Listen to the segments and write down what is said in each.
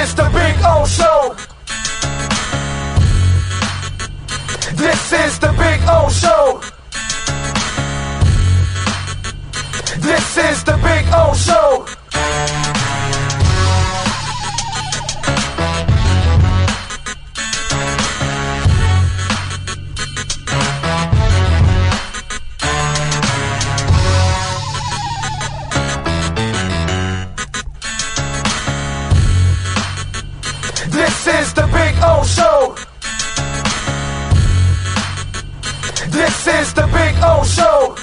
is the Big O Show. This is the Big O Show. This is the Big O Show. This is the Big O Show. This is the Big O Show.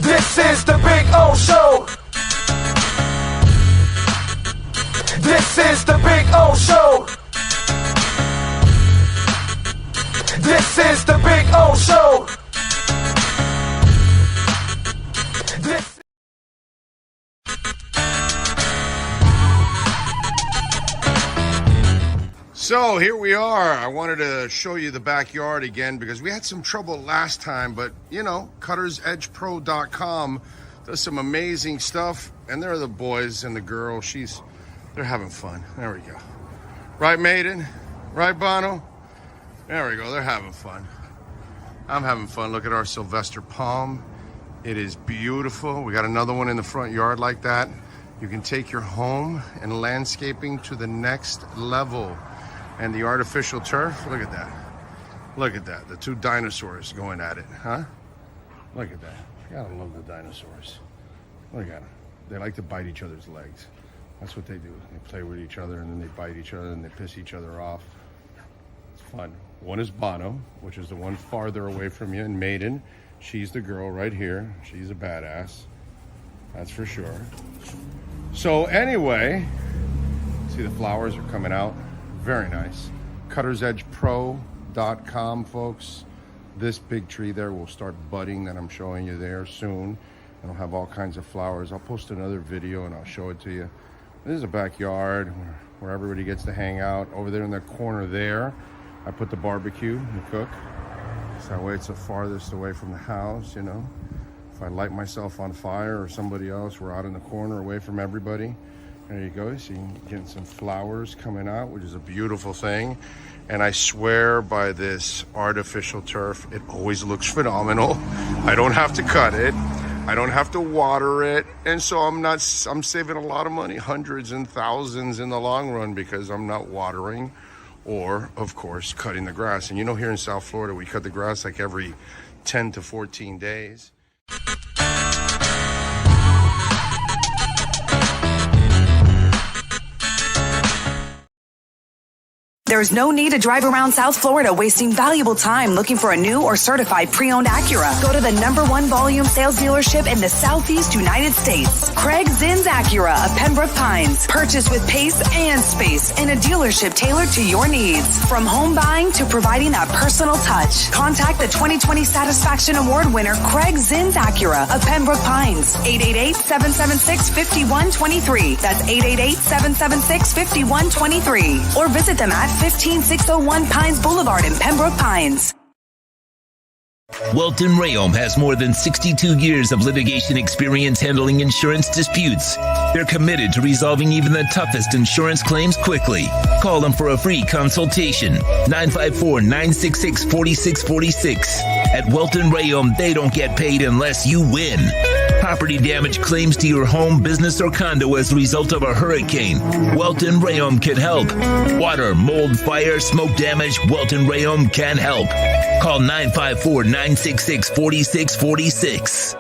This is the Big O Show. This is the Big O Show. This is the Big O Show. This. So here we are. I wanted to show you the backyard again because we had some trouble last time, but you know, cuttersedgepro.com does some amazing stuff, and there are the boys and the girl. They're having fun. There we go. Right, Maiden? Right, Bono? There we go. They're having fun. I'm having fun. Look at our Sylvester palm. It is beautiful. We got another one in the front yard like that. You can take your home and landscaping to the next level. And the artificial turf, look at that. Look at that. The two dinosaurs going at it, huh? Look at that. Gotta love the dinosaurs. Look at them. They like to bite each other's legs. That's what they do. They play with each other and then they bite each other and they piss each other off. It's fun. One is Bono, which is the one farther away from you, and Maiden. She's the girl right here. She's a badass. That's for sure. So anyway, see the flowers are coming out. Very nice. cuttersedgepro.com, folks. This big tree there will start budding that I'm showing you there soon. It'll have all kinds of flowers. I'll post another video and I'll show it to you. This is a backyard where everybody gets to hang out. Over there in the corner there, I put the barbecue to cook. So that way it's the farthest away from the house, you know. If I light myself on fire or somebody else, we're out in the corner away from everybody. There you go. So you can get some flowers coming out, which is a beautiful thing. And I swear by this artificial turf, it always looks phenomenal. I don't have to cut it. I don't have to water it. And so I'm saving a lot of money, hundreds and thousands in the long run, because I'm not watering or, of course, cutting the grass. And you know, here in South Florida, we cut the grass like every 10 to 14 days. There's no need to drive around South Florida wasting valuable time looking for a new or certified pre-owned Acura. Go to the #1 volume sales dealership in the Southeast United States. Craig Zinn's Acura of Pembroke Pines. Purchase with pace and space in a dealership tailored to your needs. From home buying to providing that personal touch. Contact the 2020 Satisfaction Award winner Craig Zinn's Acura of Pembroke Pines. 888-776-5123. That's 888-776-5123. Or visit them at 15601 Pines Boulevard in Pembroke Pines. Welton Rayom has more than 62 years of litigation experience handling insurance disputes. They're committed to resolving even the toughest insurance claims quickly. Call them for a free consultation. 954-966-4646. At Welton Rayom, they don't get paid unless you win. Property damage claims to your home, business, or condo as a result of a hurricane. Welton Rayom can help. Water, mold, fire, smoke damage, Welton Rayom can help. Call 954-966-4646.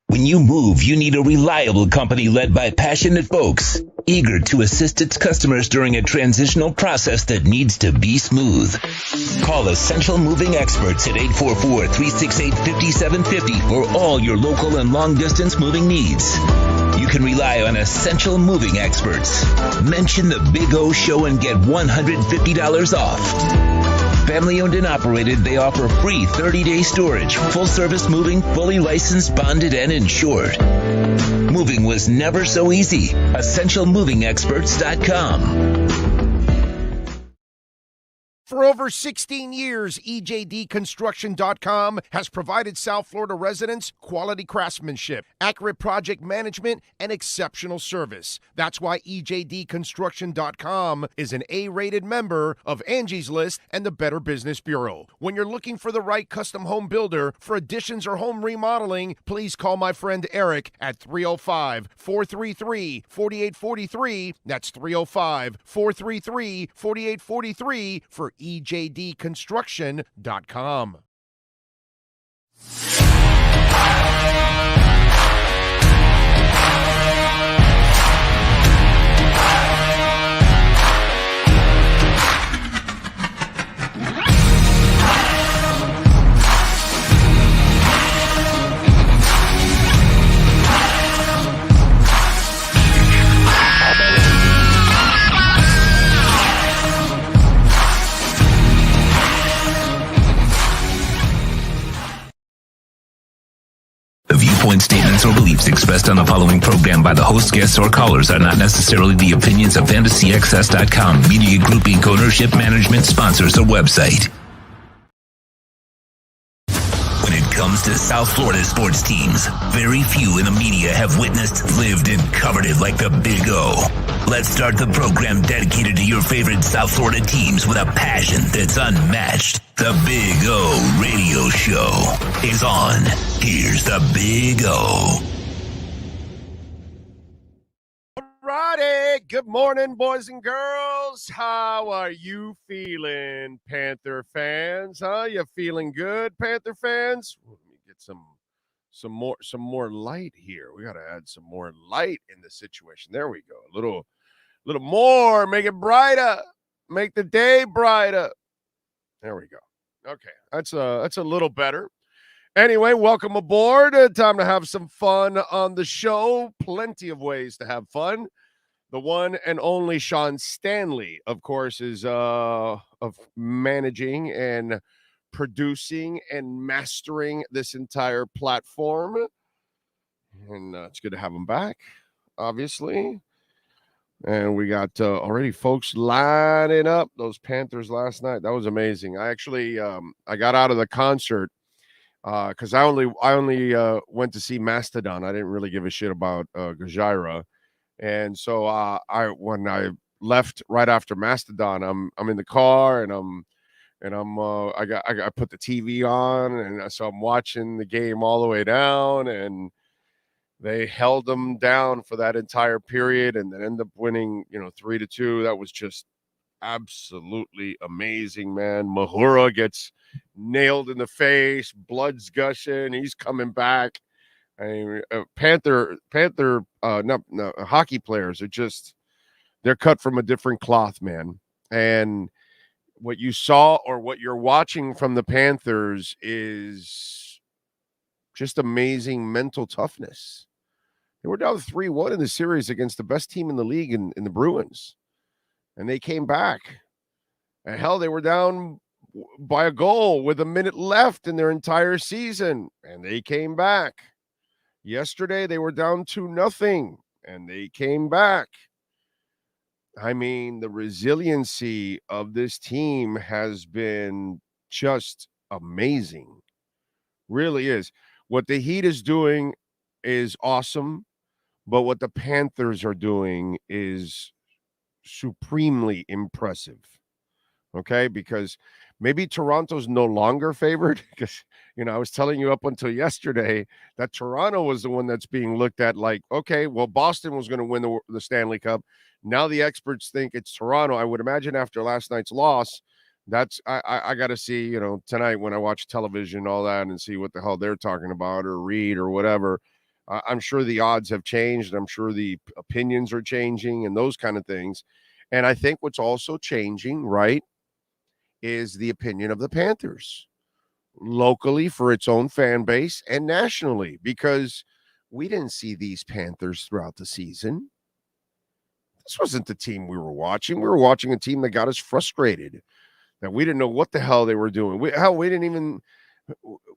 When you move, you need a reliable company led by passionate folks, eager to assist its customers during a transitional process that needs to be smooth. Call Essential Moving Experts at 844-368-5750 for all your local and long-distance moving needs. You you can rely on essential moving experts. Mention the Big O Show and get $150 off. Family owned and operated, they offer free 30-day storage, full-service moving, fully licensed, bonded, and insured. Moving was never so easy. EssentialMovingExperts.com. For over 16 years, EJDConstruction.com has provided South Florida residents quality craftsmanship, accurate project management, and exceptional service. That's why EJDConstruction.com is an A-rated member of Angie's List and the Better Business Bureau. When you're looking for the right custom home builder for additions or home remodeling, please call my friend Eric at 305-433-4843. That's 305-433-4843 for EJDConstruction.com. The viewpoint statements or beliefs expressed on the following program by the host, guests, or callers are not necessarily the opinions of FantasyXS.com, Media Group Inc., ownership, management, sponsors, or website. When it comes to South Florida sports teams, very few in the media have witnessed, lived, and covered it like the Big O. Let's start the program dedicated to your favorite South Florida teams with a passion that's unmatched. The Big O Radio Show is on. Here's the Big O. Alrighty, good morning, boys and girls. How are you feeling, Panther fans? You feeling good, Panther fans? Let me get some more light here. We got to add some more light in the situation. There we go. A little more. Make it brighter. Make the day brighter. There we go. Okay, that's a little better. Anyway, welcome aboard. Time to have some fun on the show. Plenty of ways to have fun. The one and only Sean Stanley, of course, is of managing and producing and mastering this entire platform. And it's good to have him back, obviously. And we got already folks lining up. Those Panthers last night, that was amazing. I actually I got out of the concert because I only went to see Mastodon. I didn't really give a shit about Gajira, and so when I left right after Mastodon, I'm in the car and I put the TV on, and so I'm watching the game all the way down, and they held them down for that entire period and then end up winning, 3-2. That was just absolutely amazing, man. Mahura gets nailed in the face, blood's gushing. He's coming back. I mean, Panther, hockey players are they're cut from a different cloth, man. And what you saw or what you're watching from the Panthers is just amazing mental toughness. They were down 3-1 in the series against the best team in the league in the Bruins, and they came back. And hell, they were down by a goal with a minute left in their entire season, and they came back. Yesterday, they were down 2-0, and they came back. I mean, the resiliency of this team has been just amazing. Really is. What the Heat is doing is awesome, but what the Panthers are doing is supremely impressive. Okay, because maybe Toronto's no longer favored because, I was telling you up until yesterday that Toronto was the one that's being looked at like, okay, well, Boston was going to win the Stanley Cup. Now the experts think it's Toronto. I would imagine after last night's loss, I got to see, tonight when I watch television, all that, and see what the hell they're talking about or read or whatever. I'm sure the odds have changed. I'm sure the opinions are changing and those kind of things. And I think what's also changing, right, is the opinion of the Panthers locally for its own fan base and nationally, because We didn't see these Panthers throughout the season. This wasn't the team we were watching. We were watching a team that got us frustrated, that we didn't know what the hell they were doing. We didn't even.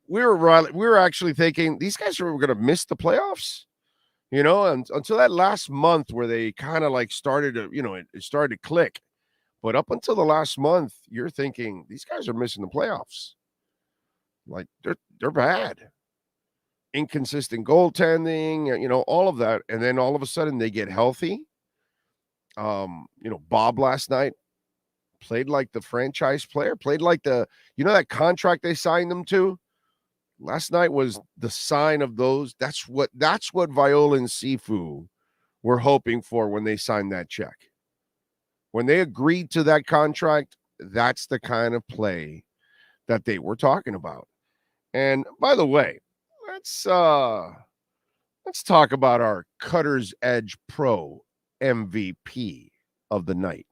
We were actually thinking these guys were going to miss the playoffs, and until that last month where they kind of like started to, it started to click. But up until the last month, you're thinking these guys are missing the playoffs. Like they're bad. Inconsistent goaltending, all of that. And then all of a sudden they get healthy. Bob last night played like the franchise player, played like that contract they signed him to. Last night was the sign of those. That's what Viola and Sifu were hoping for when they signed that check. When they agreed to that contract, that's the kind of play that they were talking about. And by the way, let's talk about our Cutter's Edge Pro MVP of the night.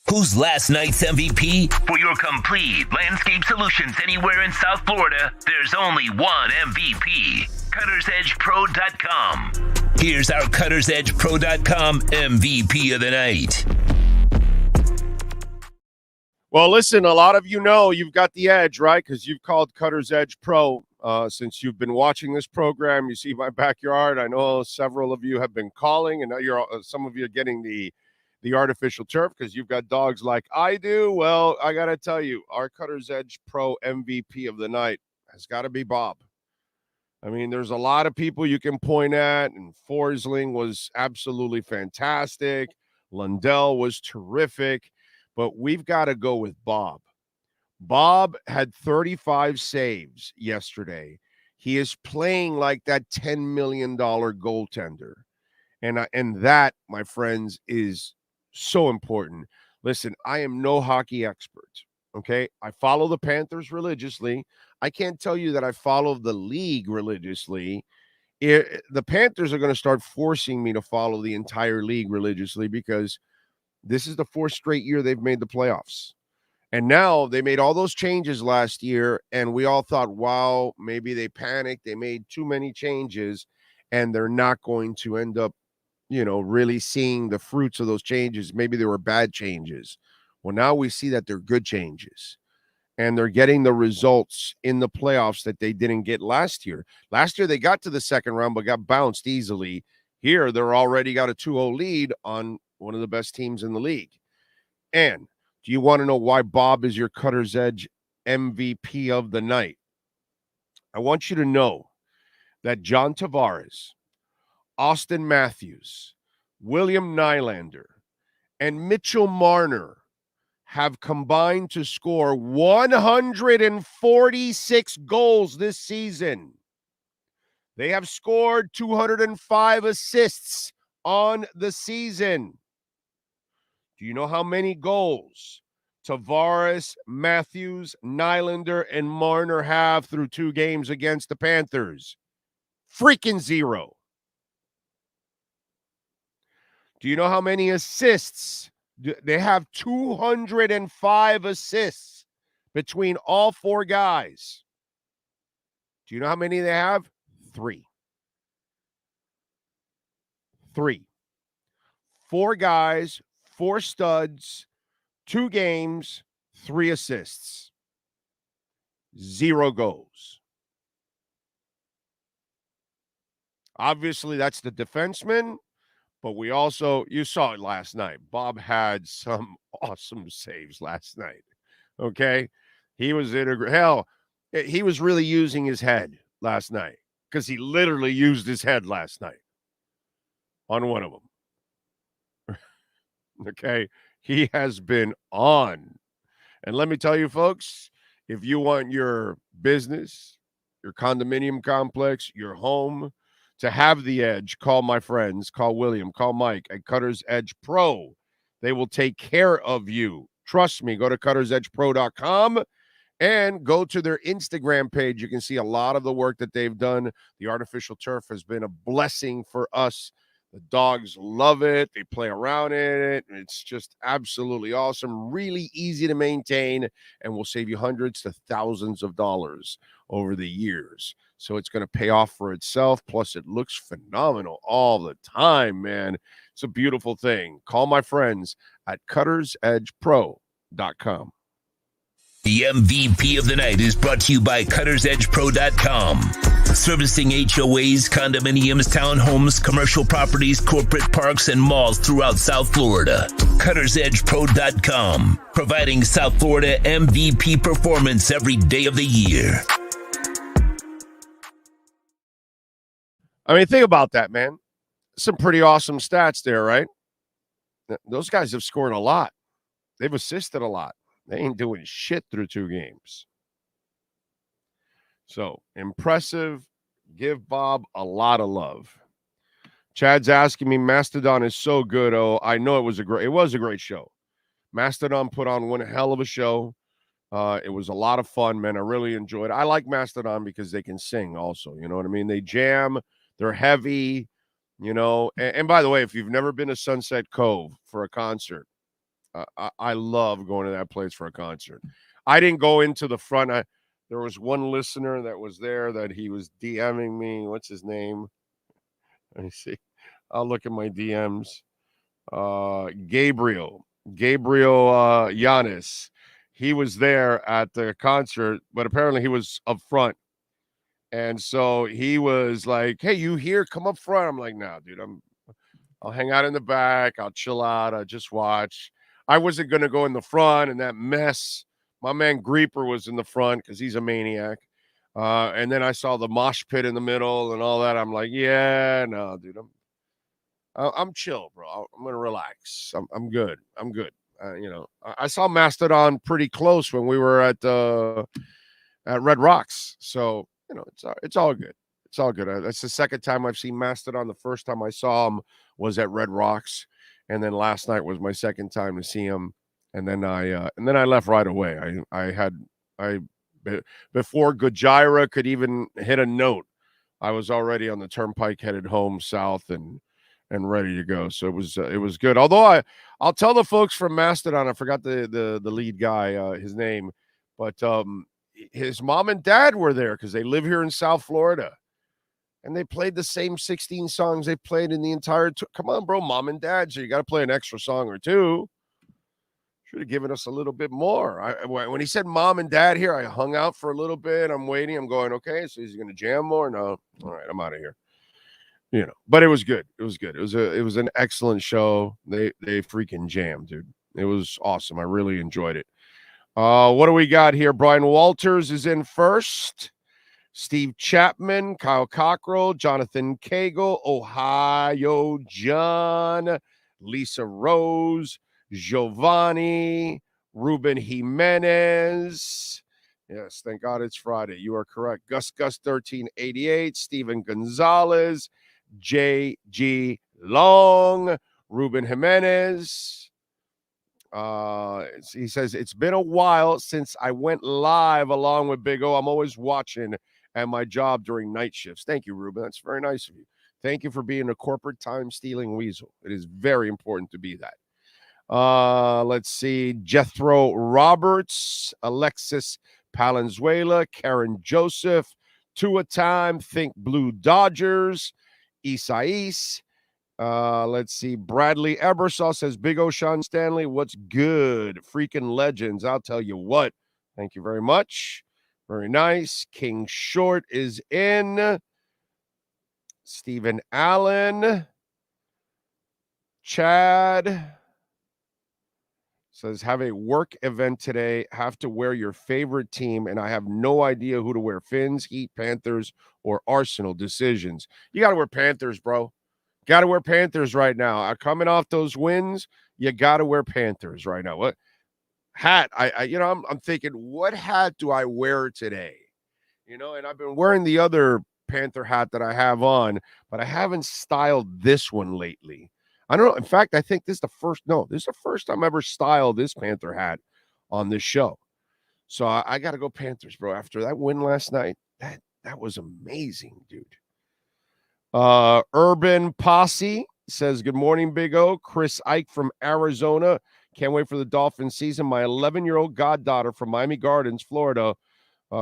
Who's last night's MVP? For your complete landscape solutions anywhere in South Florida, there's only one MVP. CuttersEdgePro.com. Here's our CuttersEdgePro.com MVP of the night. Well, listen, a lot of you know you've got the edge, right? Because you've called Cutter's Edge Pro since you've been watching this program. You see my backyard. I know several of you have been calling, and now some of you are getting the artificial turf because you've got dogs like I do. Well, I got to tell you, our Cutter's Edge Pro MVP of the night has got to be Bob. I mean, there's a lot of people you can point at, and Forsling was absolutely fantastic. Lundell was terrific, but we've got to go with Bob. Bob had 35 saves yesterday. He is playing like that $10 million goaltender. And that, my friends, is so important. Listen, I am no hockey expert, okay? I follow the Panthers religiously. I can't tell you that I follow the league religiously. The Panthers are going to start forcing me to follow the entire league religiously because this is the fourth straight year they've made the playoffs. And now they made all those changes last year, and we all thought, wow, maybe they panicked. They made too many changes, and they're not going to end up really seeing the fruits of those changes. Maybe they were bad changes. Well, now we see that they're good changes, and they're getting the results in the playoffs that they didn't get last year. Last year, they got to the second round, but got bounced easily. Here, they're already got a 2-0 lead on one of the best teams in the league. And do you want to know why Bob is your Cutter's Edge MVP of the night? I want you to know that John Tavares, Austin Matthews, William Nylander, and Mitchell Marner have combined to score 146 goals this season. They have scored 205 assists on the season. Do you know how many goals Tavares, Matthews, Nylander, and Marner have through 2 games against the Panthers? Freaking 0. Do you know how many assists? They have 205 assists between all 4 guys. Do you know how many they have? 3. 4 guys, 4 studs, 2 games, 3 assists. 0 goals. Obviously, that's the defenseman. But we also, you saw it last night. Bob had some awesome saves last night. Okay? He was integral. Hell, he was really using his head last night because he literally used his head last night on one of them. Okay? He has been on. And let me tell you, folks, if you want your business, your condominium complex, your home to have the edge, call my friends, call William, call Mike at Cutter's Edge Pro. They will take care of you. Trust me, go to CuttersEdgePro.com and go to their Instagram page. You can see a lot of the work that they've done. The artificial turf has been a blessing for us The dogs love it. They play around in it. It's just absolutely awesome. Really easy to maintain and will save you hundreds to thousands of dollars over the years. So it's going to pay off for itself. Plus, it looks phenomenal all the time, man. It's a beautiful thing. Call my friends at CuttersEdgePro.com. The MVP of the night is brought to you by CuttersEdgePro.com. Servicing HOAs, condominiums, townhomes, commercial properties, corporate parks, and malls throughout South Florida. CuttersEdgePro.com. Providing South Florida MVP performance every day of the year. I mean, think about that, man. Some pretty awesome stats there, right? Those guys have scored a lot. They've assisted a lot. They ain't doing shit through 2 games. So, impressive. Give Bob a lot of love. Chad's asking me, Mastodon is so good. Oh, I know it was a great show. Mastodon put on one hell of a show. It was a lot of fun, man. I really enjoyed it. I like Mastodon because they can sing also. You know what I mean? They jam. They're heavy, you know. And by the way, if you've never been to Sunset Cove for a concert, I love going to that place for a concert. I didn't go into the front. There was one listener that was there that he was DMing me. What's his name? Let me see. I'll look at my DMs. Gabriel Giannis. He was there at the concert, but apparently he was up front. And so he was like, hey, you here? Come up front. I'm like, no, dude, I'll hang out in the back. I'll chill out. I'll just watch. I wasn't going to go in the front and that mess. My man Grieper was in the front because he's a maniac. And then I saw the mosh pit in the middle and all that. I'm like, yeah, no, dude, I'm chill, bro. I'm going to relax. I'm good. I'm good. You know, I saw Mastodon pretty close when we were at Red Rocks. So, you know, it's all good. It's all good. That's the second time I've seen Mastodon. The first time I saw him was at Red Rocks. And then last night was my second time to see him. And then I left right away. Before Gojira could even hit a note, I was already on the turnpike headed home south and ready to go. So it was good. Although I'll tell the folks from Mastodon, I forgot the lead guy, his name, but his mom and dad were there because they live here in South Florida. And they played the same 16 songs they played in the entire tour. Come on, bro, mom and dad. So you got to play an extra song or two. Should have given us a little bit more. When he said mom and dad here, I hung out for a little bit. I'm waiting. I'm going, okay, so he's going to jam more? No. All right, I'm out of here. You know, but it was good. It was good. It was an excellent show. They freaking jammed, dude. It was awesome. I really enjoyed it. What do we got here? Brian Walters is in first. Steve Chapman, Kyle Cockrell, Jonathan Cagle, Ohio John, Lisa Rose, Giovanni, Ruben Jimenez. Yes, thank God it's Friday. You are correct. Gus 1388, Steven Gonzalez, J.G. Long, Ruben Jimenez. He says, it's been a while since I went live along with Big O. I'm always watching at my job during night shifts. Thank you, Ruben. That's very nice of you. Thank you for being a corporate time-stealing weasel. It is very important to be that. Let's see. Jethro Roberts, Alexis Palenzuela, Karen Joseph, Tua Time, Think Blue Dodgers, Isais. Let's see. Bradley Ebersaw says, Big O, Sean Stanley, what's good? Freaking legends. I'll tell you what. Thank you very much. Very nice. King Short is in. Stephen Allen. Chad says, have a work event today. Have to wear your favorite team, and I have no idea who to wear. Finns, Heat, Panthers, or Arsenal. Decisions. You got to wear Panthers, bro. Got to wear Panthers right now. Coming off those wins, you got to wear Panthers right now. What hat? I'm thinking, what hat do I wear today? You know, and I've been wearing the other Panther hat that I have on, but I haven't styled this one lately. I don't know. In fact, I think this is the first time I ever styled this Panther hat on this show. So I got to go Panthers, bro. After that win last night, that was amazing, dude. Urban Posse says, good morning, Big O. Chris Ike from Arizona. Can't wait for the Dolphins season. My 11-year-old goddaughter from Miami Gardens, Florida,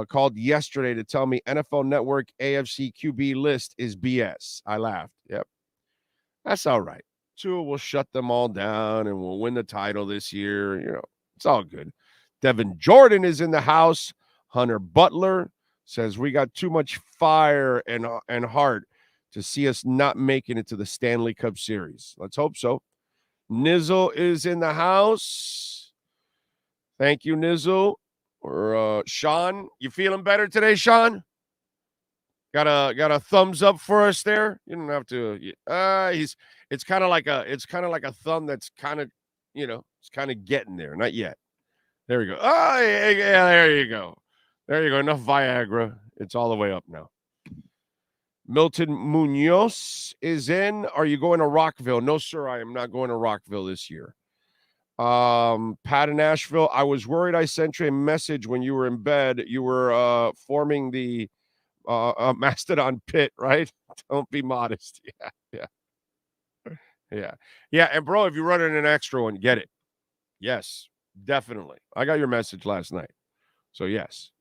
called yesterday to tell me NFL Network AFC QB list is BS. I laughed. Yep. That's all right. Tua will shut them all down and we'll win the title this year. You know, it's all good. Devin Jordan is in the house. Hunter Butler says we got too much fire and heart to see us not making it to the Stanley Cup Series. Let's hope so. Nizzle is in the house. Thank you, Nizzle. Or Sean, you feeling better today, Sean? Got a thumbs up for us there. You don't have to. It's kind of like a thumb that's kind of, it's kind of getting there. Not yet. There we go. Oh yeah, there you go. There you go. Enough Viagra. It's all the way up now. Milton Munoz is in. Are you going to Rockville? No, sir. I am not going to Rockville this year. Pat in Nashville. I was worried I sent you a message when you were in bed. You were forming the Mastodon pit, right? Don't be modest. Yeah. And bro, if you're running an extra one, get it. Yes, definitely. I got your message last night. So yes.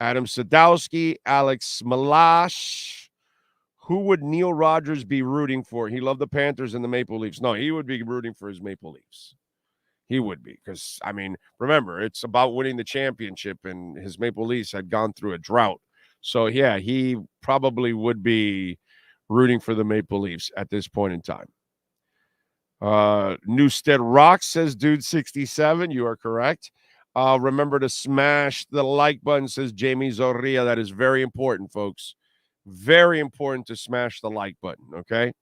Adam Sadowski, Alex Malash. Who would Neil Rogers be rooting for? He loved the Panthers and the Maple Leafs. No, he would be rooting for his Maple Leafs. He would be, because, I mean, remember, it's about winning the championship, and his Maple Leafs had gone through a drought. So, yeah, he probably would be rooting for the Maple Leafs at this point in time. Newstead Rock says, dude, 67. You are correct. Remember to smash the like button, says Jamie Zorria. That is very important, folks. Very important to smash the like button, okay?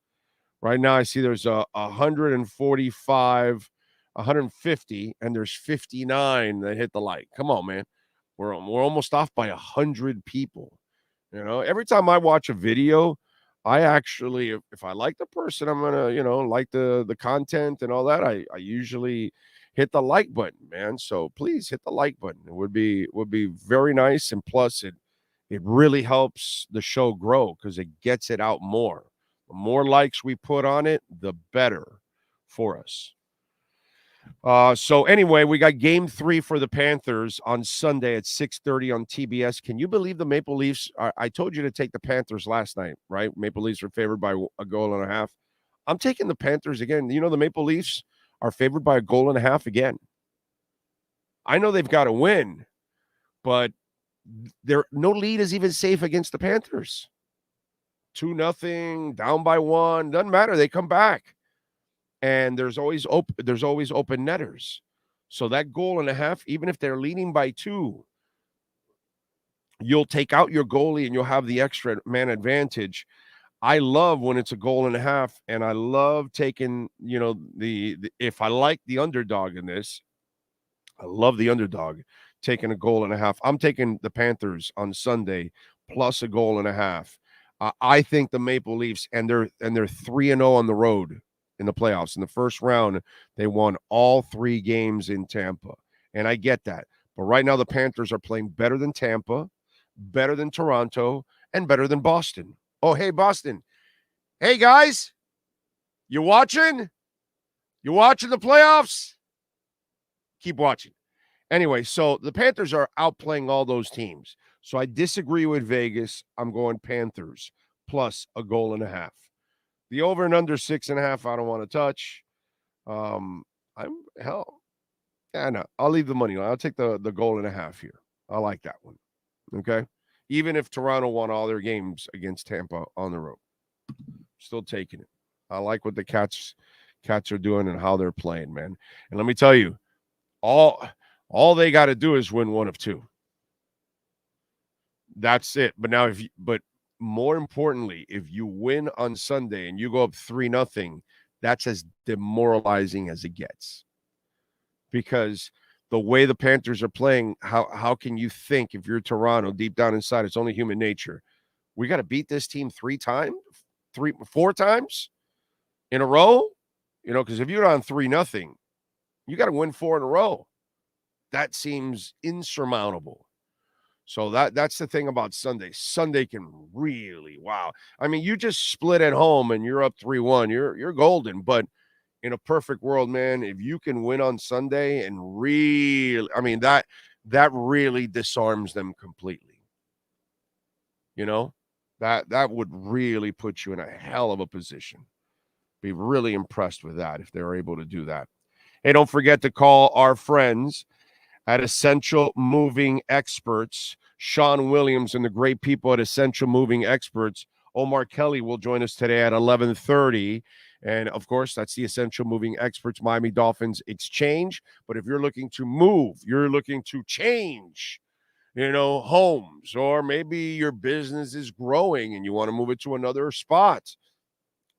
Right now, I see there's 145, 150, and there's 59 that hit the like. Come on, man. We're almost off by 100 people. You know, every time I watch a video, I actually, if I like the person, I'm going to, like the content and all that, I usually hit the like button, man. So please hit the like button. It would be very nice. And plus, it really helps the show grow because it gets it out more. The more likes we put on it, the better for us. So anyway, we got game 3 for the Panthers on Sunday at 6:30 on TBS. Can you believe the Maple Leafs? I told you to take the Panthers last night, right? Maple Leafs are favored by a goal and a half. I'm taking the Panthers again. The Maple Leafs are favored by a goal and a half again. I know they've got to win, but no lead is even safe against the Panthers. 2-0, down by 1, doesn't matter. They come back, and there's always open netters. So that goal and a half, even if they're leading by 2, you'll take out your goalie and you'll have the extra man advantage. I love when it's a goal and a half, and I love taking, if I like the underdog in this, I love the underdog taking a goal and a half. I'm taking the Panthers on Sunday plus a goal and a half. I think the Maple Leafs, and they're 3-0 on the road in the playoffs. In the first round, they won all 3 games in Tampa, and I get that. But right now, the Panthers are playing better than Tampa, better than Toronto, and better than Boston. Oh, hey, Boston. Hey, guys. You watching? You watching the playoffs? Keep watching. Anyway, so the Panthers are outplaying all those teams. So I disagree with Vegas. I'm going Panthers plus a goal and a half. The over and under 6.5, I don't want to touch. No, I'll leave the money line. I'll take the goal and a half here. I like that one. Okay. Even if Toronto won all their games against Tampa on the road, still taking it. I like what the Cats are doing and how they're playing, man. And let me tell you, all they got to do is win 1 of 2. That's it. But now, but more importantly, if you win on Sunday and you go up 3-0, that's as demoralizing as it gets. Because the way the Panthers are playing, how can you think, if you're Toronto, deep down inside, it's only human nature, we got to beat this team 4 times in a row? Because if you're on 3-0, you got to win 4 in a row. That seems insurmountable. So that's the thing about Sunday. Sunday can really, wow. I mean, you just split at home and you're up 3-1. You're golden. But in a perfect world, man, if you can win on Sunday and really, I mean, that really disarms them completely. You know, that would really put you in a hell of a position. Be really impressed with that if they're able to do that. Hey, don't forget to call our friends at Essential Moving Experts, Sean Williams and the great people at Essential Moving Experts. Omar Kelly will join us today at 11:30. And of course, that's the Essential Moving Experts Miami Dolphins Exchange. But if you're looking to move, you're looking to change, homes, or maybe your business is growing and you want to move it to another spot,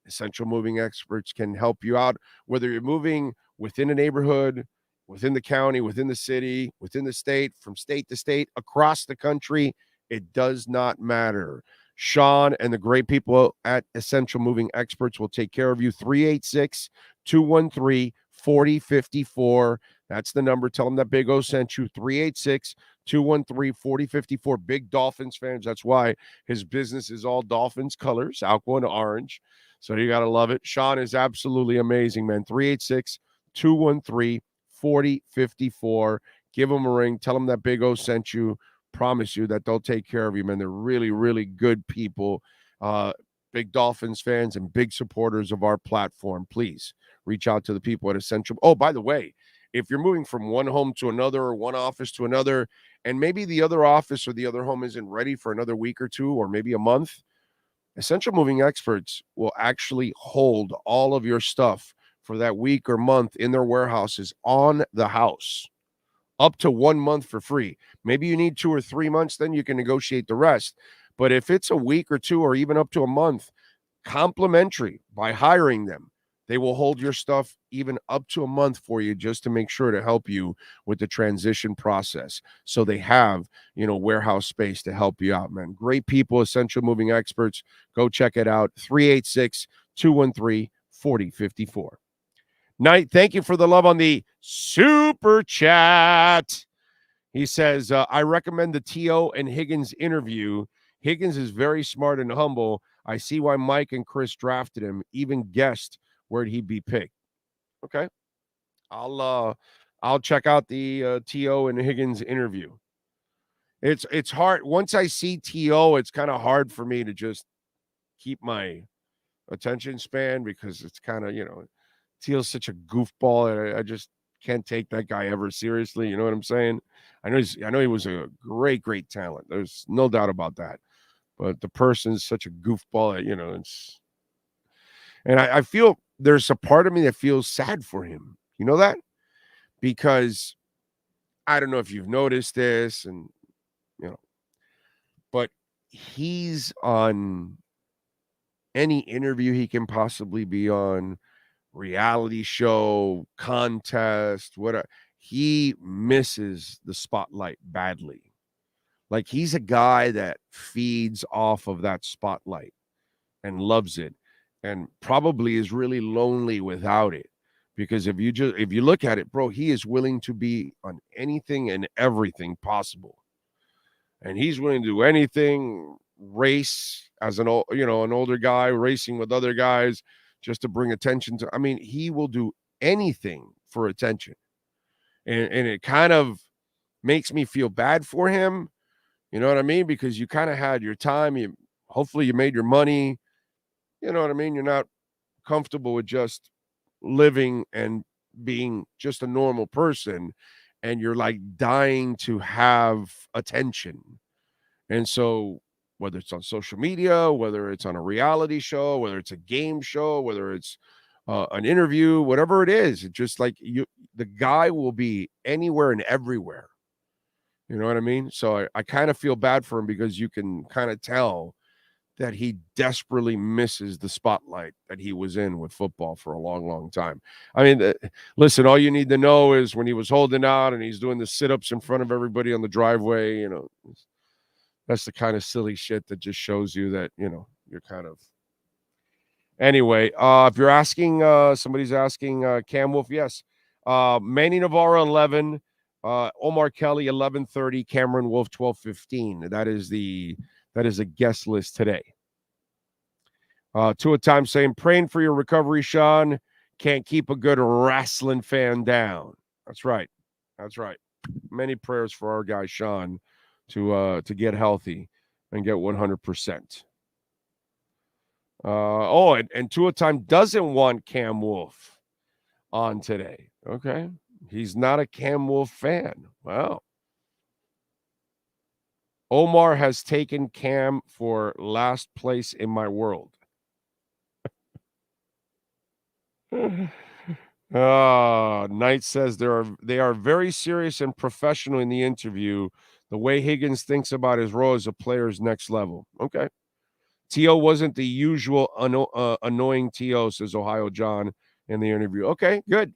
Essential Moving Experts can help you out, whether you're moving within a neighborhood, within the county, within the city, within the state, from state to state, across the country. It does not matter. Sean and the great people at Essential Moving Experts will take care of you. 386-213-4054. That's the number. Tell them that Big O sent you. 386-213-4054. Big Dolphins fans. That's why his business is all Dolphins colors, aqua and orange. So you got to love it. Sean is absolutely amazing, man. 386-213-4054. Give them a ring. Tell them that Big O sent you. Promise you that they'll take care of you, man. They're really, really good people. Big Dolphins fans and big supporters of our platform. Please reach out to the people at Essential. Oh, by the way, if you're moving from one home to another or one office to another, and maybe the other office or the other home isn't ready for another week or two or maybe a month, Essential Moving Experts will actually hold all of your stuff for that week or month in their warehouses on the house, up to 1 month for free. Maybe you need 2 or 3 months, then you can negotiate the rest. But if it's a week or two or even up to a month, complimentary by hiring them, they will hold your stuff even up to a month for you just to make sure to help you with the transition process. So they have, warehouse space to help you out, man. Great people, Essential Moving Experts. Go check it out. 386-213-4054. Knight, thank you for the love on the super chat. He says, I recommend the T.O. and Higgins interview. Higgins is very smart and humble. I see why Mike and Chris drafted him, even guessed where he'd be picked. Okay. I'll check out the T.O. and Higgins interview. It's hard. Once I see T.O., it's kind of hard for me to just keep my attention span because it's kind of, Teal's such a goofball, and I just can't take that guy ever seriously. You know what I'm saying? I know he was a great, great talent. There's no doubt about that. But the person's such a goofball that, and I feel there's a part of me that feels sad for him. You know that? Because I don't know if you've noticed this, and but he's on any interview he can possibly be on, reality show, contest, whatever. He misses the spotlight badly. Like, he's a guy that feeds off of that spotlight and loves it, and probably is really lonely without it. Because if you look at it, bro, he is willing to be on anything and everything possible. And he's willing to do anything, race as an older guy, racing with other guys, just to bring attention to. I mean, he will do anything for attention. And it kind of makes me feel bad for him. You know what I mean? Because you kind of had your time. Hopefully you made your money. You know what I mean? You're not comfortable with just living and being just a normal person. And you're like dying to have attention. And so whether it's on social media, whether it's on a reality show, whether it's a game show, whether it's an interview, whatever it is, it's just like the guy will be anywhere and everywhere. You know what I mean? So I kind of feel bad for him because you can kind of tell that he desperately misses the spotlight that he was in with football for a long, long time. I mean, listen, all you need to know is when he was holding out and he's doing the sit-ups in front of everybody on the driveway, that's the kind of silly shit that just shows you that, you're kind of. Anyway, if you're asking, somebody's asking Cam Wolf, yes. Manny Navarro 11, Omar Kelly 11:30, Cameron Wolf 12:15. That is a guest list today. Tua Time saying, praying for your recovery, Sean. Can't keep a good wrestling fan down. That's right. That's right. Many prayers for our guy Sean to get healthy and get 100%. And Tua Time doesn't want Cam Wolf on today. Okay. He's not a Cam Wolf fan. Wow. Omar has taken Cam for last place in my world. Knight says they are very serious and professional in the interview. The way Higgins thinks about his role as a player is next level. Okay. T.O. wasn't the usual annoying T.O., says Ohio John in the interview. Okay, good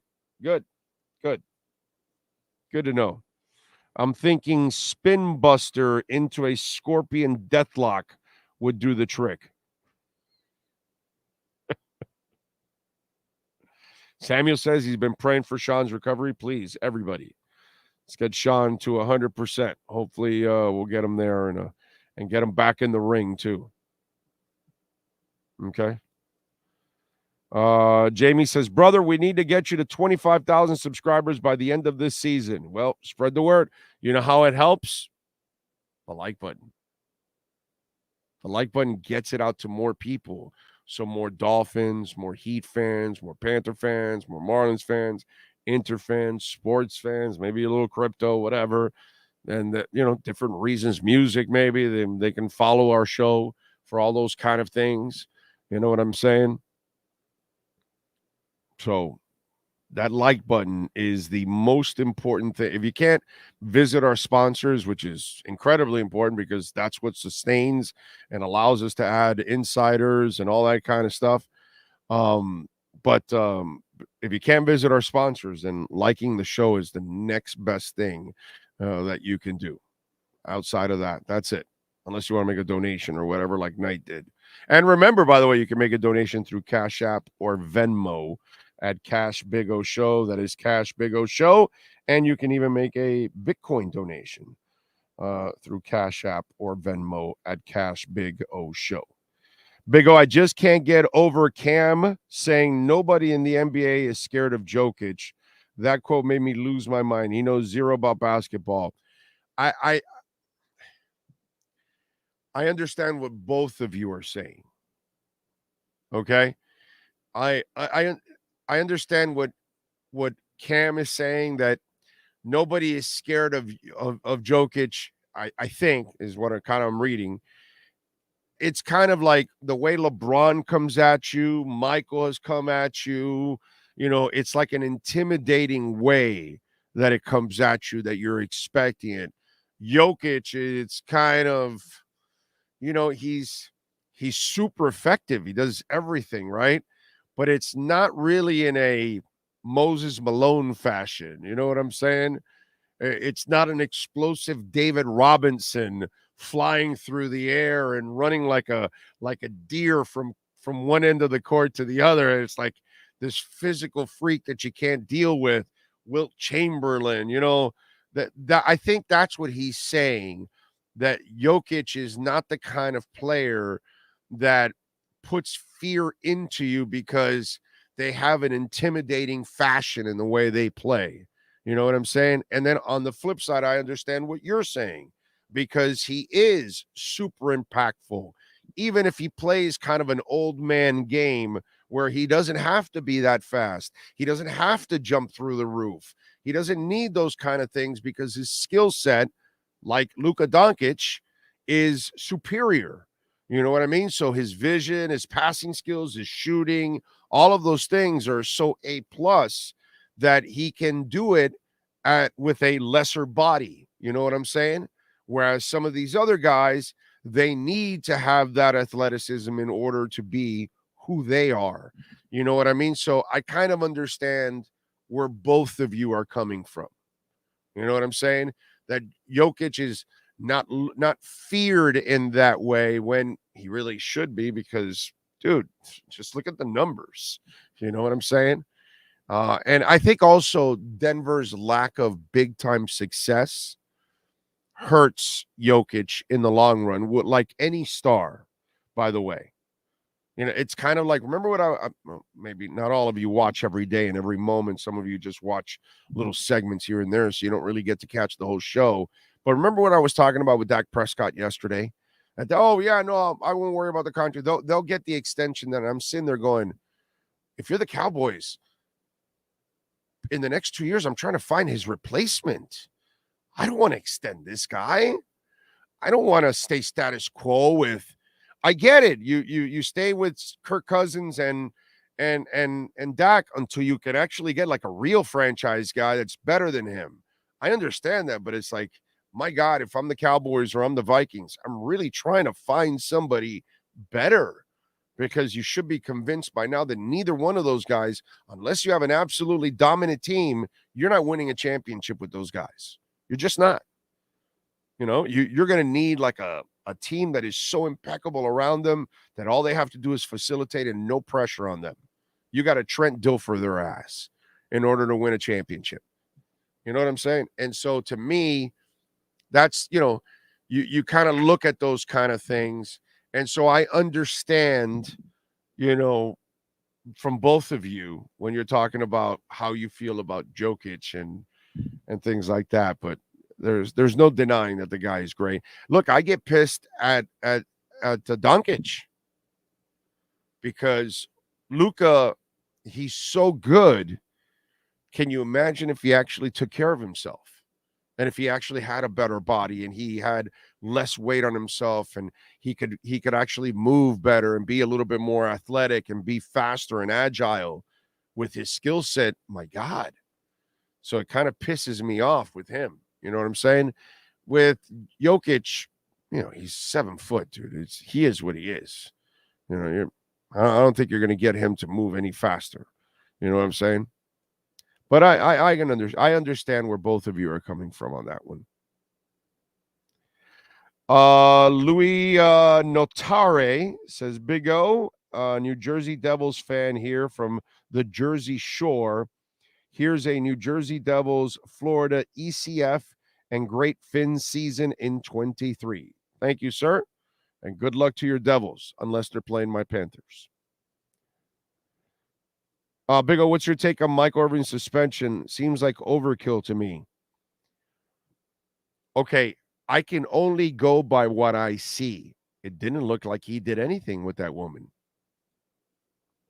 to know. I'm thinking Spin Buster into a Scorpion Deathlock would do the trick. Samuel says he's been praying for Sean's recovery. Please, everybody, let's get Sean to 100%. Hopefully, we'll get him there and get him back in the ring too. Okay. Jamie says, brother, we need to get you to 25,000 subscribers by the end of this season. Well, spread the word. You know how it helps? The like button. The like button gets it out to more people. So more Dolphins, more Heat fans, more Panther fans, more Marlins fans, Inter fans, sports fans, maybe a little crypto, whatever. And, different reasons, music maybe. They can follow our show for all those kind of things. You know what I'm saying? So that like button is the most important thing. If you can't visit our sponsors, which is incredibly important because that's what sustains and allows us to add insiders and all that kind of stuff. But if you can't visit our sponsors, then liking the show is the next best thing that you can do. Outside of that, that's it. Unless you want to make a donation or whatever like Knight did. And remember, by the way, you can make a donation through Cash App or Venmo at Cash Big O Show. That is Cash Big O Show. And you can even make a Bitcoin donation through Cash App or Venmo at Cash Big O Show. Big O, I just can't get over Cam saying nobody in the NBA is scared of Jokic. That quote made me lose my mind. He knows zero about basketball. I understand what both of you are saying. Okay? I understand what Cam is saying, that nobody is scared of Jokic, I think, is what I'm reading. It's kind of like the way LeBron comes at you, Michael has come at you. It's like an intimidating way that it comes at you, that you're expecting it. Jokic, it's kind of, he's super effective. He does everything, right? But it's not really in a Moses Malone fashion. You know what I'm saying? It's not an explosive David Robinson flying through the air and running like a deer from one end of the court to the other. It's like this physical freak that you can't deal with. Wilt Chamberlain, that I think that's what he's saying, that Jokic is not the kind of player that puts fear into you because they have an intimidating fashion in the way they play. You know what I'm saying? And then on the flip side, I understand what you're saying, because he is super impactful. Even if he plays kind of an old man game where he doesn't have to be that fast, he doesn't have to jump through the roof. He doesn't need those kind of things because his skill set, like Luka Doncic, is superior. You know what I mean? So his vision, his passing skills, his shooting, all of those things are so A+ that he can do it with a lesser body. You know what I'm saying? Whereas some of these other guys, they need to have that athleticism in order to be who they are. You know what I mean? So I kind of understand where both of you are coming from. You know what I'm saying? That Jokic is not feared in that way when he really should be, because, dude, just look at the numbers. You know what I'm saying? And I think also Denver's lack of big time success hurts Jokic in the long run, like any star, by the way. It's kind of like, remember what well, maybe not all of you watch every day and every moment. Some of you just watch little segments here and there, so you don't really get to catch the whole show. But remember what I was talking about with Dak Prescott yesterday? Oh, yeah, no, I won't worry about the contract. They'll get the extension. Then I'm sitting there going, if you're the Cowboys, in the next 2 years, I'm trying to find his replacement. I don't want to extend this guy. I don't want to stay status quo with. I get it. You stay with Kirk Cousins and Dak until you can actually get like a real franchise guy that's better than him. I understand that, but it's like, my God, if I'm the Cowboys or I'm the Vikings, I'm really trying to find somebody better, because you should be convinced by now that neither one of those guys, unless you have an absolutely dominant team, you're not winning a championship with those guys. You're just not. You're going to need like a team that is so impeccable around them that all they have to do is facilitate and no pressure on them. You got to Trent Dilfer their ass in order to win a championship. You know what I'm saying? And so to me, that's, you kind of look at those kind of things. And so I understand, from both of you when you're talking about how you feel about Jokic and things like that. But there's no denying that the guy is great. Look, I get pissed at Doncic because Luka, he's so good. Can you imagine if he actually took care of himself? And if he actually had a better body and he had less weight on himself and he could actually move better and be a little bit more athletic and be faster and agile with his skill set, my God. So it kind of pisses me off with him. You know what I'm saying? With Jokic, he's 7 foot, dude. He is what he is. I don't think you're going to get him to move any faster. You know what I'm saying? But I understand where both of you are coming from on that one. Louis Notare says, Big O, New Jersey Devils fan here from the Jersey Shore. Here's a New Jersey Devils, Florida ECF, and great Fin season in 23. Thank you, sir. And good luck to your Devils, unless they're playing my Panthers. Big O, what's your take on Mike Irvin's suspension? Seems like overkill to me. Okay, I can only go by what I see. It didn't look like he did anything with that woman.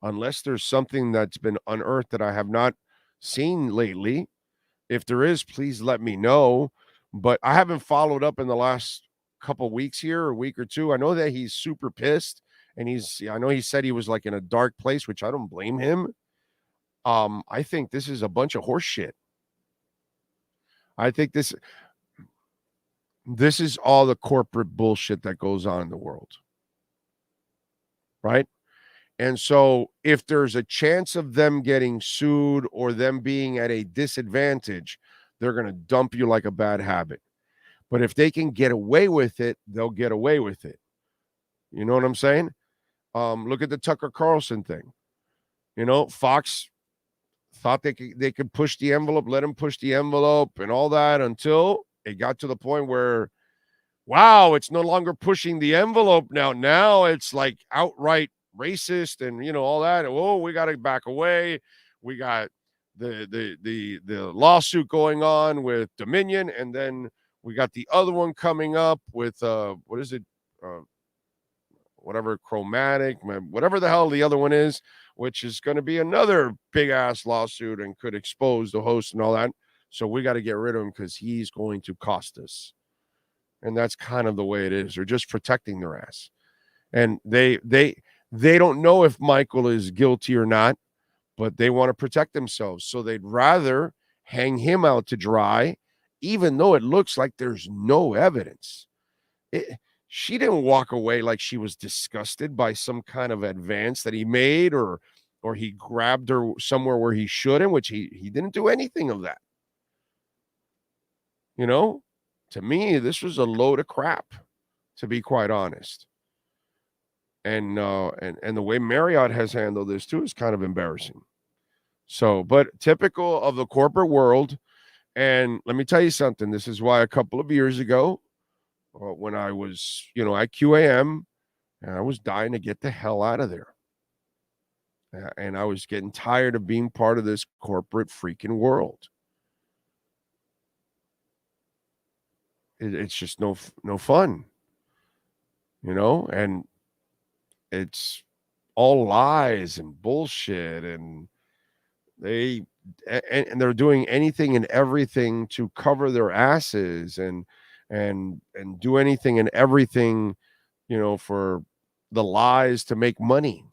Unless there's something that's been unearthed that I have not seen lately. If there is, please let me know. But I haven't followed up in the last couple weeks here, a week or two. I know that he's super pissed, and I know he said he was like in a dark place, which I don't blame him. I think this is a bunch of horse shit. I think this is all the corporate bullshit that goes on in the world. Right? And so if there's a chance of them getting sued or them being at a disadvantage, they're going to dump you like a bad habit. But if they can get away with it, they'll get away with it. You know what I'm saying? Look at the Tucker Carlson thing. Fox thought they could push the envelope, let him push the envelope and all that until it got to the point where, wow, it's no longer pushing the envelope now. Now it's like outright racist and all that. Oh, we got to back away. We got the lawsuit going on with Dominion, and then we got the other one coming up with what is it? Whatever Chromatic, whatever the hell the other one is, which is going to be another big ass lawsuit and could expose the host and all that. So we got to get rid of him because he's going to cost us. And that's kind of the way it is. They're just protecting their ass. And they don't know if Michael is guilty or not, but they want to protect themselves. So they'd rather hang him out to dry, even though it looks like there's no evidence. She didn't walk away like she was disgusted by some kind of advance that he made or he grabbed her somewhere where he shouldn't, which he didn't do anything of that. To me, this was a load of crap, to be quite honest. And the way Marriott has handled this too is kind of embarrassing. So, but typical of the corporate world. And let me tell you something. This is why a couple of years ago, when I was, at QAM, and I was dying to get the hell out of there. And I was getting tired of being part of this corporate freaking world. It's just no fun, and it's all lies and bullshit, and they're doing anything and everything to cover their asses and do anything and everything, for the lies to make money,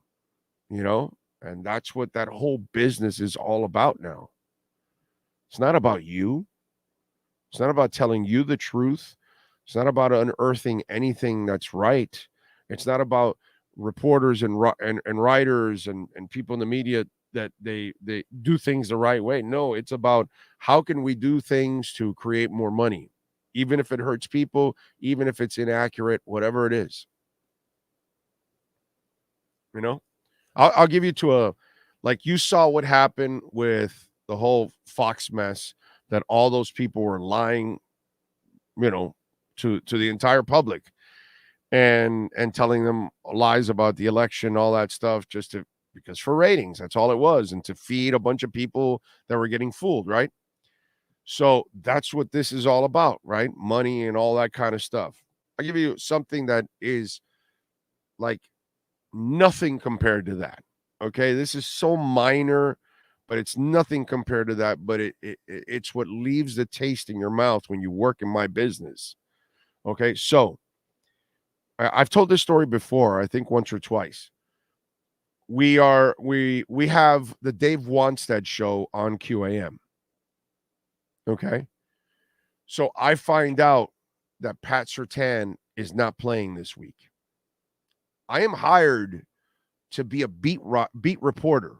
and that's what that whole business is all about now. It's not about you. It's not about telling you the truth. It's not about unearthing anything that's right. It's not about reporters and writers and people in the media that they do things the right way. No, it's about how can we do things to create more money, even if it hurts people, even if it's inaccurate, whatever it is. I'll give you like you saw what happened with the whole Fox mess, that all those people were lying, to the entire public and telling them lies about the election, all that stuff, because for ratings, that's all it was, and to feed a bunch of people that were getting fooled, right? So that's what this is all about, right? Money and all that kind of stuff. I'll give you something that is like nothing compared to that. Okay, this is so minor, but it's nothing compared to that. But it's what leaves the taste in your mouth when you work in my business. Okay, so I've told this story before, I think once or twice. We have the Dave Wanstead show on QAM. Okay, so I find out that Pat Surtain is not playing this week. I am hired to be a beat reporter.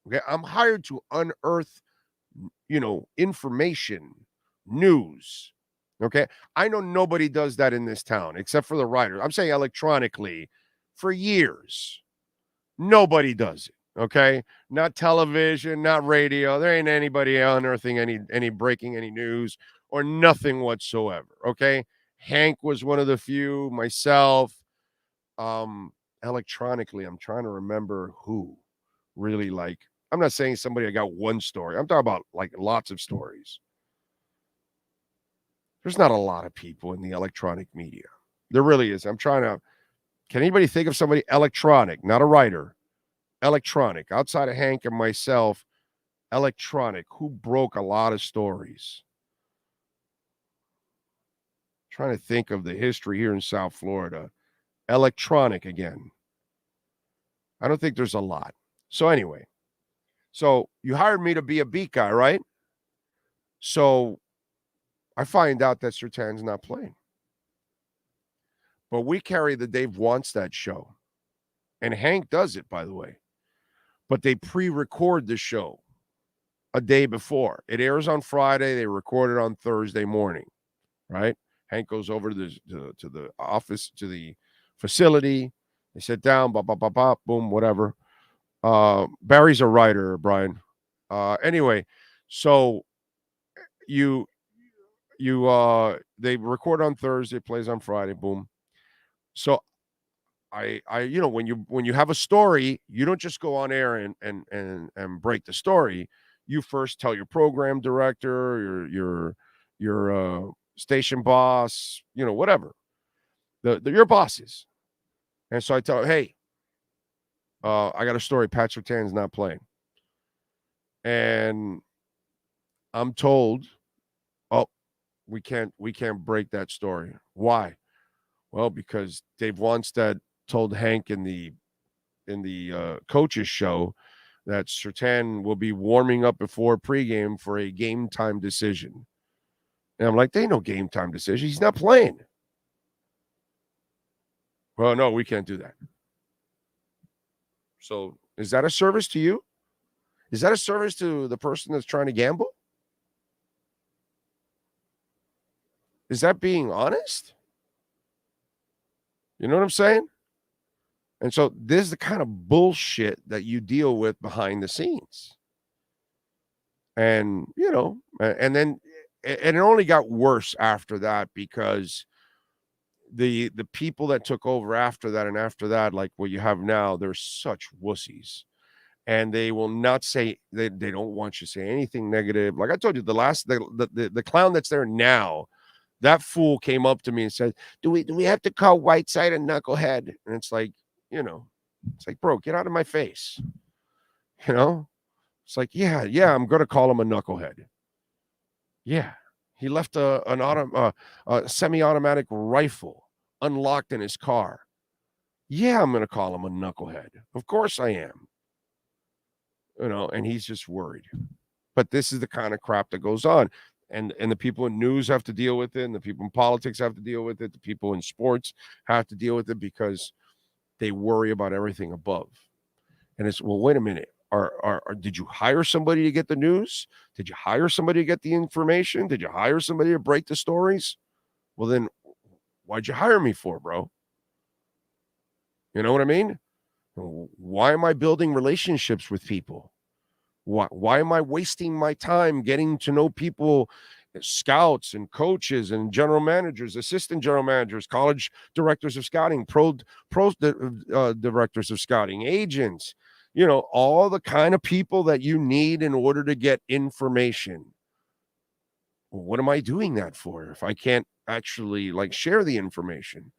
Okay, I'm hired to unearth, information, news. Okay, I know nobody does that in this town except for the writers. I'm saying electronically for years. Nobody does it. Okay, not television, not radio. There ain't anybody unearthing any breaking any news or nothing whatsoever. Okay, Hank was one of the few. Myself, electronically, I'm trying to remember who really like. I'm not saying somebody I got one story. I'm talking about like lots of stories. There's not a lot of people in the electronic media. There really is. Can anybody think of somebody electronic, not a writer, electronic, outside of Hank and myself, electronic, who broke a lot of stories? I'm trying to think of the history here in South Florida. Electronic again. I don't think there's a lot. So anyway, you hired me to be a beat guy, right? So I find out that Surtain's not playing. But we carry the Dave Wanstead show. And Hank does it, by the way. But they pre-record the show a day before. It airs on Friday. They record it on Thursday morning, right? Hank goes over to the office, to the facility. They sit down, boom, whatever. Barry's a writer, Brian. Anyway, so they record on Thursday, plays on Friday, boom. So I when you have a story, you don't just go on air and break the story. You first tell your program director, your station boss, whatever, your bosses. And so I tell her, hey, I got a story. Pat Surtain's not playing. And I'm told, oh, we can't break that story. Why? Well, because Dave Wanstead told Hank in the coaches show that Surtain will be warming up before pregame for a game time decision. And I'm like, there ain't no game time decision. He's not playing. Well, no, we can't do that. So is that a service to you? Is that a service to the person that's trying to gamble? Is that being honest? You know what I'm saying? And so this is the kind of bullshit that you deal with behind the scenes. And, and then and it only got worse after that because the people that took over after that and after that, like what you have now, they're such wussies. And they will not say they don't want you to say anything negative. Like I told you, the clown that's there now, that fool came up to me and said, Do we have to call Whiteside a knucklehead? And it's like, it's like, bro, get out of my face. It's like, yeah, I'm gonna call him a knucklehead. Yeah. He left a semi-automatic rifle unlocked in his car. Yeah, I'm gonna call him a knucklehead. Of course I am. And he's just worried. But this is the kind of crap that goes on. And the people in news have to deal with it, and the people in politics have to deal with it, the people in sports have to deal with it because they worry about everything above. And it's, well, wait a minute. Did you hire somebody to get the news? Did you hire somebody to get the information? Did you hire somebody to break the stories? Well, then why'd you hire me for, bro? You know what I mean? Why am I building relationships with people? Why am I wasting my time getting to know people, scouts and coaches and general managers, assistant general managers, college directors of scouting, pro directors of scouting, agents, all the kind of people that you need in order to get information. Well, what am I doing that for if I can't actually share the information?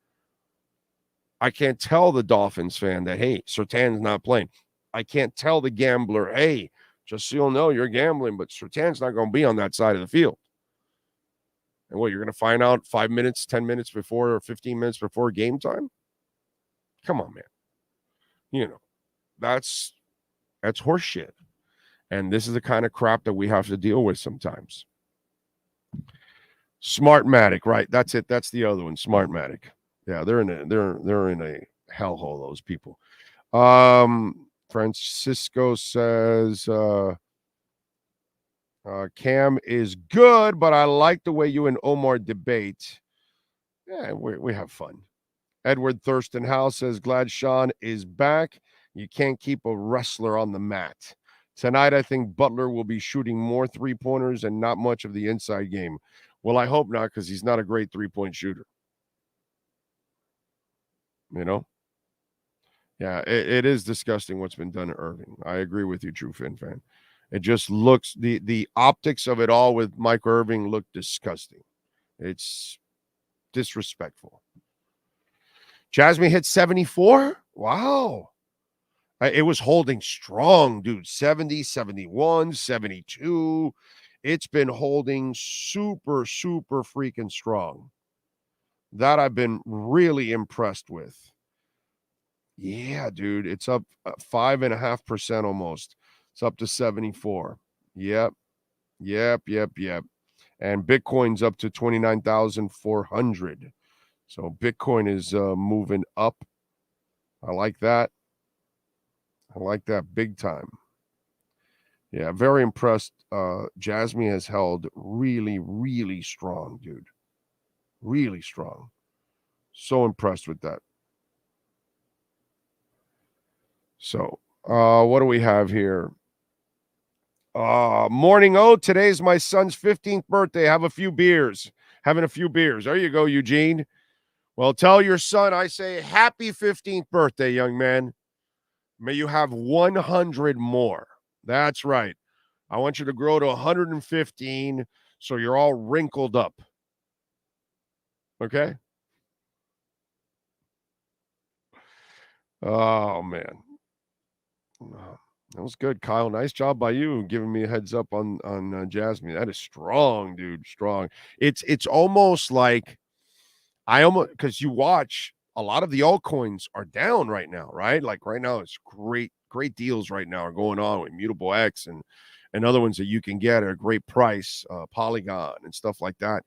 I can't tell the Dolphins fan that, hey, Surtain's not playing. I can't tell the gambler, hey, just so you'll know, you're gambling, but Surtain's not going to be on that side of the field. And what, you're going to find out 5 minutes, 10 minutes before, or 15 minutes before game time? Come on, man. That's horseshit. And this is the kind of crap that we have to deal with sometimes. Smartmatic, right? That's it. That's the other one, Smartmatic. Yeah, they're in a hellhole, those people. Francisco says Cam is good, but I like the way you and Omar debate. Yeah, we have fun. Edward Thurston House says, glad Sean is back. You can't keep a wrestler on the mat. Tonight, I think Butler will be shooting more three-pointers and not much of the inside game. Well, I hope not, because he's not a great three-point shooter. Yeah, it is disgusting what's been done to Irving. I agree with you, True Fin fan. It just looks, the optics of it all with Mike Irving look disgusting. It's disrespectful. Jasmine hit 74? Wow. It was holding strong, dude. 70, 71, 72. It's been holding super, super freaking strong. That I've been really impressed with. Yeah, dude. It's up 5.5% almost. It's up to 74. Yep. And Bitcoin's up to 29,400. So Bitcoin is moving up. I like that. I like that big time. Yeah, very impressed. Jasmine has held really, really strong, dude. Really strong. So impressed with that. So, what do we have here? Morning. Oh, today's my son's 15th birthday. Having a few beers. There you go, Eugene. Well, tell your son I say happy 15th birthday, young man. May you have 100 more. That's right. I want you to grow to 115 so you're all wrinkled up. Okay? Oh, man. That was good, Kyle. Nice job by you giving me a heads up on Jasmine. That is strong, dude. Strong. It's almost like because you watch a lot of the altcoins are down right now, right? Like right now, it's great deals right now are going on with Mutable X and other ones that you can get at a great price, Polygon and stuff like that.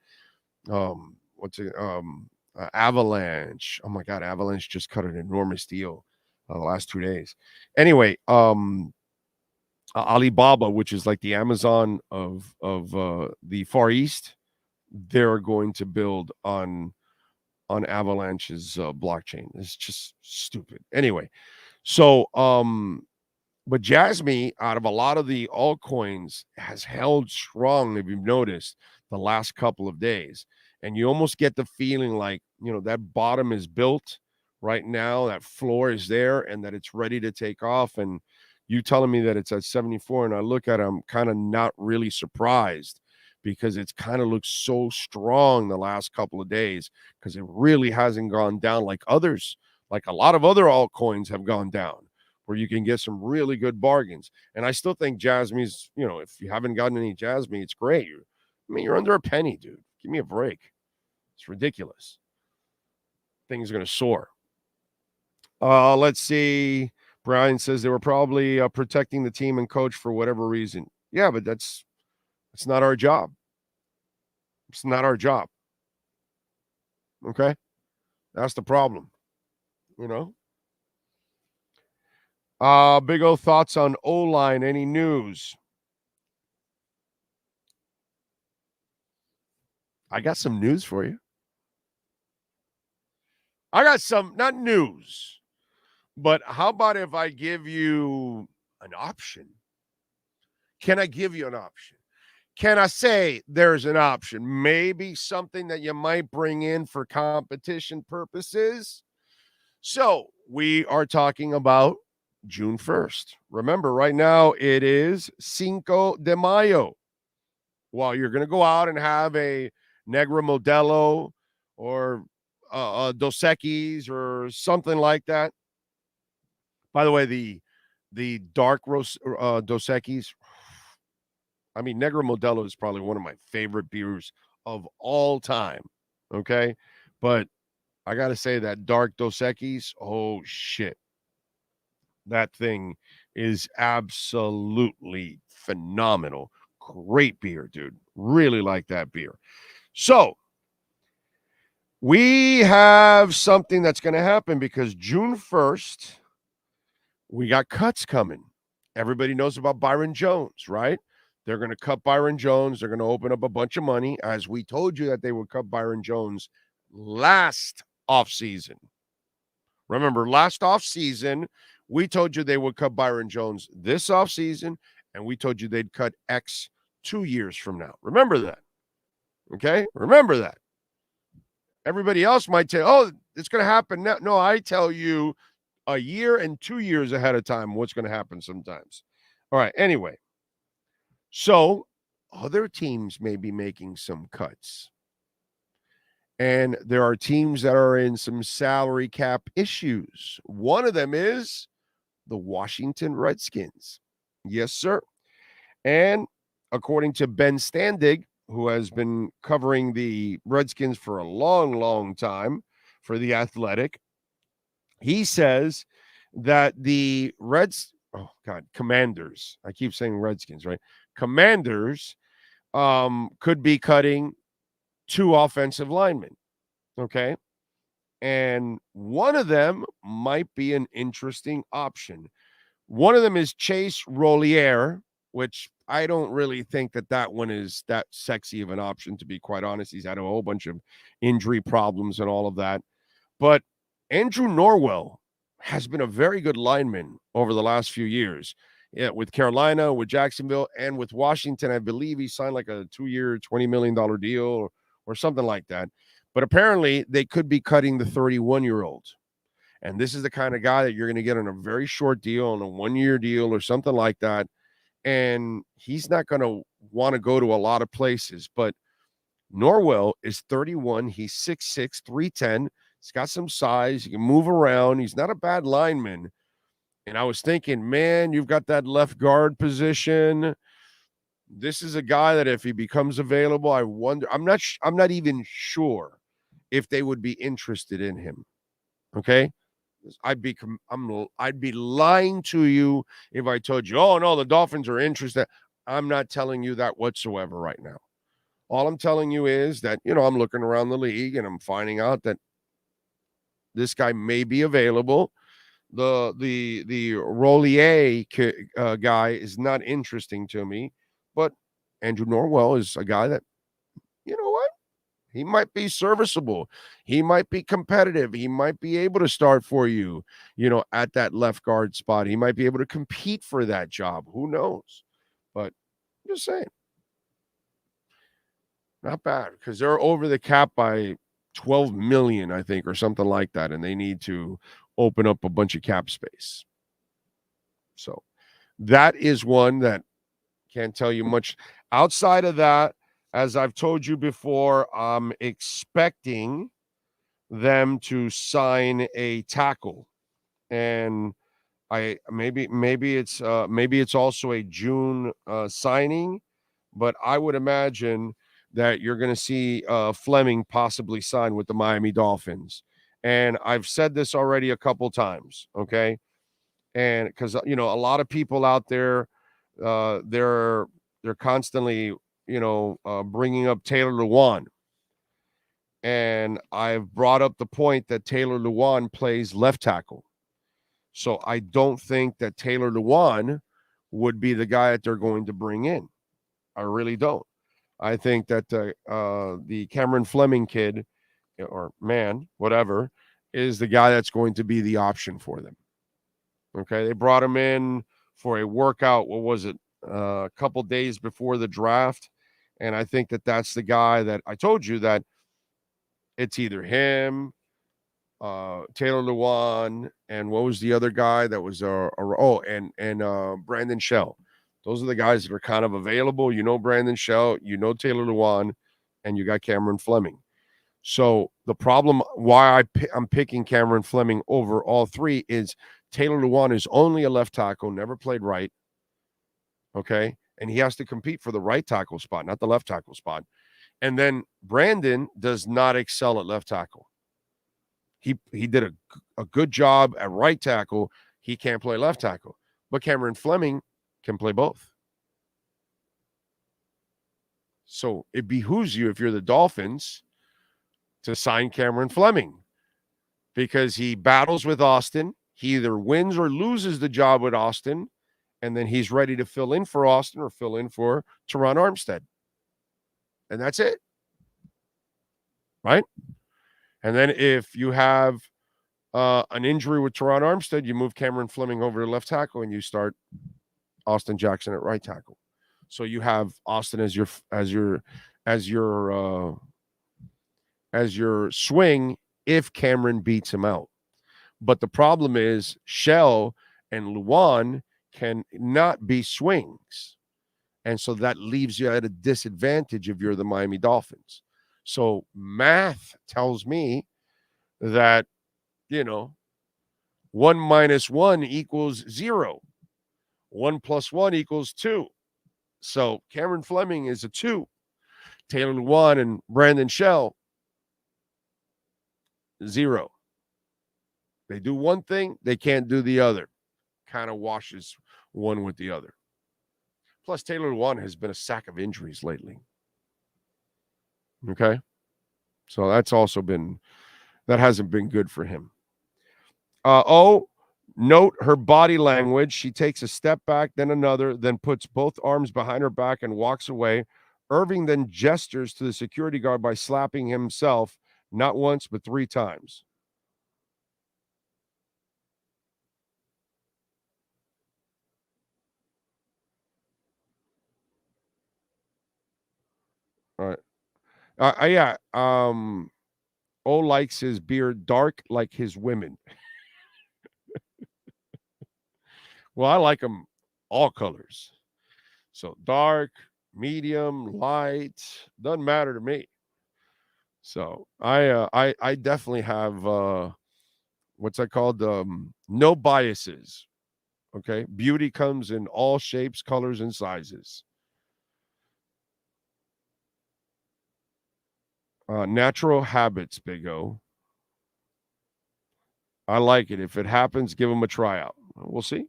Avalanche. Oh my God, Avalanche just cut an enormous deal the last 2 days. Anyway, Alibaba, which is like the Amazon of the Far East, they're going to build on Avalanche's blockchain. It's just stupid. Anyway, so But Jasmine, out of a lot of the altcoins, has held strong, if you've noticed, the last couple of days. And you almost get the feeling like, that bottom is built right now, that floor is there, and that it's ready to take off. And you telling me that it's at 74, and I look at it, I'm kind of not really surprised because it's kind of looks so strong the last couple of days because it really hasn't gone down like others, like a lot of other altcoins have gone down, where you can get some really good bargains. And I still think Jasmine's, if you haven't gotten any Jasmine, it's great. You're under a penny, dude. Give me a break. It's ridiculous. Things are going to soar. Let's see. Brian says they were probably protecting the team and coach for whatever reason. Yeah, but that's not our job. It's not our job. Okay? That's the problem. Big O, thoughts on O-line? Any news? I got some news for you. I got some, not news, but how about if I give you an option? Can I give you an option? Can I say there's an option? Maybe something that you might bring in for competition purposes? So we are talking about June 1st. Remember, right now it is Cinco de Mayo. Well, you're going to go out and have a Negra Modelo or Dos Equis or something like that. By the way, the dark roast Dos Equis, Negra Modelo is probably one of my favorite beers of all time. Okay, but I got to say that dark Dos Equis, oh shit, that thing is absolutely phenomenal. Great beer, dude. Really like that beer. So we have something that's going to happen because June 1st, we got cuts coming. Everybody knows about Byron Jones, right? They're going to cut Byron Jones. They're going to open up a bunch of money, as we told you that they would cut Byron Jones last offseason. Remember, last offseason, we told you they would cut Byron Jones this offseason, and we told you they'd cut X 2 years from now. Remember that. Okay? Remember that. Everybody else might tell, oh, it's going to happen now. No, I tell you a year and 2 years ahead of time what's going to happen sometimes. All right, anyway. So other teams may be making some cuts. And there are teams that are in some salary cap issues. One of them is the Washington Redskins. Yes, sir. And according to Ben Standig, who has been covering the Redskins for a long, long time for The Athletic, he says that the Commanders, I keep saying Redskins, right? Commanders could be cutting 2 offensive linemen, okay? And one of them might be an interesting option. One of them is Chase Rollier, which I don't really think that one is that sexy of an option, to be quite honest. He's had a whole bunch of injury problems and all of that. But Andrew Norwell has been a very good lineman over the last few years. Yeah, with Carolina, with Jacksonville, and with Washington. I believe he signed like a 2-year, $20 million deal or something like that. But apparently they could be cutting the 31-year-old. And this is the kind of guy that you're going to get on a very short deal, on a 1-year deal or something like that. And he's not going to want to go to a lot of places. But Norwell is 31. He's 6'6", 310. He's got some size. He can move around. He's not a bad lineman. And I was thinking, man, you've got that left guard position. This is a guy that if he becomes available, I wonder. I'm not even sure if they would be interested in him. Okay, I'd be lying to you if I told you, oh no, the Dolphins are interested. I'm not telling you that whatsoever right now. All I'm telling you is that, I'm looking around the league and I'm finding out that this guy may be available. The Rollier guy is not interesting to me, but Andrew Norwell is a guy that, you know what? He might be serviceable. He might be competitive. He might be able to start for you, at that left guard spot. He might be able to compete for that job. Who knows? But I'm just saying, not bad, because they're over the cap by 12 million, I think, or something like that, and they need to open up a bunch of cap space. So that is one that can't tell you much. Outside of that, as I've told you before, I'm expecting them to sign a tackle, and maybe it's also a June signing, but I would imagine that you're going to see Fleming possibly sign with the Miami Dolphins. And I've said this already a couple times, okay? And because a lot of people out there, they're constantly bringing up Taylor Lewan, and I've brought up the point that Taylor Lewan plays left tackle. So I don't think that Taylor Lewan would be the guy that they're going to bring in. I really don't. I think that the Cameron Fleming kid, or man, whatever, is the guy that's going to be the option for them. Okay, they brought him in for a workout. What was it? A couple days before the draft, and I think that that's the guy that I told you that it's either him, Taylor Lewan, and what was the other guy that was Brandon Shell. Those are the guys that are kind of available. Brandon Shell, Taylor Lewan, and you got Cameron Fleming. So the problem why I'm picking Cameron Fleming over all three is Taylor Lewan is only a left tackle, never played right. Okay. And he has to compete for the right tackle spot, not the left tackle spot. And then Brandon does not excel at left tackle. He did a good job at right tackle. He can't play left tackle. But Cameron Fleming can play both. So it behooves you, if you're the Dolphins, to sign Cameron Fleming, because he battles with Austin. He either wins or loses the job with Austin, and then he's ready to fill in for Austin or fill in for Teron Armstead. And that's it. Right? And then if you have an injury with Teron Armstead, you move Cameron Fleming over to left tackle and you start Austin Jackson at right tackle. So you have Austin as your swing if Cameron beats him out. But the problem is Shell and Lewan can not be swings. And so that leaves you at a disadvantage if you're the Miami Dolphins. So math tells me that, 1 minus 1 equals 0. 1 plus 1 equals 2. So Cameron Fleming is a 2. Taylor Lewan and Brandon Shell, 0. They do one thing, they can't do the other. Kind of washes one with the other. Plus, Taylor Lewan has been a sack of injuries lately. Okay? So that hasn't been good for him. Note her body language. She takes a step back, then another, then puts both arms behind her back and walks away. Irving then gestures to the security guard by slapping himself, not once, but 3 times. All right. Yeah. O likes his beard dark like his women. Well, I like them all colors. So dark, medium, light, doesn't matter to me. So I definitely have what's that called? No biases. Okay. Beauty comes in all shapes, colors, and sizes. Natural habits, Big O. I like it. If it happens, give them a tryout. We'll see.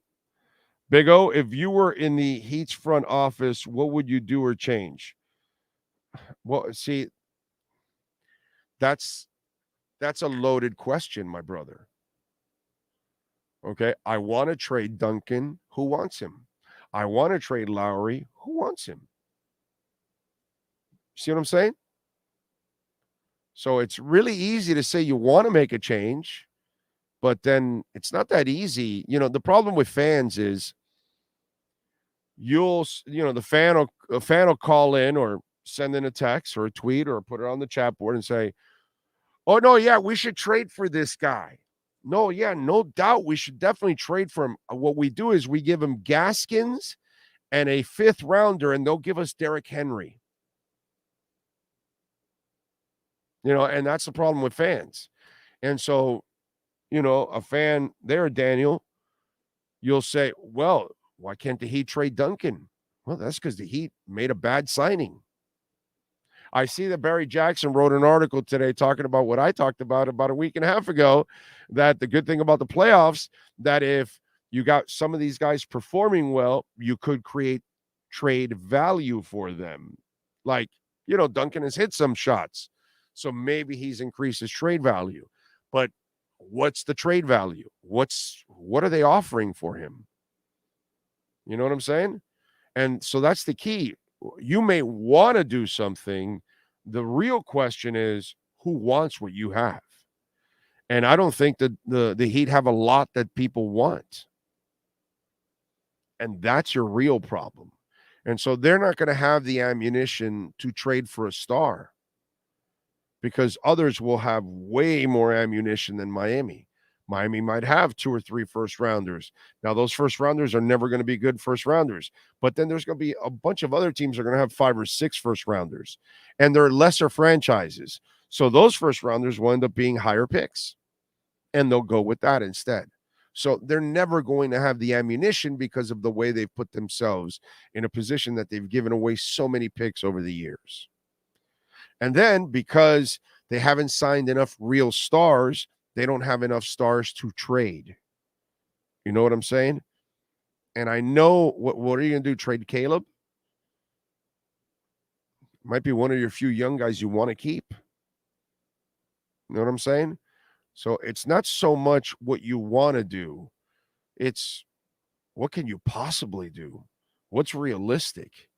Big O, if you were in the Heat's front office, what would you do or change? Well, see, that's a loaded question, my brother. Okay, I want to trade Duncan. Who wants him? I want to trade Lowry. Who wants him? See what I'm saying? So it's really easy to say you want to make a change, but then it's not that easy. The problem with fans is a fan will call in or send in a text or a tweet or put it on the chat board and say, "Oh no, yeah, we should trade for this guy." No, yeah, no doubt we should definitely trade for him. What we do is we give him Gaskins and a 5th rounder, and they'll give us Derrick Henry. And that's the problem with fans. And so, a fan there, Daniel, you'll say, well, why can't the Heat trade Duncan? Well, that's because the Heat made a bad signing. I see that Barry Jackson wrote an article today talking about what I talked about a week and a half ago, that the good thing about the playoffs, that if you got some of these guys performing well, you could create trade value for them. Like, Duncan has hit some shots, so maybe he's increased his trade value. But what's the trade value? What are they offering for him? You know what I'm saying? And so that's the key. You may want to do something. The real question is, who wants what you have? And I don't think that the Heat have a lot that people want. And that's your real problem. And so they're not going to have the ammunition to trade for a star, because others will have way more ammunition than Miami. Miami might have 2 or 3 first rounders. Now, those first rounders are never going to be good first rounders, but then there's going to be a bunch of other teams that are going to have 5 or 6 first rounders, and they're lesser franchises. So those first rounders will end up being higher picks, and they'll go with that instead. So they're never going to have the ammunition because of the way they've put themselves in a position that they've given away so many picks over the years. And then because they haven't signed enough real stars, they don't have enough stars to trade. You know what I'm saying? And I know, what are you going to do? Trade Caleb? Might be one of your few young guys you want to keep. You know what I'm saying? So it's not so much what you want to do. It's what can you possibly do? What's realistic?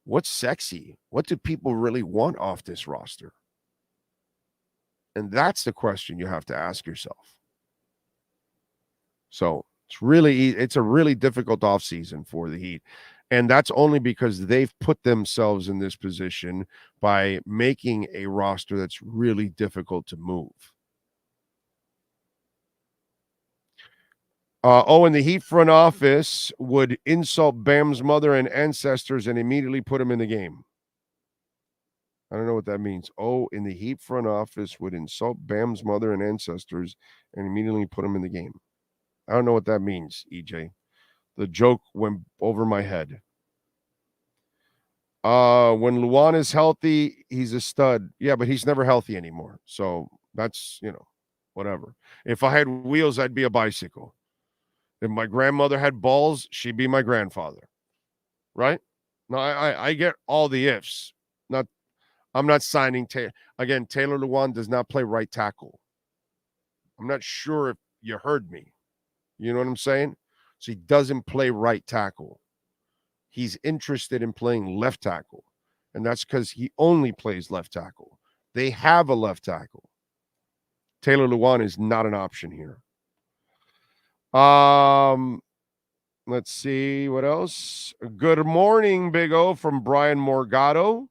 What's sexy? What do people really want off this roster? And that's the question you have to ask yourself. So it's a really difficult offseason for the Heat. And that's only because they've put themselves in this position by making a roster that's really difficult to move. And the Heat front office would insult Bam's mother and ancestors and immediately put him in the game. I don't know what that means. In the Heat front office would insult Bam's mother and ancestors and immediately put him in the game. I don't know what that means, EJ. The joke went over my head. When Luan is healthy, he's a stud. Yeah, but he's never healthy anymore. So that's, whatever. If I had wheels, I'd be a bicycle. If my grandmother had balls, she'd be my grandfather. Right? No, I get all the ifs. I'm not signing again. Taylor Lewan does not play right tackle. I'm not sure if you heard me. You know what I'm saying? So he doesn't play right tackle. He's interested in playing left tackle, and that's because he only plays left tackle. They have a left tackle. Taylor Lewan is not an option here. Let's see what else. Good morning, Big O, from Brian Morgado.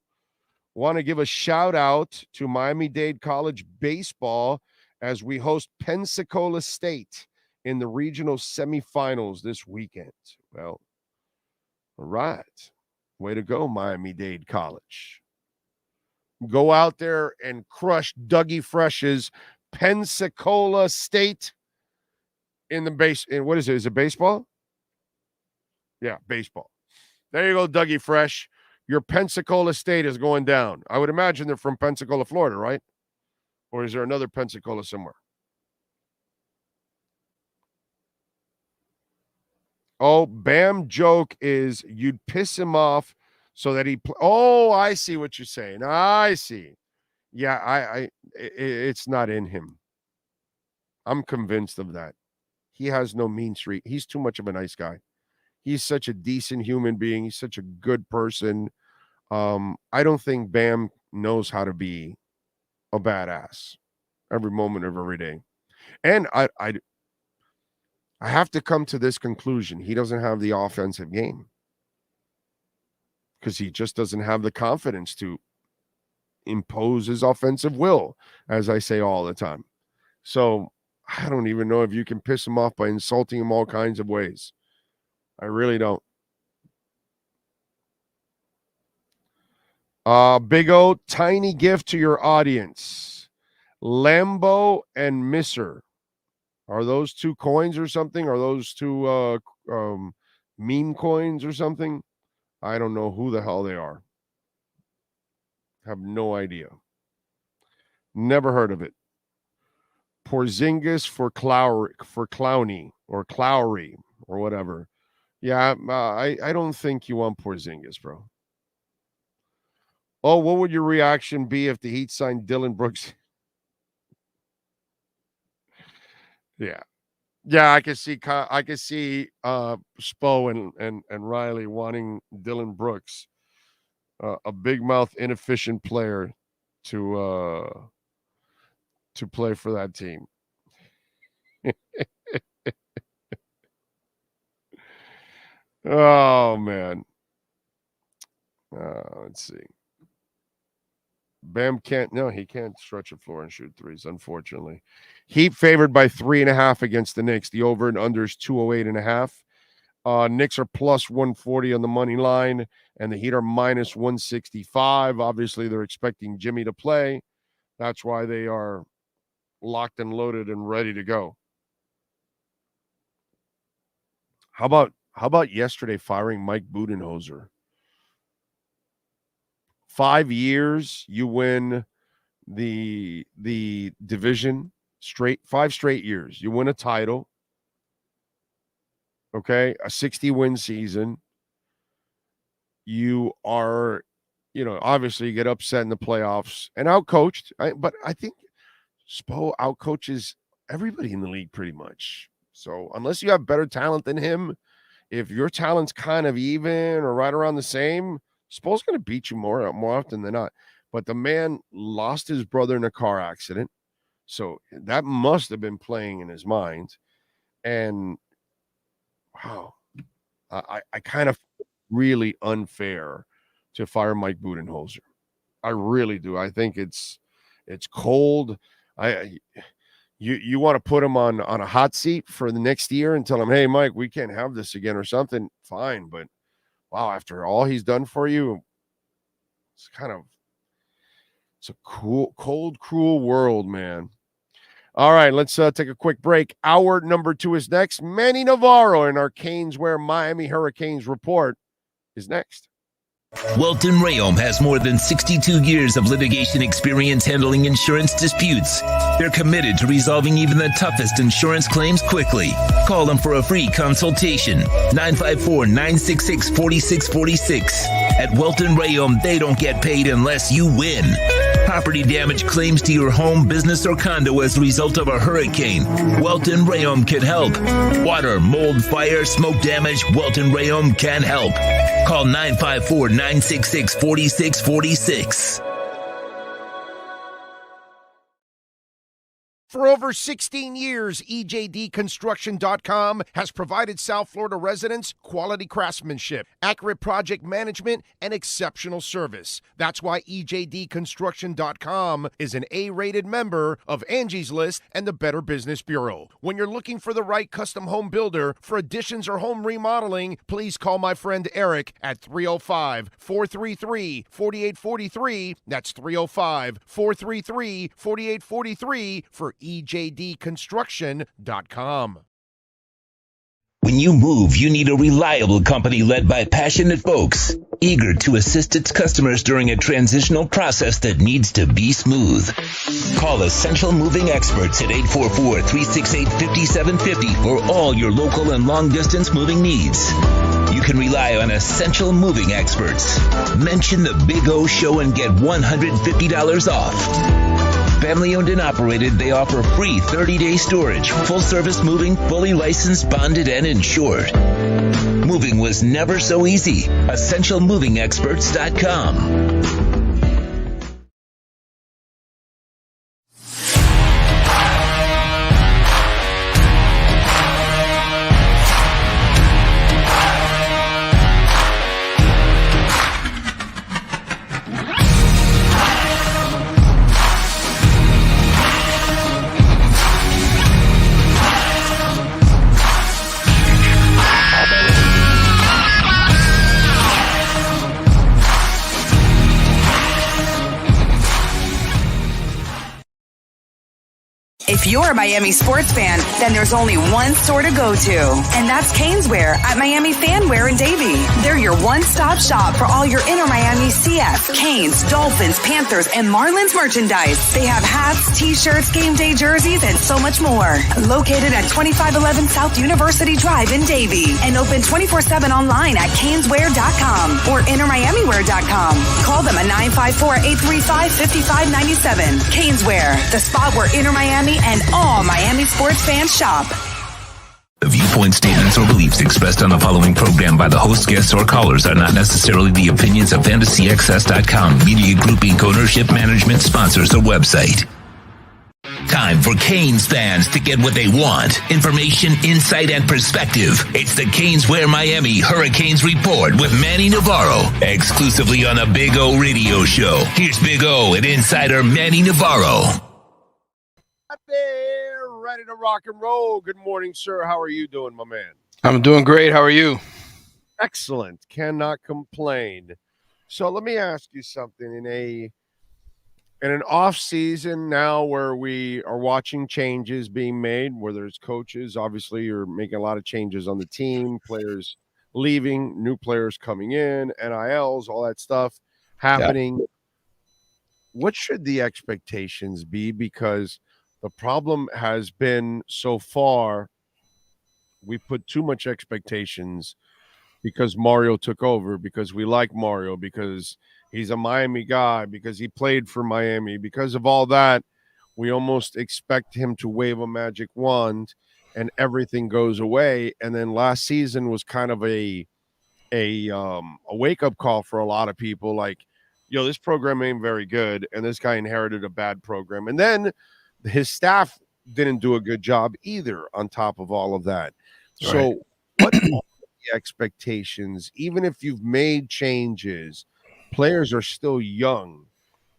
Want to give a shout out to Miami-Dade College baseball as we host Pensacola State in the regional semifinals this weekend. Well, all right. Way to go, Miami-Dade College. Go out there and crush Dougie Fresh's Pensacola State in the base. And what is it? Is it baseball? Yeah, baseball. There you go, Dougie Fresh. Your Pensacola State is going down. I would imagine they're from Pensacola, Florida, right? Or is there another Pensacola somewhere? Bam joke is you'd piss him off so that he I see what you're saying. I see. Yeah, it's not in him. I'm convinced of that. He has no mean streak. He's too much of a nice guy. He's such a decent human being. He's such a good person. I don't think Bam knows how to be a badass every moment of every day. And I have to come to this conclusion. He doesn't have the offensive game because he just doesn't have the confidence to impose his offensive will, as I say all the time. So I don't even know if you can piss him off by insulting him all kinds of ways. I really don't. Big O, tiny gift to your audience. Lambo and Misser. Are those two coins or something? Are those two meme coins or something? I don't know who the hell they are. Have no idea. Never heard of it. Porzingis for Clowney or Clowry or whatever. Yeah, I don't think you want Porzingis, bro. Oh, what would your reaction be if the Heat signed Dylan Brooks? Yeah, I can see Spo and Riley wanting Dylan Brooks, a big mouth, inefficient player, to play for that team. Oh man. Let's see. Bam he can't stretch the floor and shoot threes, unfortunately. Heat favored by 3.5 against the Knicks. The over and under is 208.5. Knicks are plus 140 on the money line, and the Heat are minus 165. Obviously, they're expecting Jimmy to play. That's why they are locked and loaded and ready to go. How about yesterday firing Mike Budenholzer? 5 years, you win the division straight, 5 straight years. You win a title. Okay, a 60-win season. You are, obviously you get upset in the playoffs and outcoached. But I think Spo outcoaches everybody in the league pretty much. So unless you have better talent than him, if your talent's kind of even or right around the same, Spo's going to beat you more often than not. But the man lost his brother in a car accident. So that must have been playing in his mind. And wow, I kind of really unfair to fire Mike Budenholzer. I really do. I think it's cold. You want to put him on a hot seat for the next year and tell him, hey, Mike, we can't have this again or something. Fine. But wow, after all he's done for you, it's a cold, cruel world, man. All right, let's take a quick break. Hour number 2 is next. Manny Navarro in our Canes Wear Miami Hurricanes report is next. Welton Rayom has more than 62 years of litigation experience handling insurance disputes. They're committed to resolving even the toughest insurance claims quickly. Call them for a free consultation. 954-966-4646. At Welton Rayom, they don't get paid unless you win. Property damage claims to your home, business, or condo as a result of a hurricane. Welton Rayom can help. Water, mold, fire, smoke damage, Welton Rayom can help. Call 954-966-4646. For over 16 years, EJDconstruction.com has provided South Florida residents quality craftsmanship, accurate project management, and exceptional service. That's why EJDconstruction.com is an A-rated member of Angie's List and the Better Business Bureau. When you're looking for the right custom home builder for additions or home remodeling, please call my friend Eric at 305-433-4843. That's 305-433-4843 for EJDconstruction.com. When you move, you need a reliable company led by passionate folks, eager to assist its customers during a transitional process that needs to be smooth. Call Essential Moving Experts at 844-368-5750 for all your local and long-distance moving needs. You can rely on Essential Moving Experts. Mention the Big O Show and get $150 off. Family owned and operated, they offer free 30-day storage, full-service moving, fully licensed, bonded, and insured. Moving was never so easy. EssentialMovingExperts.com. If you're a Miami sports fan, then there's only one store to go to, and that's Caneswear at Miami Fanwear in Davie. They're your one-stop shop for all your Inter Miami CF, Canes, Dolphins, Panthers, and Marlins merchandise. They have hats, t-shirts, game day jerseys, and so much more. Located at 2511 South University Drive in Davie, and open 24/7 online at caneswear.com or intermiamiwear.com. Call them at 954-835-5597. Caneswear, the spot where Inter Miami and all Miami sports fans shop. The viewpoint, statements, or beliefs expressed on the following program by the host, guests, or callers are not necessarily the opinions of FantasyXS.com, Media Group Inc. ownership, management, sponsors, or website. Time for Canes fans to get what they want. Information, insight, and perspective. It's the Caneswear Miami Hurricanes Report with Manny Navarro, exclusively on the Big O Radio Show. Here's Big O and insider Manny Navarro. There, ready to rock and roll. Good morning, sir. How are you doing, my man? I'm doing great. How are you? Excellent. Cannot complain. So let me ask you something. In an off season now where we are watching changes being made, where there's coaches, obviously you're making a lot of changes on the team, players leaving, new players coming in, NILs, all that stuff happening. Yeah. What should the expectations be? Because the problem has been so far, we put too much expectations because Mario took over, because we like Mario, because he's a Miami guy, because he played for Miami. Because of all that, we almost expect him to wave a magic wand and everything goes away. And then last season was kind of a wake-up call for a lot of people. Like, yo, this program ain't very good, and this guy inherited a bad program. And then his staff didn't do a good job either on top of all of that. Right. So what are the expectations, even if you've made changes? Players are still young.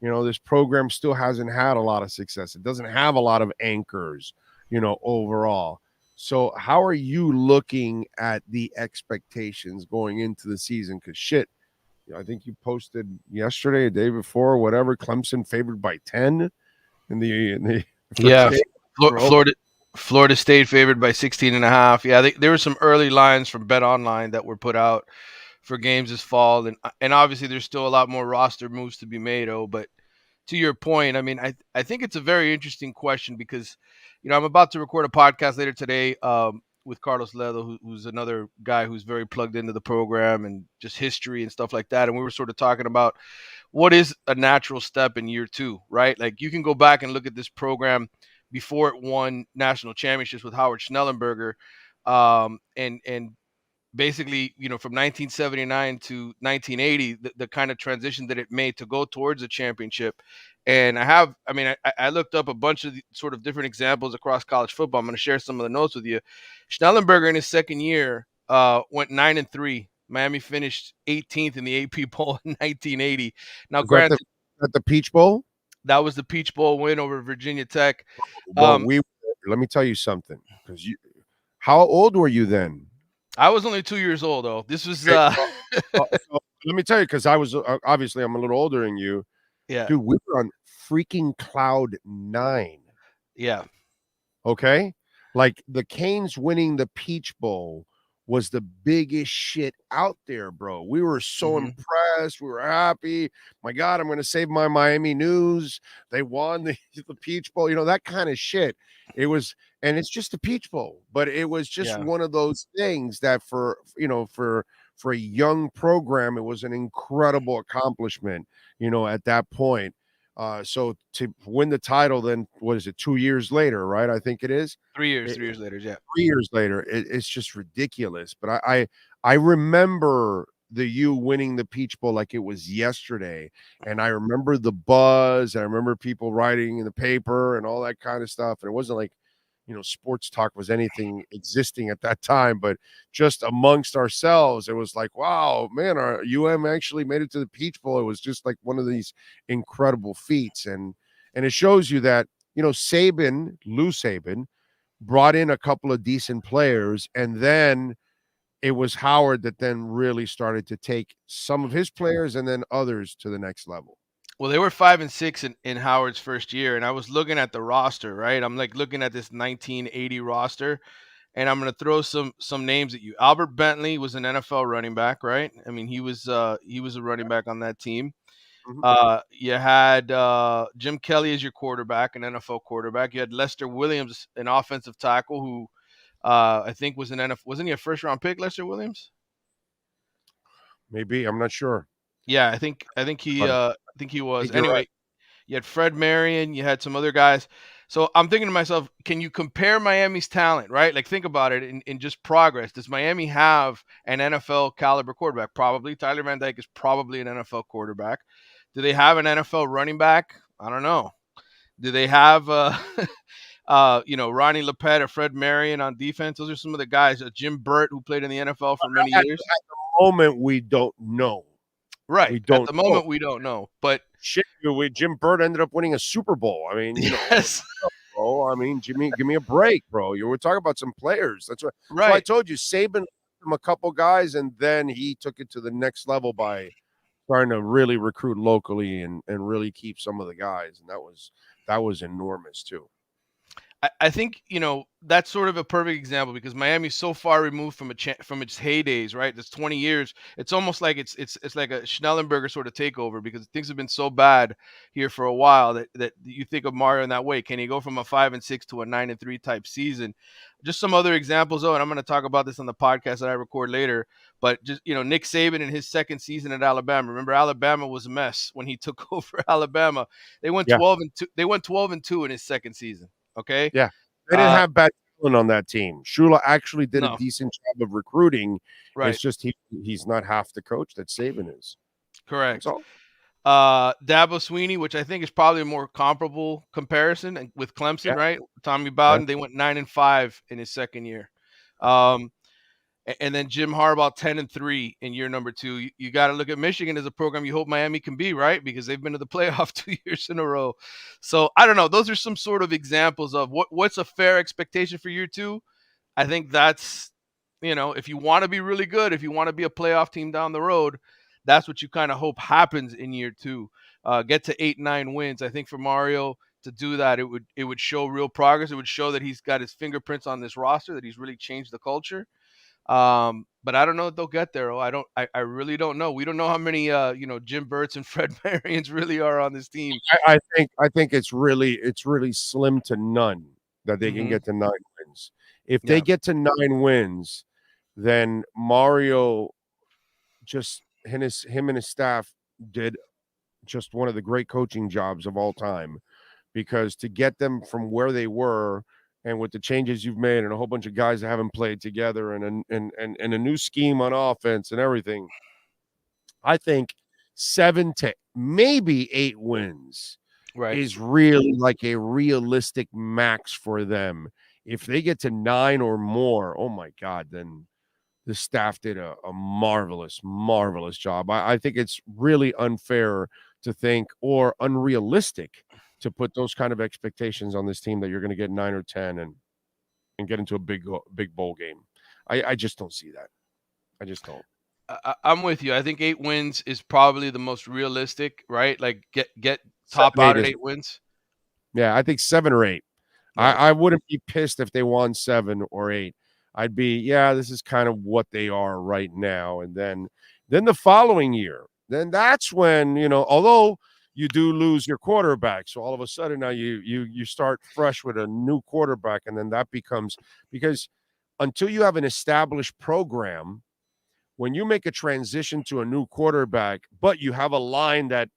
You know, this program still hasn't had a lot of success. It doesn't have a lot of anchors, overall. So how are you looking at the expectations going into the season? Because I think you posted yesterday, a day before, whatever, Clemson favored by 10 in the Florida State favored by 16.5. Yeah, there were some early lines from Bet Online that were put out for games this fall, and obviously there's still a lot more roster moves to be made. But to your point, I mean, I think it's a very interesting question because, I'm about to record a podcast later today with Carlos Ledo, who's another guy who's very plugged into the program and just history and stuff like that. And we were sort of talking about what is a natural step in year two, right? Like you can go back and look at this program before it won national championships with Howard Schnellenberger, and basically, from 1979 to 1980, the kind of transition that it made to go towards a championship. And I looked up a bunch of sort of different examples across college football. I'm going to share some of the notes with you. Schnellenberger in his second year went 9-3. Miami finished 18th in the AP poll in 1980. Now, granted, at the Peach Bowl? That was the Peach Bowl win over Virginia Tech. Well, let me tell you something. Because how old were you then? I was only 2 years old, though. This was. So let me tell you, because I was obviously I'm a little older than you. Yeah, dude, we were on freaking cloud 9. Yeah. Okay, like the Canes winning the Peach Bowl was the biggest shit out there, bro. We were so impressed. We were happy. My God, I'm going to save my Miami News. They won the Peach Bowl, that kind of shit. It was, and it's just a Peach Bowl, but it was just one of those things that for a young program, it was an incredible accomplishment, at that point. So to win the title, then what is it? 2 years later, right? I think it is 3 years. 3 years later, yeah. 3 years later, it's just ridiculous. But I remember the U winning the Peach Bowl like it was yesterday, and I remember the buzz. And I remember people writing in the paper and all that kind of stuff. And it wasn't like sports talk was anything existing at that time, but just amongst ourselves, it was like, wow, man, our UM actually made it to the Peach Bowl. It was just like one of these incredible feats. And it shows you that, Lou Saban brought in a couple of decent players, and then it was Howard that then really started to take some of his players and then others to the next level. Well, they were 5-6 in Howard's first year, and I was looking at the roster, right? I'm like looking at this 1980 roster, and I'm gonna throw some names at you. Albert Bentley was an NFL running back, right? I mean, he was a running back on that team. Mhm. You had Jim Kelly as your quarterback, an NFL quarterback. You had Lester Williams, an offensive tackle, who I think was an NFL. Wasn't he a first round pick, Lester Williams? Maybe, I'm not sure, Yeah, but I think he I was. think you're right. Anyway, you had Fred Marion, you had some other guys. So I'm thinking to myself, can you compare Miami's talent, right? Like think about it in just progress. Does Miami have an NFL caliber quarterback? Probably. Tyler Van Dyke is probably an NFL quarterback. Do they have an NFL running back? I don't know. Do they have Ronnie Lepet or Fred Marion on defense? Those are some of the guys. Jim Burt, who played in the NFL for many At years. the moment, we don't know. Right. We At don't the know. moment, we don't know. But Shit, Jim Burt ended up winning a Super Bowl. I mean, yes, bro. I mean, Jimmy, give me a break, bro. You were talking about some players. That's why I right. told you Saban left him a couple guys, and then he took it to the next level by trying to really recruit locally and really keep some of the guys, and that was enormous too. I think that's sort of a perfect example because Miami's so far removed from from its heydays, right? That's 20 years. It's almost like it's like a Schnellenberger sort of takeover because things have been so bad here for a while that you think of Mario in that way. Can he go from a 5-6 to a 9-3 type season? Just some other examples, though, and I'm going to talk about this on the podcast that I record later. But just Nick Saban in his second season at Alabama. Remember, Alabama was a mess when he took over Alabama. They went Yeah, 12-2. They went 12-2 in his second season. Okay. yeah. They didn't Uh, have bad talent on that team. Shula actually did a no, decent job of recruiting. It's right, just he's not half the coach that Saban is. That's correct. all. Dabo Sweeney, which I think is probably a more comparable comparison with Clemson, Yeah, right? Tommy yeah. Bowden, they went 9-5 in his second year. Um, and then Jim Harbaugh 10-3 in year number 2. You got to look at Michigan as a program you hope Miami can be, right? Because they've been to the playoff 2 years in a row. So I don't know. Those are some sort of examples of what's a fair expectation for year 2. I think that's, if you want to be really good, if you want to be a playoff team down the road, that's what you kind of hope happens in year 2. Get to 8-9 wins. I think for Mario to do that, it would show real progress. It would show that he's got his fingerprints on this roster, that he's really changed the culture. But I don't know if they'll get there. I really don't know. We don't know how many Jim Burts and Fred Marions really are on this team. I think it's really slim to none that they can Hmm. get to 9 wins. If they Yeah. get to 9 wins, then Mario just him and his staff did just one of the great coaching jobs of all time, because to get them from where they were and with the changes you've made and a whole bunch of guys that haven't played together and a new scheme on offense and everything, I think 7 to maybe 8 wins Right. is really like a realistic max for them. If they get to 9 or more, oh my God, then the staff did a marvelous, marvelous job. I think it's really unfair to think or unrealistic to put those kind of expectations on this team that you're going to get 9 or 10 and get into a big bowl game. I just don't see that. I just don't. I'm with you. I think 8 wins is probably the most realistic, right? Like get top 7, 8 out at is 8 wins. yeah, I think 7 or 8. Right. I wouldn't be pissed if they won 7 or 8. I'd be, yeah, this is kind of what they are right now. And then the following year, then that's when, although you do lose your quarterback. So all of a sudden now you start fresh with a new quarterback, and then that becomes, because until you have an established program, when you make a transition to a new quarterback, but you have a line that,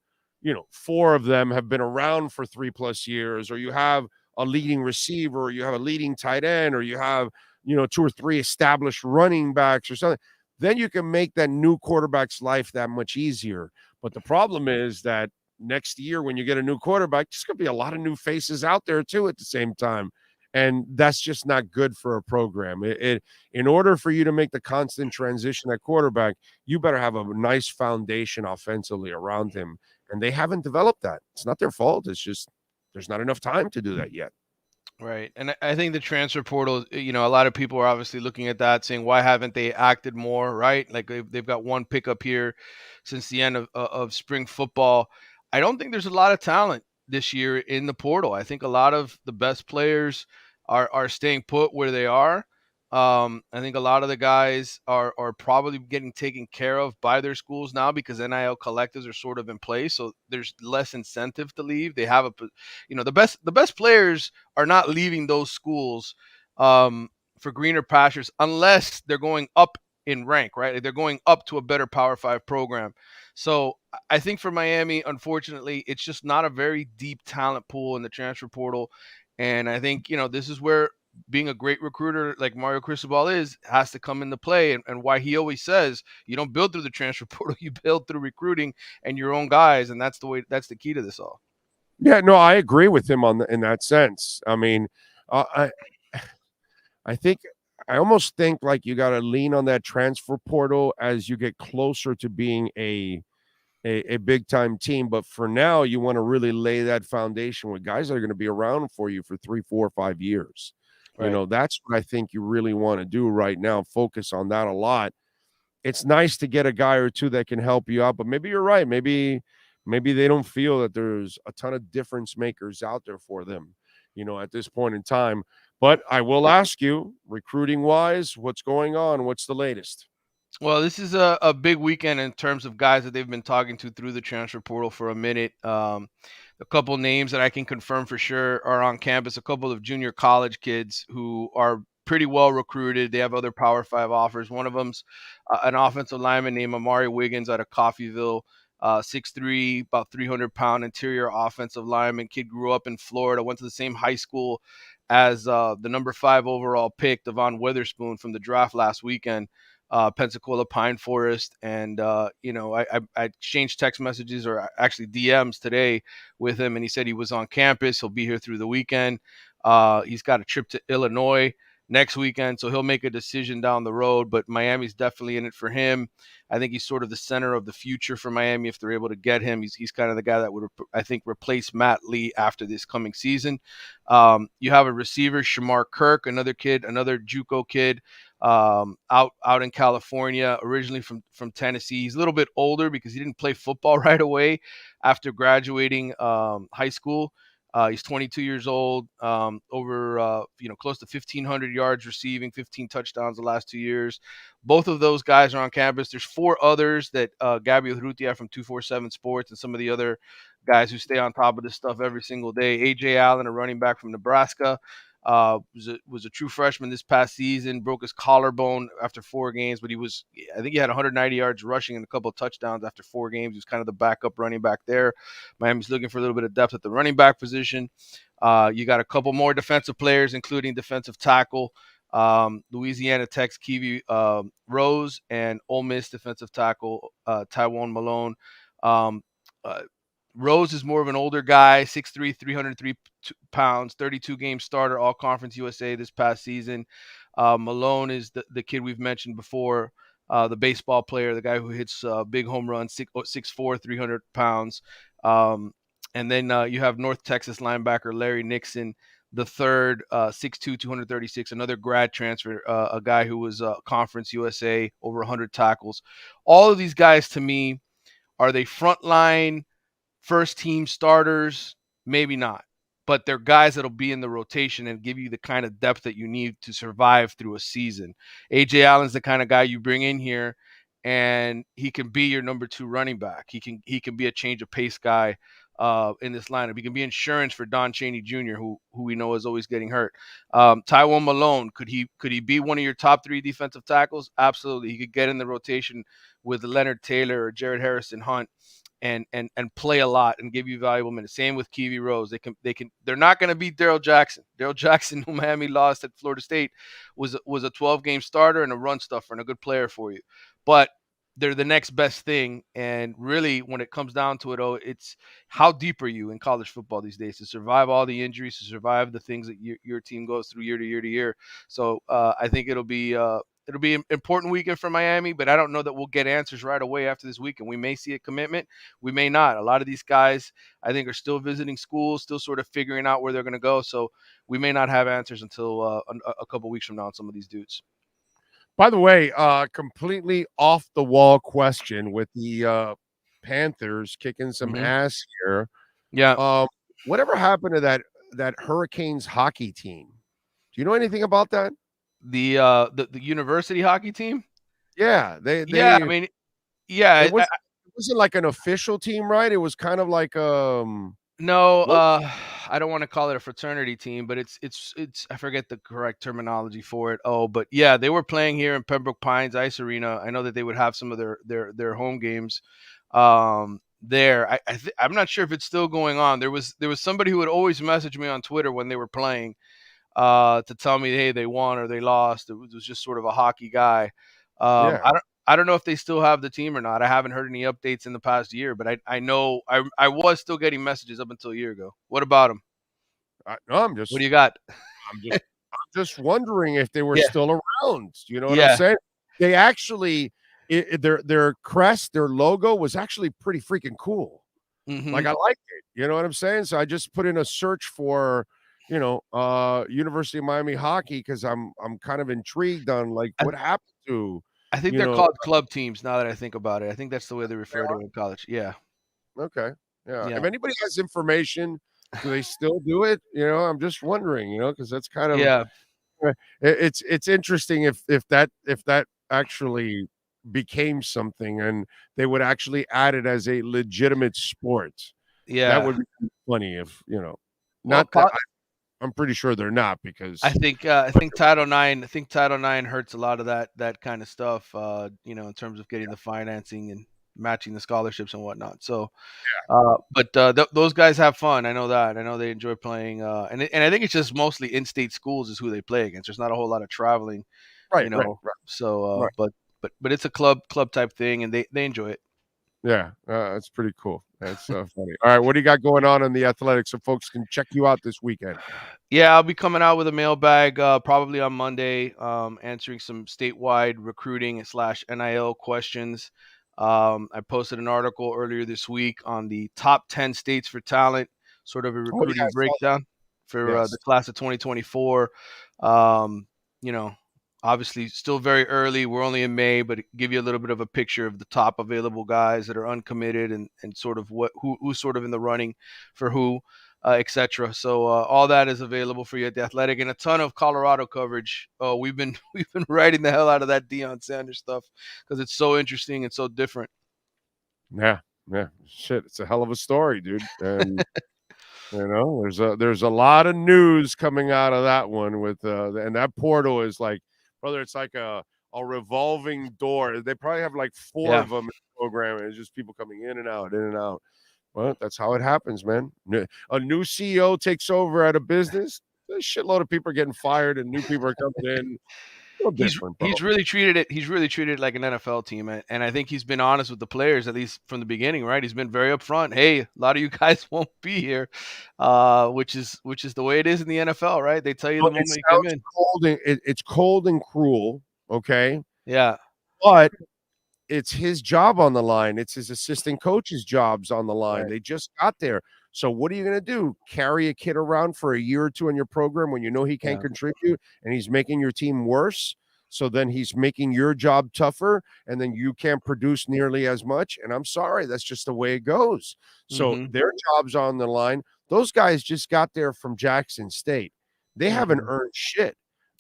4 of them have been around for 3+ years, or you have a leading receiver, or you have a leading tight end, or you have, 2 or 3 established running backs or something, then you can make that new quarterback's life that much easier. But the problem is that next year, when you get a new quarterback, there's going to be a lot of new faces out there too at the same time. And that's just not good for a program. In order for you to make the constant transition at quarterback, you better have a nice foundation offensively around him. And they haven't developed that. It's not their fault. It's just there's not enough time to do that yet. Right. And I think the transfer portal, a lot of people are obviously looking at that saying, why haven't they acted more, right? Like they've got one pickup here since the end of spring football. I don't think there's a lot of talent this year in the portal. I think a lot of the best players are staying put where they are. I think a lot of the guys are probably getting taken care of by their schools now because NIL collectives are sort of in place, so there's less incentive to leave. They have the best players are not leaving those schools for greener pastures unless they're going up in rank, right? Like they're going up to a better Power 5 program. So I think for Miami, unfortunately, it's just not a very deep talent pool in the transfer portal. And I think, this is where being a great recruiter like Mario Cristobal has to come into play, and why he always says you don't build through the transfer portal, you build through recruiting and your own guys. And that's the key to this all. Yeah, no, I agree with him in that sense. I mean, I think I almost think like you got to lean on that transfer portal as you get closer to being a big time team. But for now, you want to really lay that foundation with guys that are going to be around for you for 3, 4, 5 years. Right. That's what I think you really want to do right now. Focus on that a lot. It's nice to get a guy or two that can help you out, but maybe you're right. Maybe they don't feel that there's a ton of difference makers out there for them, at this point in time. But I will ask you, recruiting wise, what's going on? What's the latest? Well, this is a big weekend in terms of guys that they've been talking to through the transfer portal for a minute. A couple names that I can confirm for sure are on campus. A couple of junior college kids who are pretty well recruited. They have other Power 5 offers. One of them's an offensive lineman named Amari Wiggins out of Coffeyville. 6'3", about 300-pound interior offensive lineman. Kid grew up in Florida, went to the same high school as the number 5 overall pick, Devon Witherspoon, from the draft last weekend. Pensacola Pine Forest, and I exchanged text messages, or actually DMs today with him, and he said he was on campus. He'll be here through the weekend. He's got a trip to Illinois next weekend, so he'll make a decision down the road, but Miami's definitely in it for him. I think he's sort of the center of the future for Miami if they're able to get him. He's kind of the guy that would, I think, replace Matt Lee after this coming season. You have a receiver, Shamar Kirk, another JUCO kid, out in California, originally from Tennessee. He's a little bit older because he didn't play football right away after graduating high school. He's 22 years old, over close to 1,500 yards receiving, 15 touchdowns the last 2 years. Both of those guys are on campus. There's 4 others that Gabby Urrutia from 247 Sports and some of the other guys who stay on top of this stuff every single day. A.J. Allen, a running back from Nebraska, was a true freshman this past season, broke his collarbone after 4 games, but I think he had 190 yards rushing and a couple of touchdowns after 4 games. He was kind of the backup running back there. Miami's looking for a little bit of depth at the running back position. You got a couple more defensive players, including defensive tackle, Louisiana Tech's Kiwi Rose, and Ole Miss defensive tackle Tywone Malone. Rose is more of an older guy, 6'3", 303 pounds, 32-game starter, All-Conference USA this past season. Malone is the kid we've mentioned before, the baseball player, the guy who hits big home runs, 6'4", 300 pounds. And then you have North Texas linebacker Larry Nixon, the third, 6'2", 236, another grad transfer, a guy who was Conference USA, over 100 tackles. All of these guys, to me, are they frontline first team starters? Maybe not, but they're guys that'll be in the rotation and give you the kind of depth that you need to survive through a season. AJ Allen's the kind of guy you bring in here and he can be your number 2 running back. He can be a change of pace guy in this lineup. He can be insurance for Don Chaney Jr., who we know is always getting hurt. Tywone Malone, could he be one of your top 3 defensive tackles? Absolutely. He could get in the rotation with Leonard Taylor or Jared Harrison Hunt and play a lot and give you valuable minutes. Same with Kiwi Rose. They're not going to beat Darrell Jackson. Darrell Jackson, who Miami lost at Florida State, was a 12-game starter and a run stuffer and a good player for you. But they're the next best thing. And really, when it comes down to it, it's how deep are you in college football these days to survive all the injuries, to survive the things that your team goes through year to year to year. So I think it'll be an important weekend for Miami, but I don't know that we'll get answers right away after this weekend. We may see a commitment. We may not. A lot of these guys, I think, are still visiting schools, still sort of figuring out where they're going to go. So we may not have answers until a couple weeks from now on some of these dudes. By the way, completely off the wall question with the Panthers kicking some Mhm. ass here. Yeah. Whatever happened to that Hurricanes hockey team? Do you know anything about that? The university hockey team? Yeah, Yeah, I mean, yeah, it was it wasn't like an official team, right? It was kind of like no, what? I don't wanna call it a fraternity team, but it's I forget the correct terminology for it. Oh, but yeah, they were playing here in Pembroke Pines Ice Arena. I know that they would have some of their home games, there. I'm not sure if it's still going on. There was somebody who would always message me on Twitter when they were playing, to tell me, hey, they won or they lost. It was just sort of a hockey guy. Yeah, I don't know if they still have the team or not. I haven't heard any updates in the past year, but I know I was still getting messages up until a year ago. What about them? no, What do you got? I'm just wondering if they were Yeah, still around. You know what I'm yeah. saying? They actually their crest, their logo was actually pretty freaking cool. Like Hmm. I liked it. You know what I'm saying? So I just put in a search for, University of Miami hockey because I'm kind of intrigued on like I, what happened to, I think you they're know, called club teams now that I think about it. I think that's the way they refer to it in college. Yeah, okay. Yeah. If yeah, anybody has information, do they still do it? I'm just wondering, because that's kind of yeah, it's interesting if that actually became something and they would actually add it as a legitimate sport. That yeah. would be funny if, Well, not that I'm pretty sure they're not because I think Title IX hurts a lot of that kind of stuff. In terms of getting the financing and matching the scholarships and whatnot. So, but those guys have fun. I know that. I know they enjoy playing. And I think it's just mostly in-state schools is who they play against. There's not a whole lot of traveling. right, You right, know. right, So, right. but it's a club type thing, and they enjoy it. Yeah, that's pretty cool. That's funny. All right, what do you got going on in the athletics so folks can check you out this weekend? Yeah, I'll be coming out with a mailbag probably on Monday, answering some statewide recruiting slash NIL questions. I posted an article earlier this week on the top 10 states for talent, sort of a Oh yeah, recruiting I saw that. breakdown for the Yes. class of 2024. Um, you know, Obviously still very early. We're only in May, but it give you a little bit of a picture of the top available guys that are uncommitted and sort of who's sort of in the running for who, etc. So all that is available for you at the Athletic, and a ton of Colorado coverage. We've been we've been writing the hell out of that Deion Sanders stuff because it's so interesting and so different. Yeah, yeah. Shit, it's a hell of a story, dude. And there's a lot of news coming out of that one with and that portal is like, brother, it's like a revolving door. They probably have like four Yeah, of them in the program, and it's just people coming in and out, in and out. Well, that's how it happens, man. A new CEO takes over at a business. A shitload of people are getting fired, and new people are coming in. A little he's different, bro. he's really treated it. He's really treated it like an NFL team, and I think he's been honest with the players at least from the beginning. Right, he's been very upfront. Hey, a lot of you guys won't be here, which is the way it is in the NFL. Right, they tell you Well, the it moment you come sounds in. cold. It's cold and cruel. Okay, Yeah, but it's his job on the line. It's his assistant coach's jobs on the line. right. They just got there. So what are you going to do? Carry a kid around for a year or two in your program when you know he can't Yeah, contribute and he's making your team worse? So then he's making your job tougher and then you can't produce nearly as much. And I'm sorry, that's just the way it goes. So hmm their job's on the line. Those guys just got there from Jackson State. They haven't hmm earned shit.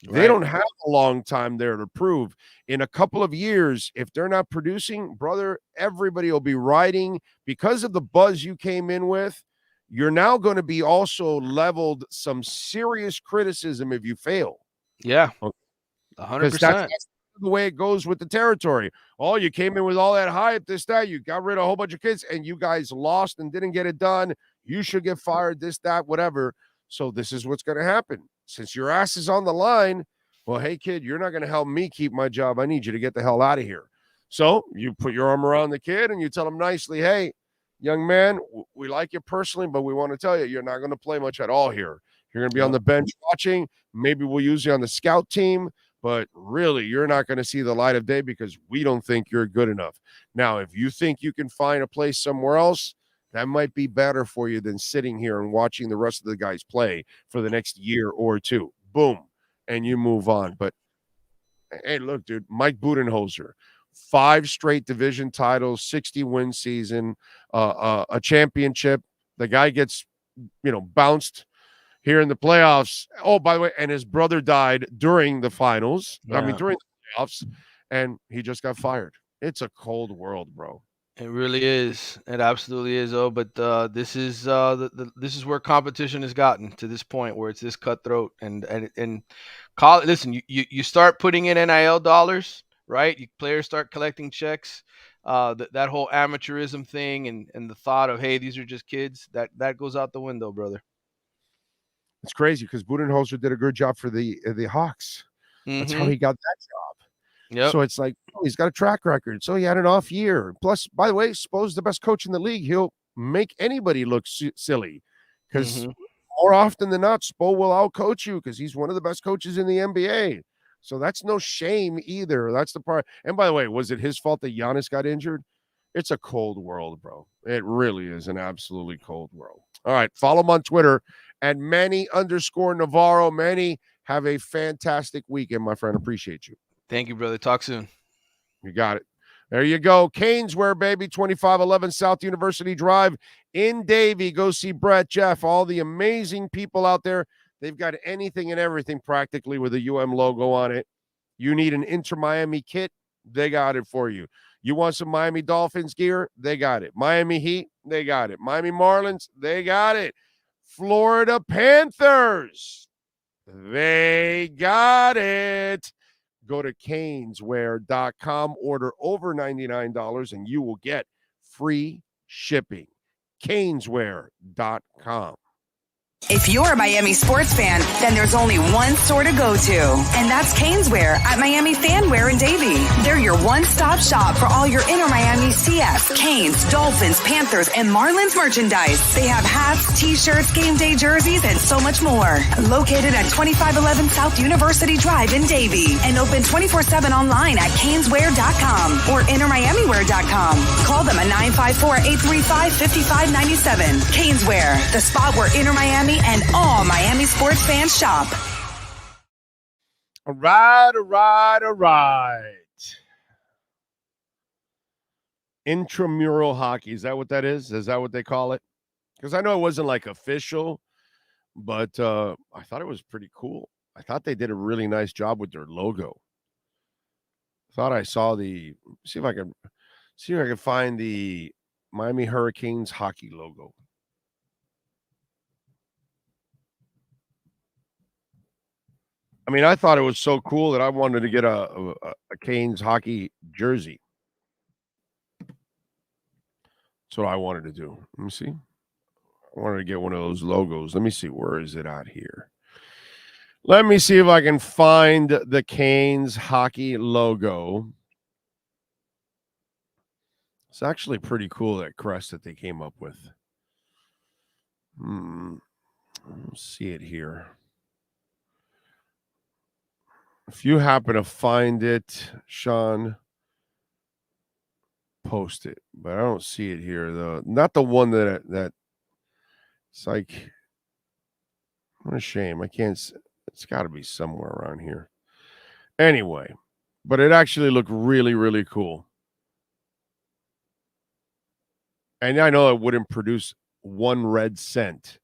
They right. don't have a long time there to prove. In a couple of years, if they're not producing, brother, everybody will be riding because of the buzz you came in with. You're now going to be also leveled some serious criticism if you fail. Yeah, Because 100%. that's the way it goes with the territory. Oh, you came in with all that hype, this, that, you got rid of a whole bunch of kids, and you guys lost and didn't get it done. You should get fired, this, that, whatever. So this is what's going to happen. Since your ass is on the line, well, hey, kid, you're not going to help me keep my job. I need you to get the hell out of here. So you put your arm around the kid and you tell him nicely, hey, young man, we like you personally, but we want to tell you, you're not going to play much at all here. You're going to be on Yep. the bench watching. Maybe we'll use you on the scout team, but really, you're not going to see the light of day because we don't think you're good enough. Now, if you think you can find a place somewhere else, that might be better for you than sitting here and watching the rest of the guys play for the next year or two. Boom. And you move on. But hey, look, dude, Mike Budenholzer, 5 straight division titles, 60-win season, a championship. The guy gets, bounced here in the playoffs. Oh, by the way, and his brother died during the finals. Yeah. During the playoffs, and he just got fired. It's a cold world, bro. It really is. It absolutely is. Oh, but this is this is where competition has gotten to this point where it's this cutthroat and listen, you start putting in NIL dollars, right? Players start collecting checks. That whole amateurism thing and the thought of, hey, these are just kids, that goes out the window, brother. It's crazy because Budenholzer did a good job for the Hawks. That's how he got that job. Yep. So it's like, he's got a track record. So he had an off year. Plus, by the way, Spo's the best coach in the league. He'll make anybody look silly because more often than not, Spo will outcoach you because he's one of the best coaches in the NBA. So that's no shame either. That's the part. And by the way, was it his fault that Giannis got injured? It's a cold world, bro. It really is an absolutely cold world. All right. Follow him on Twitter at Manny_Navarro. Manny, have a fantastic weekend, my friend. Appreciate you. Thank you, brother. Talk soon. You got it. There you go. Caneswear, baby, 2511 South University Drive in Davie. Go see Brett, Jeff, all the amazing people out there. They've got anything and everything practically with a UM logo on it. You need an Inter Miami kit, they got it for you. You want some Miami Dolphins gear? They got it. Miami Heat? They got it. Miami Marlins? They got it. Florida Panthers? They got it. Go to caneswear.com, order over $99, and you will get free shipping. caneswear.com. If you're a Miami sports fan, then there's only one store to go to, and that's Caneswear at Miami Fanwear in Davie. They're your one-stop shop for all your inner Miami CF, Canes, Dolphins, Panthers, and Marlins merchandise. They have hats, t-shirts, game day jerseys, and so much more. Located at 2511 South University Drive in Davie, and open 24/7 online at caneswear.com or innermiamiwear.com. Call them at 954-835-5597. Caneswear, the spot where inner Miami and all Miami sports fans shop. All right. Intramural hockey. Is that what that is? Is that what they call it? Because I know it wasn't like official, but I thought it was pretty cool. I thought they did a really nice job with their logo. Thought I saw see if I can find the Miami Hurricanes hockey logo. I mean, I thought it was so cool that I wanted to get a Canes hockey jersey. That's what I wanted to do. Let me see. I wanted to get one of those logos. Let me see. Where is it out here? Let me see if I can find the Canes hockey logo. It's actually pretty cool, that crest that they came up with. Let's see it here. If you happen to find it, Sean, post it. But I don't see it here, though. Not the one that it's like, what a shame. I can't. It's got to be somewhere around here. Anyway, but it actually looked really, really cool. And I know it wouldn't produce 1 red cent.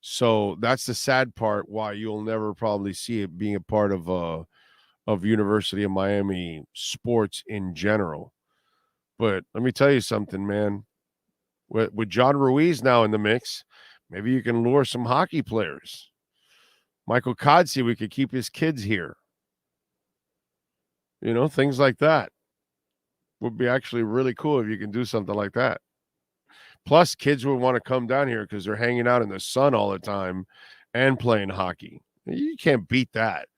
So that's the sad part why you'll never probably see it being a part of University of Miami sports in general. But let me tell you something, man. With John Ruiz now in the mix, maybe you can lure some hockey players. Michael Codsey, we could keep his kids here. You know, things like that would be actually really cool if you can do something like that. Plus, kids would want to come down here because they're hanging out in the sun all the time and playing hockey. You can't beat that.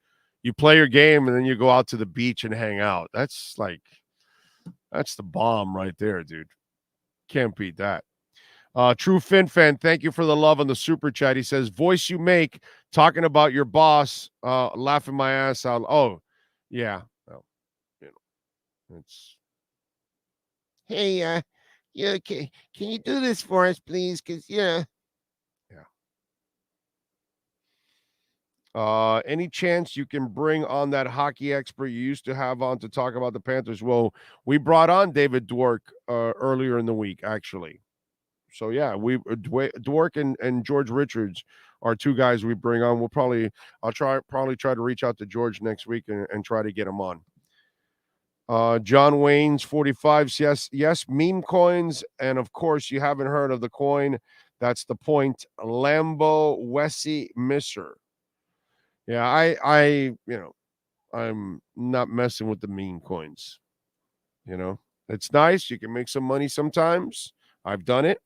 You play your game and then you go out to the beach and hang out. That's the bomb right there, dude. Can't beat that. True Fin Fan, thank you for the love on the super chat. He says, voice you make talking about your boss, laughing my ass out. Oh, yeah. Well, it's. Hey, can you do this for us, please? Because, yeah. Any chance you can bring on that hockey expert you used to have on to talk about the Panthers? Well, we brought on David Dwork earlier in the week, actually. So yeah, Dwork and George Richards are two guys we bring on. I'll probably try to reach out to George next week and try to get him on. John Wayne's 45. Yes, meme coins, and of course you haven't heard of the coin. That's the point. Lambo Wessie Misser. Yeah, I'm not messing with the meme coins. It's nice. You can make some money sometimes. I've done it,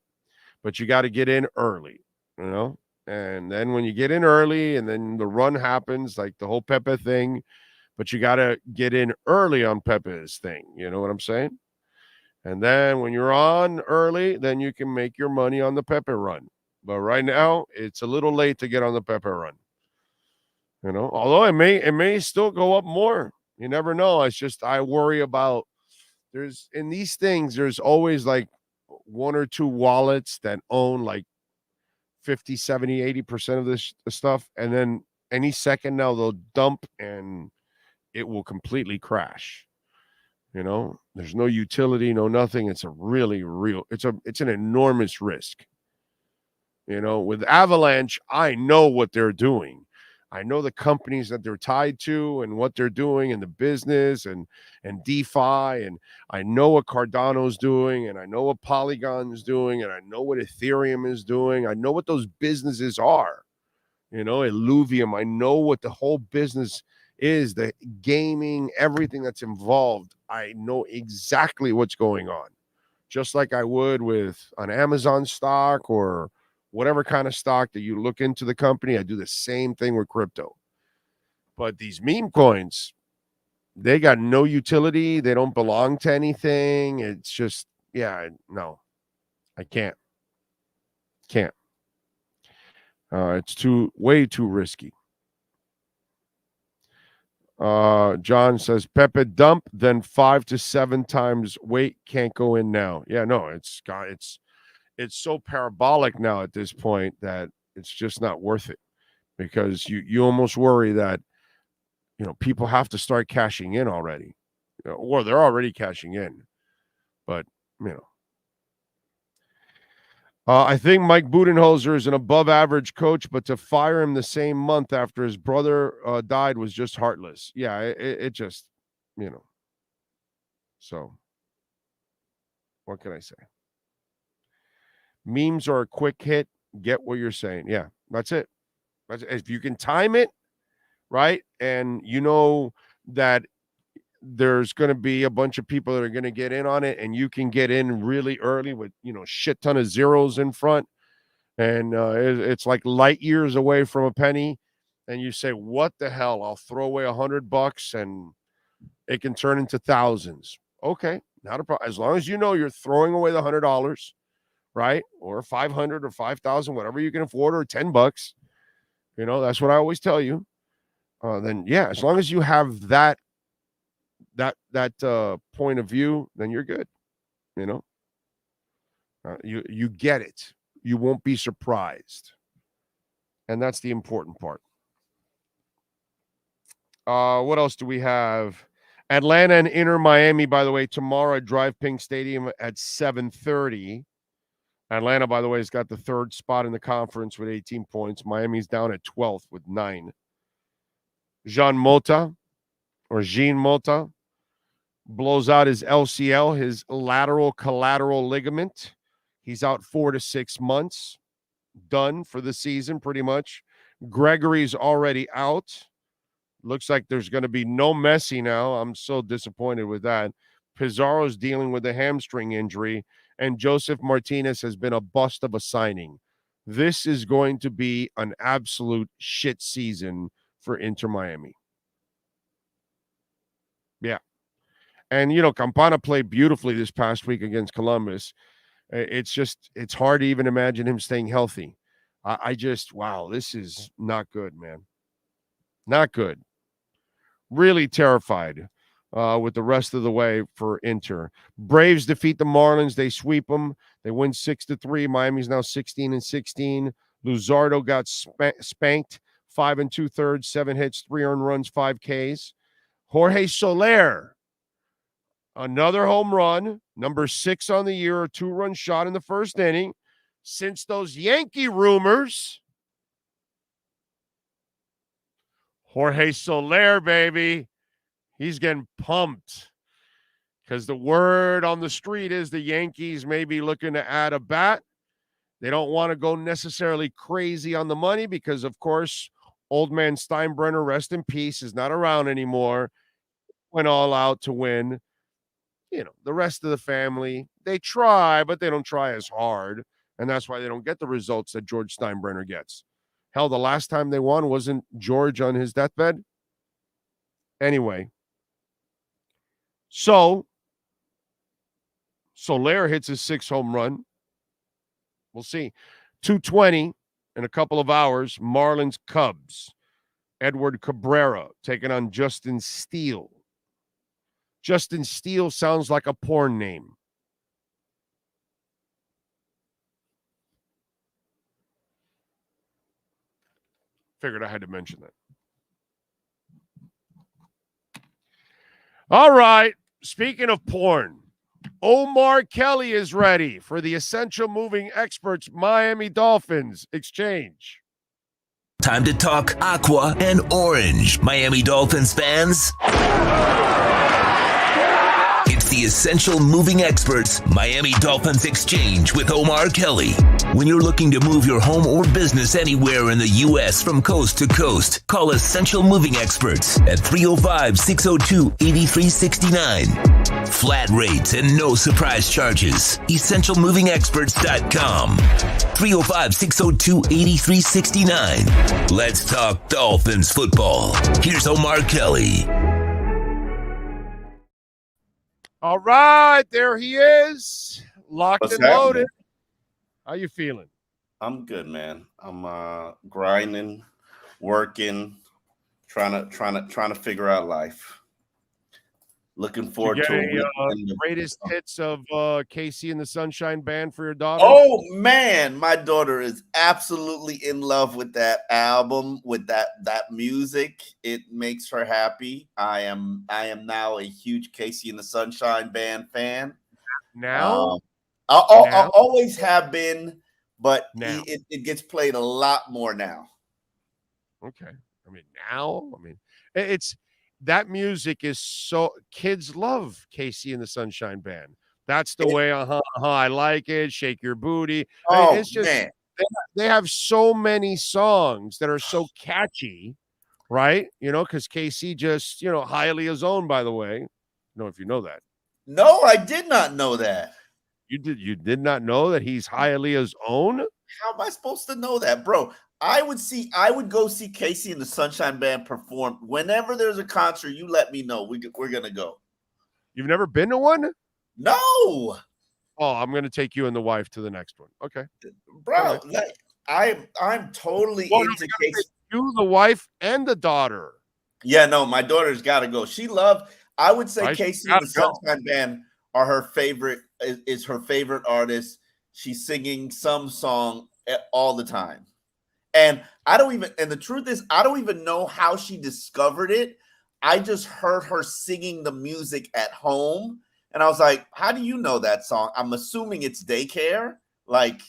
but you got to get in early, and then when you get in early and then the run happens, like the whole Pepe thing, but you got to get in early on Pepe's thing. You know what I'm saying? And then when you're on early, then you can make your money on the Pepe run. But right now, it's a little late to get on the Pepe run. Although it may still go up more. You never know. It's just I worry about in these things, there's always like one or two wallets that own like 50, 70, 80% of this stuff. And then any second now they'll dump and it will completely crash. There's no utility, no nothing. It's a really it's an enormous risk. With Avalanche, I know what they're doing. I know the companies that they're tied to and what they're doing in the business and DeFi, and I know what Cardano's doing, and I know what Polygon's doing, and I know what Ethereum is doing. I know what those businesses are. Illuvium, I know what the whole business is, the gaming, everything that's involved. I know exactly what's going on, just like I would with an Amazon stock or whatever kind of stock that you look into the company. I do the same thing with crypto. But these meme coins, they got no utility. They don't belong to anything. It's just, no, I can't. It's way too risky. John says Pepe dump, then 5 to 7 times weight, can't go in now. Yeah, no, it's so parabolic now at this point that it's just not worth it, because you almost worry that people have to start cashing in already, or they're already cashing in. But I think Mike Budenholzer is an above average coach, but to fire him the same month after his brother died was just heartless. Yeah, it just, so what can I say? Memes are a quick hit. Get what you're saying. Yeah, that's it. If you can time it right, and that there's going to be a bunch of people that are going to get in on it, and you can get in really early with shit ton of zeros in front, and it's like light years away from a penny, and you say, what the hell, I'll throw away $100 and it can turn into thousands. Okay, not a problem. As long as you're throwing away the $100, right? Or 500 or 5,000, whatever you can afford, or $10. That's what I always tell you. Then yeah, as long as you have that point of view, then you're good. You get it. You won't be surprised, and that's the important part. What else do we have? Atlanta and Inter Miami, by the way, tomorrow at Drive Pink Stadium at 7:30. Atlanta, by the way, has got the third spot in the conference with 18 points. Miami's down at 12th with 9. Jean Mota blows out his LCL, his lateral collateral ligament. He's out 4 to 6 months. Done for the season, pretty much. Gregory's already out. Looks like there's going to be no Messi now. I'm so disappointed with that. Pizarro's dealing with a hamstring injury, and Joseph Martinez has been a bust of a signing. This is going to be an absolute shit season for Inter Miami. Yeah. And, Campana played beautifully this past week against Columbus. It's hard to even imagine him staying healthy. Wow, this is not good, man. Not good. Really terrified with the rest of the way for Inter. Braves defeat the Marlins. They sweep them. They win 6-3. Miami's now 16-16. Luzardo got spanked 5 2/3, 7 hits, 3 earned runs, 5 Ks. Jorge Soler, another home run, number 6 on the year, a 2-run shot in the first inning. Since those Yankee rumors, Jorge Soler, baby, he's getting pumped because the word on the street is the Yankees may be looking to add a bat. They don't want to go necessarily crazy on the money because, of course, old man Steinbrenner, rest in peace, is not around anymore. Went all out to win. The rest of the family, they try, but they don't try as hard. And that's why they don't get the results that George Steinbrenner gets. Hell, the last time they won wasn't George on his deathbed. Anyway, so Soler hits his 6th home run. We'll see. 2:20 in a couple of hours. Marlins Cubs. Edward Cabrera taking on Justin Steele. Justin Steele sounds like a porn name. Figured I had to mention that. All right. Speaking of porn, Omar Kelly is ready for the Essential Moving Experts Miami Dolphins exchange. Time to talk aqua and orange, Miami Dolphins fans. It's the Essential Moving Experts Miami Dolphins Exchange with Omar Kelly. When you're looking to move your home or business anywhere in the U.S. from coast to coast, call Essential Moving Experts at 305-602-8369. Flat rates and no surprise charges. EssentialMovingExperts.com. 305-602-8369. Let's talk Dolphins football. Here's Omar Kelly. All right, there he is, locked What's and loaded. happening? How you feeling? I'm good, man. I'm grinding, working, trying to figure out life. Looking forward to the greatest hits of Casey and the Sunshine Band for your daughter. Oh man, my daughter is absolutely in love with that album, with that music. It makes her happy. I am now a huge Casey and the Sunshine Band fan. Now, I always have been, but now it gets played a lot more now. Okay, it's. That music is so kids love Casey and the Sunshine Band. That's the way. I like it. Shake your booty. It's just man. They have so many songs that are so catchy, right? Because Casey just highly is owned. By the way, if you know that. No, I did not know that. You did not know that he's Hialeah's own? How am I supposed to know that, bro? I would go see Casey and the Sunshine Band perform. Whenever there's a concert, you let me know. We're gonna go. You've never been to one? No. Oh, I'm gonna take you and the wife to the next one. Okay. Bro, I'm totally into Casey. You, the wife, and the daughter. Yeah, no, my daughter's gotta go. I would say Casey and the Sunshine Band are her favorite, is her favorite artist. She's singing some song all the time. And the truth is, I don't even know how she discovered it. I just heard her singing the music at home. And I was like, how do you know that song? I'm assuming it's daycare. Like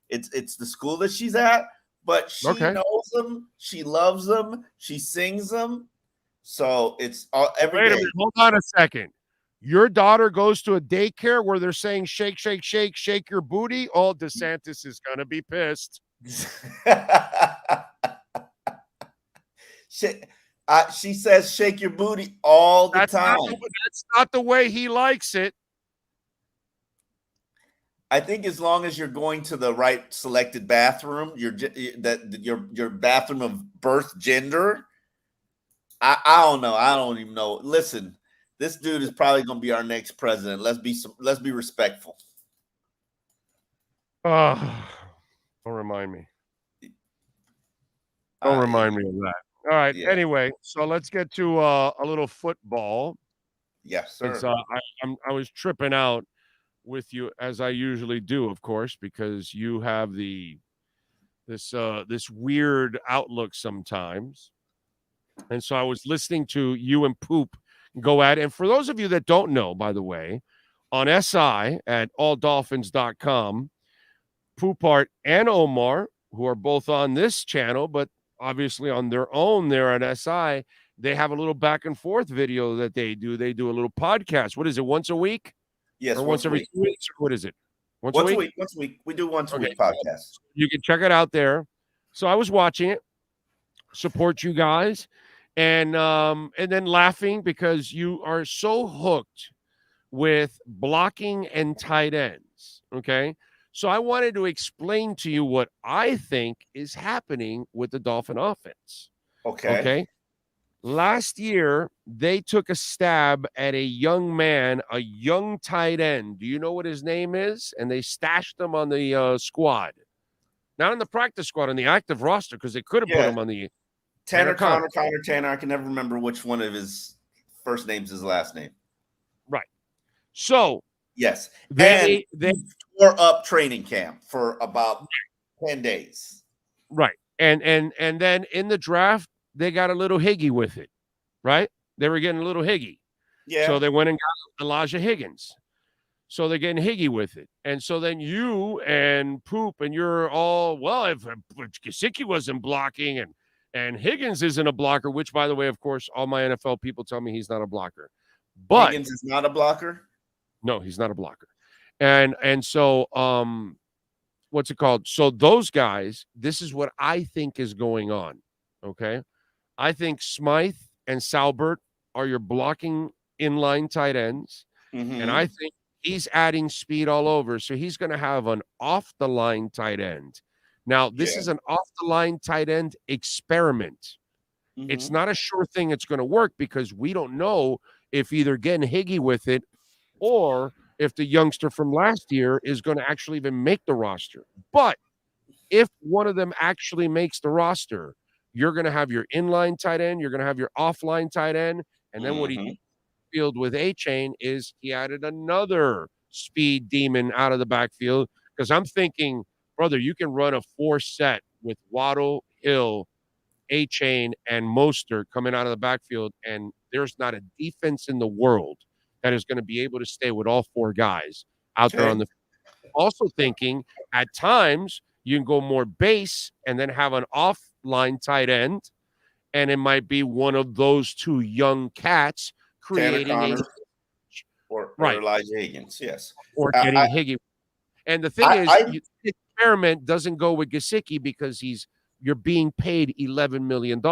it's the school that she's at, but she knows them. She loves them. She sings them. So it's every day. Wait a minute, hold on a second. Your daughter goes to a daycare where they're saying, shake, shake, shake, shake your booty. Oh, DeSantis is going to be pissed. She says shake your booty all the time. That's not the way he likes it. I think as long as you're going to the right selected bathroom, your bathroom of birth gender. I don't know. I don't even know. Listen, this dude is probably going to be our next president. Let's be respectful. Don't remind me. Don't remind me of that. All right. Yeah. Anyway, so let's get to a little football. Yes, sir. I was tripping out with you as I usually do, of course, because you have the this weird outlook sometimes. And so I was listening to you and Poop go at it. And for those of you that don't know, by the way, on SI at alldolphins.com, Poopart and Omar, who are both on this channel, but obviously on their own there at SI, they have a little back and forth video that they do. They do a little podcast. What is it, once a week? Yes. Or once every 2 weeks? Or what is it? Once a week. Once a week. We do once a week podcast. You can check it out there. So I was watching it, support you guys, and then laughing because you are so hooked with blocking and tight ends. Okay. So I wanted to explain to you what I think is happening with the Dolphin offense. Okay. Last year, they took a stab at a young man, a young tight end. Do you know what his name is? And they stashed him on the squad. Not on the practice squad, on the active roster, because they could have put him on the Tanner Connor. I can never remember which one of his first names is last name. Right. So yes, they tore up training camp for about 10 days. Right. And then in the draft, they got a little higgy with it, right? They were getting a little higgy. Yeah. So they went and got Elijah Higgins. So they're getting higgy with it. And so then you and Poop and you're all, well, if Gesicki wasn't blocking and Higgins isn't a blocker, which, by the way, of course, all my NFL people tell me he's not a blocker. But Higgins is not a blocker? No, he's not a blocker. And so what's it called? So those guys, this is what I think is going on, okay? I think Smythe and Salbert are your blocking inline tight ends, and I think he's adding speed all over, so he's going to have an off-the-line tight end. Now, this is an off-the-line tight end experiment. It's not a sure thing it's going to work because we don't know if either getting higgy with it or if the youngster from last year is going to actually even make the roster. But if one of them actually makes the roster, you're going to have your inline tight end, you're going to have your offline tight end, and then what he field with A-Chain is he added another speed demon out of the backfield because I'm thinking, brother, you can run a 4-set with Waddle, Hill, A-Chain, and Mostert coming out of the backfield, and there's not a defense in the world that is going to be able to stay with all four guys out there on the field. Also thinking at times you can go more base and then have an offline tight end, and it might be one of those two young cats creating or Elijah Higgins, yes. Or getting Higgins. And the thing is, the experiment doesn't go with Gesicki because you're being paid $11 million.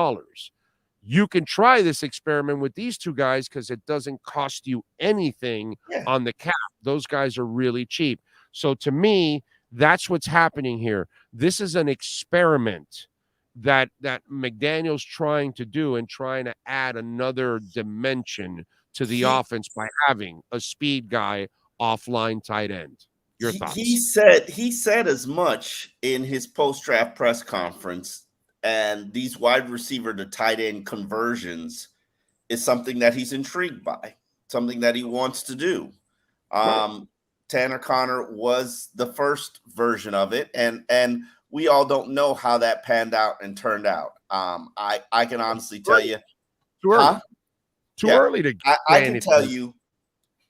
You can try this experiment with these two guys because it doesn't cost you anything on the cap. Those guys are really cheap. So to me, that's what's happening here. This is an experiment that McDaniel's trying to do and trying to add another dimension to the offense by having a speed guy offline tight end. Your thoughts? He said as much in his post-draft press conference, and these wide receiver to tight end conversions is something that he's intrigued by, something that he wants to do. Tanner Connor was the first version of it, and we all don't know how that panned out and turned out. I can honestly tell you. Too early. Too early to I can tell you,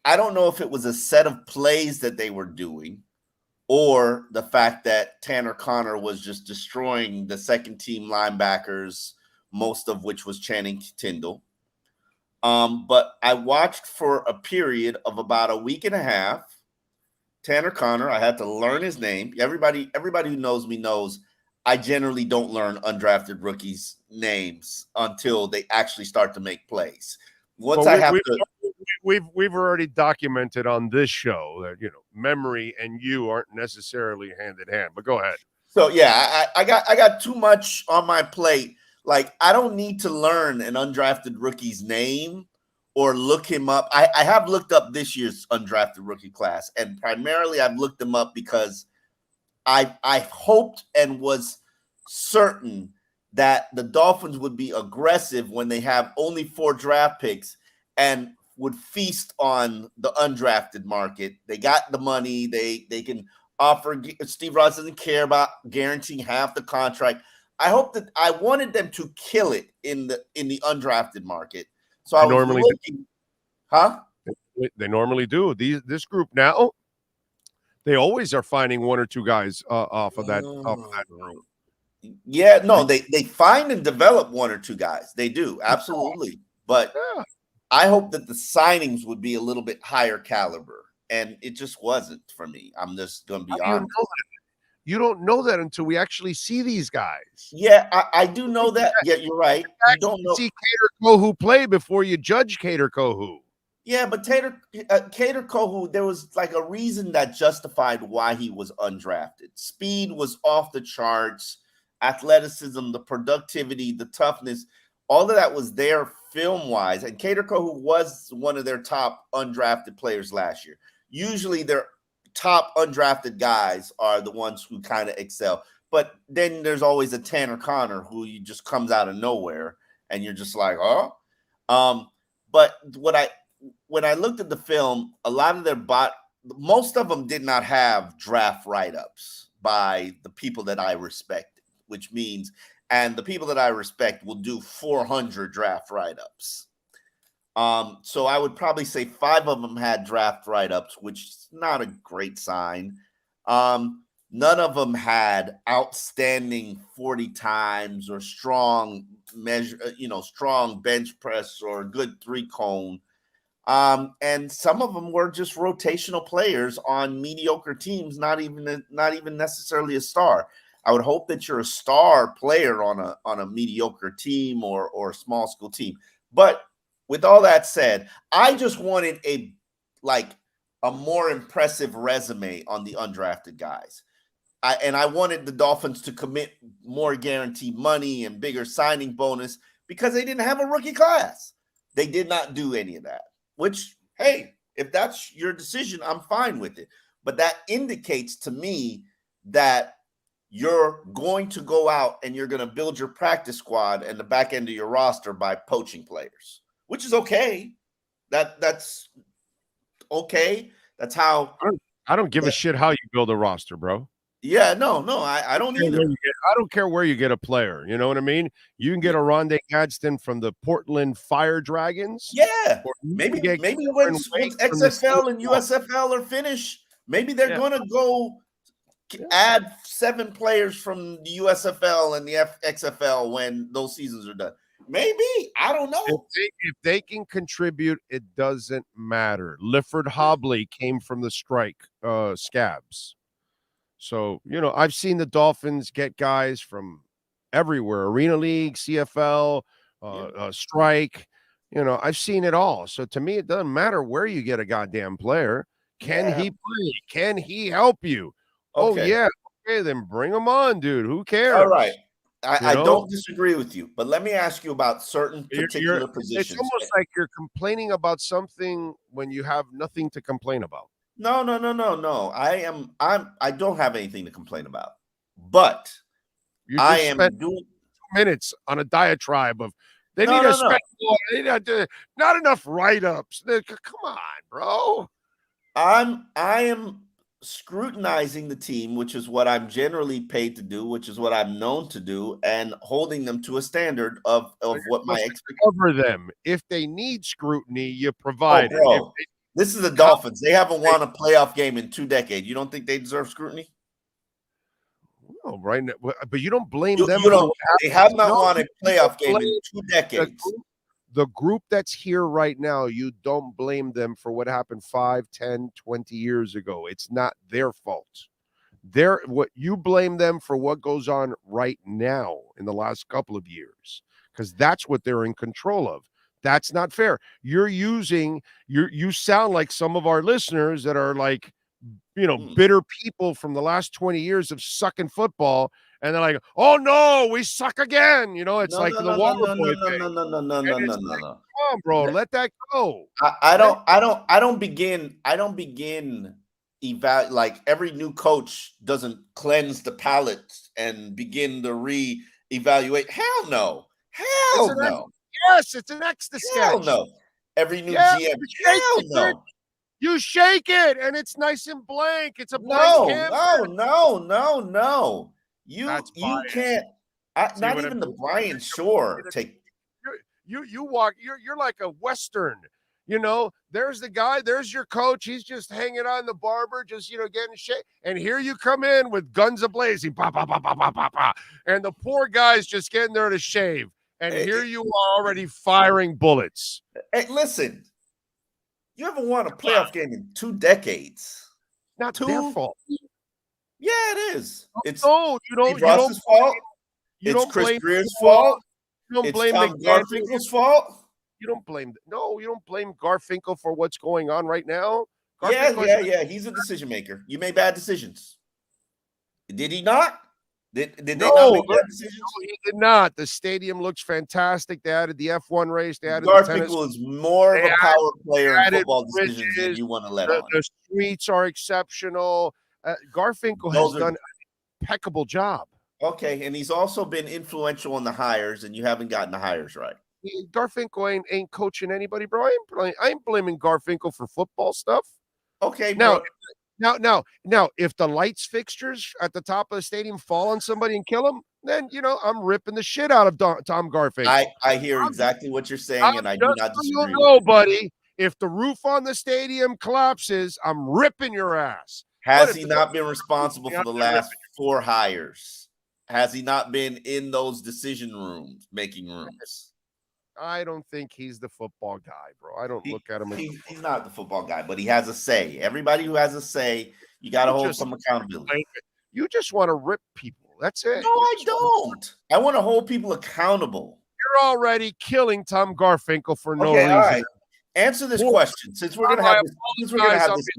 I don't know if it was a set of plays that they were doing or the fact that Tanner Connor was just destroying the second team linebackers, most of which was Channing Tindall. But I watched for a period of about a week and a half. Tanner Connor, I had to learn his name. Everybody who knows me knows I generally don't learn undrafted rookies' names until they actually start to make plays. We've already documented on this show that memory and you aren't necessarily hand in hand. But go ahead. So yeah, I got too much on my plate. Like I don't need to learn an undrafted rookie's name or look him up. I have looked up this year's undrafted rookie class, and primarily I've looked them up because I hoped and was certain that the Dolphins would be aggressive when they have only 4 draft picks and would feast on the undrafted market. They got the money. They can Steve Ross doesn't care about guaranteeing half the contract. I wanted them to kill it in the undrafted market. So I was looking, They normally do. This group now, they always are finding one or two guys off of that group. Yeah, no, they find and develop one or two guys. They do, absolutely. But I hope that the signings would be a little bit higher caliber, and it just wasn't for me. I'm just going to be honest. You don't know that until we actually see these guys. Yeah, I do know that. Yeah, you're right. You don't know. See Kader Kohu play before you judge Kader Kohu. Yeah, but Kader Kohu, there was like a reason that justified why he was undrafted. Speed was off the charts. Athleticism, the productivity, the toughness, all of that was there film-wise. And Kader Kohu was one of their top undrafted players last year. Usually their top undrafted guys are the ones who kind of excel. But then there's always a Tanner Connor who just comes out of nowhere, and you're just like, oh. But when I looked at the film, a lot of most of them did not have draft write-ups by the people that I respected. Which means, and the people that I respect will do 400 draft write-ups. So I would probably say 5 of them had draft write-ups, which is not a great sign. None of them had outstanding 40 times or strong strong bench press or good 3-cone. And some of them were just rotational players on mediocre teams, not even necessarily a star. I would hope that you're a star player on a mediocre team or a small school team. But with all that said, I just wanted a more impressive resume on the undrafted guys. I wanted the Dolphins to commit more guaranteed money and bigger signing bonus because they didn't have a rookie class. They did not do any of that, which, hey, if that's your decision, I'm fine with it. But that indicates to me that you're going to go out and you're going to build your practice squad and the back end of your roster by poaching players, which is okay. That's okay. That's how. I don't give a shit how you build a roster, bro. Yeah, no, I don't either. I don't care where you get a player. You know what I mean? You can get a Rondé Gadsden from the Portland Fire Dragons. Yeah, maybe once XFL and USFL are finished, maybe they're going to go add 7 players from the USFL and the XFL when those seasons are done. Maybe. I don't know. If they can contribute, it doesn't matter. Lifford Hobley came from the strike scabs. So, I've seen the Dolphins get guys from everywhere. Arena League, CFL, strike. I've seen it all. So to me, it doesn't matter where you get a goddamn player. Can he play? Can he help you? Okay. Oh, yeah. Okay, then bring him on, dude. Who cares? All right. I don't disagree with you, but let me ask you about certain particular positions. It's almost like you're complaining about something when you have nothing to complain about. No. I don't have anything to complain about. But you just spent 2 minutes on a diatribe of they need to spend more. They not enough write-ups. Come on, bro. I am scrutinizing the team, which is what I'm generally paid to do, which is what I'm known to do, and holding them to a standard of what my expectations. Cover them. If they need scrutiny, you provide it. This is the Dolphins. They haven't won a playoff game in 2 decades. You don't think they deserve scrutiny? No, right now, but you don't blame them. They have not won a playoff game in 2 decades. The group that's here right now, you don't blame them for what happened 5, 10, 20 years ago. It's not their fault. What you blame them for what goes on right now in the last couple of years, because that's what they're in control of. That's not fair. You sound like some of our listeners that are like, bitter people from the last 20 years of sucking football. And they're like, oh no, we suck again. It's like the water boy. No. Come on, bro, let that go. I don't begin like every new coach doesn't cleanse the palate and begin to re-evaluate. Hell no. Yes, it's an extra sketch. Hell no. Every new GM. Hell no. You shake it, and it's nice and blank. It's a No, blank no. You can't. Not even the Brian Shore take. You walk. You're like a Western. You know, there's the guy, there's your coach. He's just hanging on the barber, just, getting shit. And here you come in with guns a-blazing, bah, bah, bah, bah, bah, bah, bah. And the poor guy's just getting there to shave. And here you are already firing bullets. Hey, listen, you haven't won a playoff game in 2 decades. Not their fault. Yeah, it is. It's you don't fault. It's Chris Greer's fault. You don't blame Tom Garfinkel's fault. You don't blame Garfinkel for what's going on right now. Yeah. He's a decision maker. You made bad decisions. Did he not? Did they not make bad decisions? No, he did not. The stadium looks fantastic. They added the F1 race. They added Garfinkel is more of a power player in football decisions than you want to let on. The streets are exceptional. Garfinkel has done an impeccable job. Okay, and he's also been influential in the hires, and you haven't gotten the hires right. Garfinkel ain't coaching anybody, bro. I ain't blaming Garfinkel for football stuff. Okay, now, if the lights fixtures at the top of the stadium fall on somebody and kill him, then I'm ripping the shit out of Tom Garfinkel. I hear exactly what you're saying, and I do not disagree. No, buddy. If the roof on the stadium collapses, I'm ripping your ass. Has he not been responsible for the last 4 hires? Has he not been in those decision rooms, making rooms? I don't think he's the football guy, bro. I don't look at him. He's not the football guy, but he has a say. Everybody who has a say, you got to hold some accountability. You just want to rip people. That's it. No, I don't. I want to hold people accountable. You're already killing Tom Garfinkel for no reason. All right. Answer this question, since we're gonna have this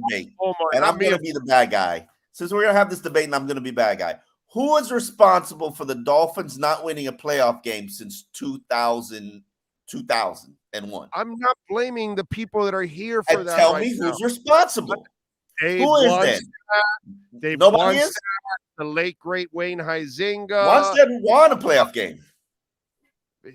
debate, and I'm gonna be the bad guy. Since we're gonna have this debate, and I'm gonna be bad guy. Who is responsible for the Dolphins not winning a playoff game since 2001? I'm not blaming the people that are here for that. Tell me who's responsible. Who is that? Dave Nobody is. The late great Wayne Huizinga. Wannstedt won a playoff game.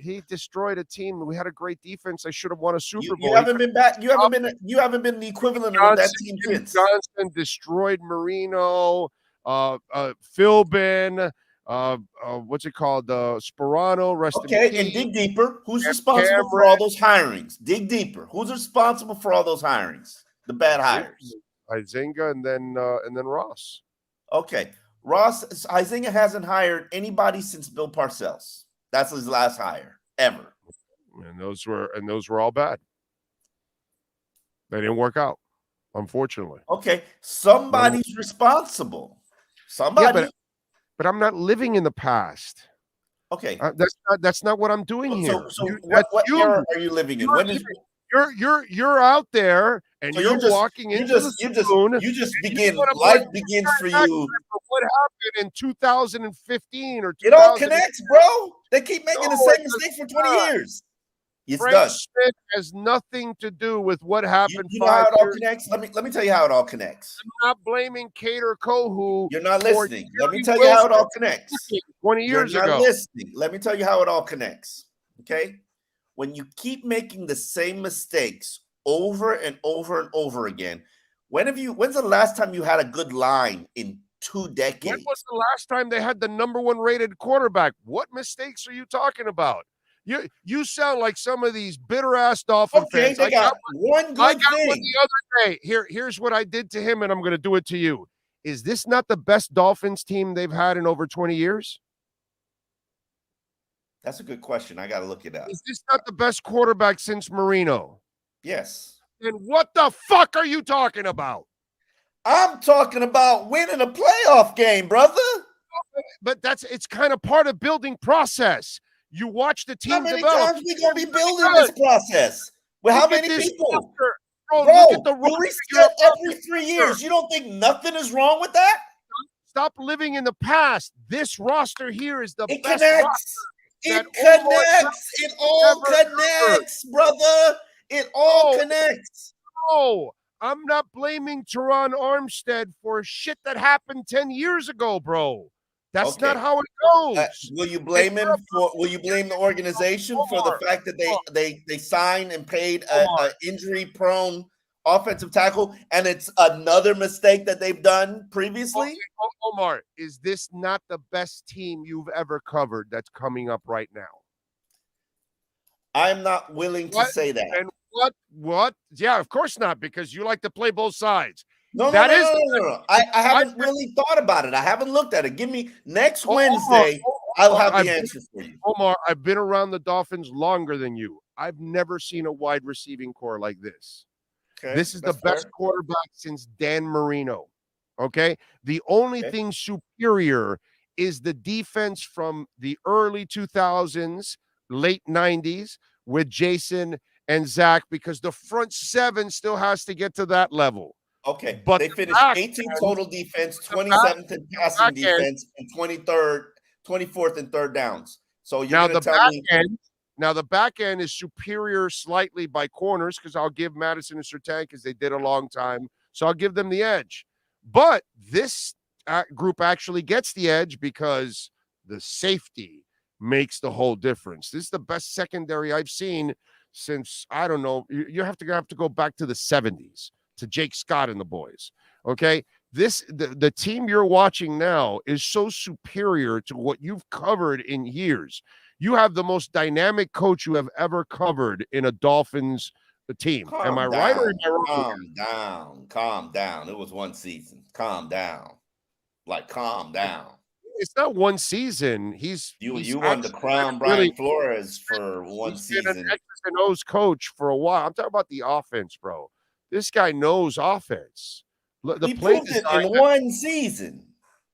He destroyed a team. We had a great defense. I should have won a Super Bowl. You haven't been back. You haven't been the equivalent of that team since. Johnson destroyed Marino. Philbin. What's it called? Sperano. Okay, and dig deeper. Who's responsible for all those hirings? Dig deeper. Who's responsible for all those hirings? The bad hires. Huizinga and then Ross. Okay, Huizinga hasn't hired anybody since Bill Parcells. That's his last hire ever. And those were all bad. They didn't work out, unfortunately. Okay, somebody's responsible. Somebody. Yeah, but I'm not living in the past. Okay, that's not what I'm doing here. So what era are you living in? You're out there and so you're walking into the spoon. You just begin. Life begins for you. What happened in 2015 or 2000? It all connects, bro. They keep making the same mistakes for 20 years. It's Frank done. Smith has nothing to do with what happened. You know how it all connects? Let me tell you how it all connects. I'm not blaming Cater Kohu. You're not listening. Let me tell you how it all connects. 20 years ago. You're not listening. Let me tell you how it all connects. Okay? When you keep making the same mistakes over and over and over again, when's the last time you had a good line in 2 decades? When was the last time they had the number 1 rated quarterback? What mistakes are you talking about? You sound like some of these bitter ass Dolphin fans. They got one good thing. One the other day. Here's what I did to him, and I'm going to do it to you. Is this not the best Dolphins team they've had in over 20 years? That's a good question. I got to look it up. Is this not the best quarterback since Marino? Yes. Then what the fuck are you talking about? I'm talking about winning a playoff game, brother. But it's kind of part of building process. You watch the team develop. How many times we going to be building this process? Well, how many people? Bro, you reset every 3 years. You don't think nothing is wrong with that? Stop living in the past. This roster here is the best connects. It connects. It all connects, brother. It all connects. No, I'm not blaming Teron Armstead for shit that happened 10 years ago, bro. That's not how it goes. Will you blame the organization for the fact that they signed and paid a injury-prone offensive tackle, and it's another mistake that they've done previously. Omar, is this not the best team you've ever covered that's coming up right now? I'm not willing to say that. And what? Yeah, of course not, because you like to play both sides. No. I haven't really thought about it. I haven't looked at it. Give me next Wednesday. I'll have the answer for you. Omar, I've been around the Dolphins longer than you. I've never seen a wide receiving core like this. Okay, this is the best quarterback since Dan Marino. Okay. The only thing superior is the defense from the early 2000s, late 90s with Jason and Zach, because the front seven still has to get to that level. Okay. But they finished 18th total defense, 27th in passing defense, and 24th in third downs. So you're going to tell me. Now, the back end is superior slightly by corners, because I'll give Madison and Surtain because they did a long time. So I'll give them the edge. But this group actually gets the edge because the safety makes the whole difference. This is the best secondary I've seen since, I don't know, you have to go back to the 70s, to Jake Scott and the boys. Okay? The team you're watching now is so superior to what you've covered in years. You have the most dynamic coach you have ever covered in a Dolphins team. Am I right or am I wrong? Calm down. It was one season. Calm down. Calm down. It's not one season. You won the crown Brian Flores for one season. He's been an X's and O's coach for a while. I'm talking about the offense, bro. This guy knows offense. He proved it in one season.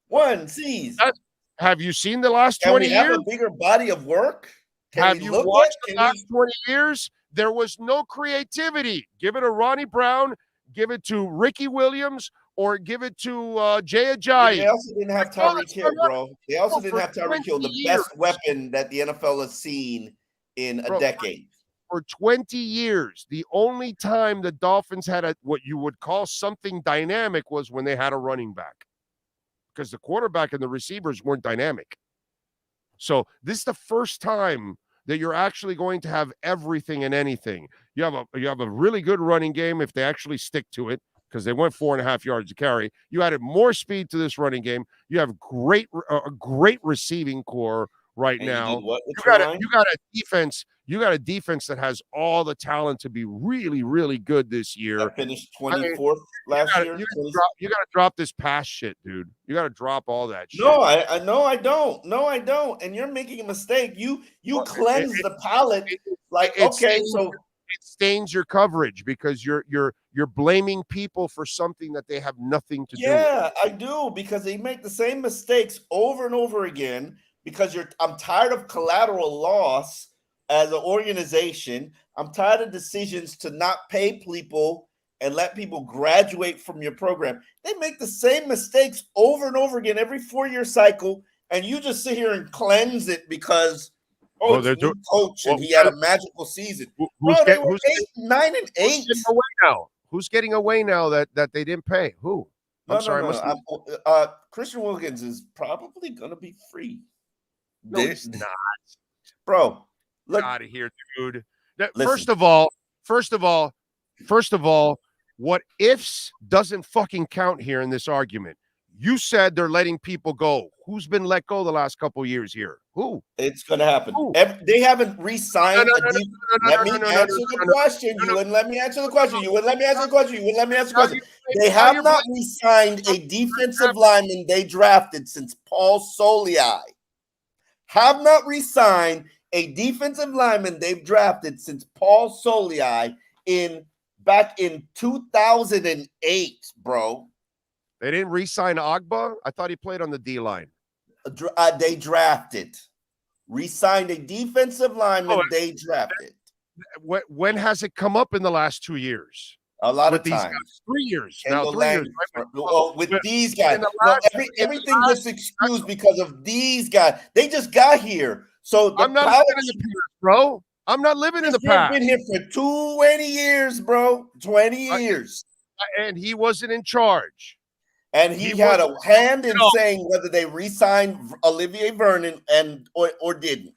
One season. Have you seen the last 20 years? Have a bigger body of work? Have you watched the last 20 years? There was no creativity. Give it to Ronnie Brown, give it to Ricky Williams, or give it to Jay Ajayi. They also didn't have Tyreek Hill, bro. They also didn't have Tyreek Hill, the best weapon that the NFL has seen in a decade. For 20 years, the only time the Dolphins had what you would call something dynamic was when they had a running back, because the quarterback and the receivers weren't dynamic. So this is the first time that you're actually going to have everything and anything. You have a really good running game if they actually stick to it, because they went 4.5 yards to carry. You added more speed to this running game. You have a great receiving core right now. You got a defense. You got a defense that has all the talent to be really, really good this year. I finished 24th last year. You got to drop this pass shit, dude. You got to drop all that shit. No, I don't. No, I don't. And you're making a mistake. You cleanse the palate. It stains your coverage because you're blaming people for something that they have nothing to do with. Yeah, I do, because they make the same mistakes over and over again. Because I'm tired of collateral loss as an organization. I'm tired of decisions to not pay people and let people graduate from your program. They make the same mistakes over and over again every 4-year cycle, and you just sit here and cleanse it because it's a new coach and he had a magical season. They were 9 and 8. Who's getting away now that they didn't pay? Who? Christian Wilkins is probably going to be free. No, it's not, bro. Look out of here, dude. First of all, what ifs doesn't fucking count here in this argument. You said they're letting people go. Who's been let go the last couple of years here? Who? It's going to happen. They haven't re-signed. Let me answer the question. You wouldn't let me answer the question. They have not re-signed a defensive lineman they drafted since Paul Soliai. Have not re-signed a defensive lineman they've drafted since Paul Soliai back in 2008, bro. They didn't re-sign Agba? I thought he played on the D-line. They drafted. Re-signed a defensive lineman they drafted. When has it come up in the last 2 years? A lot of these times. Guys, 3 years. Now, 3 years. With these guys. Everything gets excused because of these guys. They just got here. So I'm not living in the past, bro. I'm not living in the past. Been here for 20 years, bro. 20 years. And he wasn't in charge. And he had a hand in saying whether they re-signed Olivier Vernon or didn't.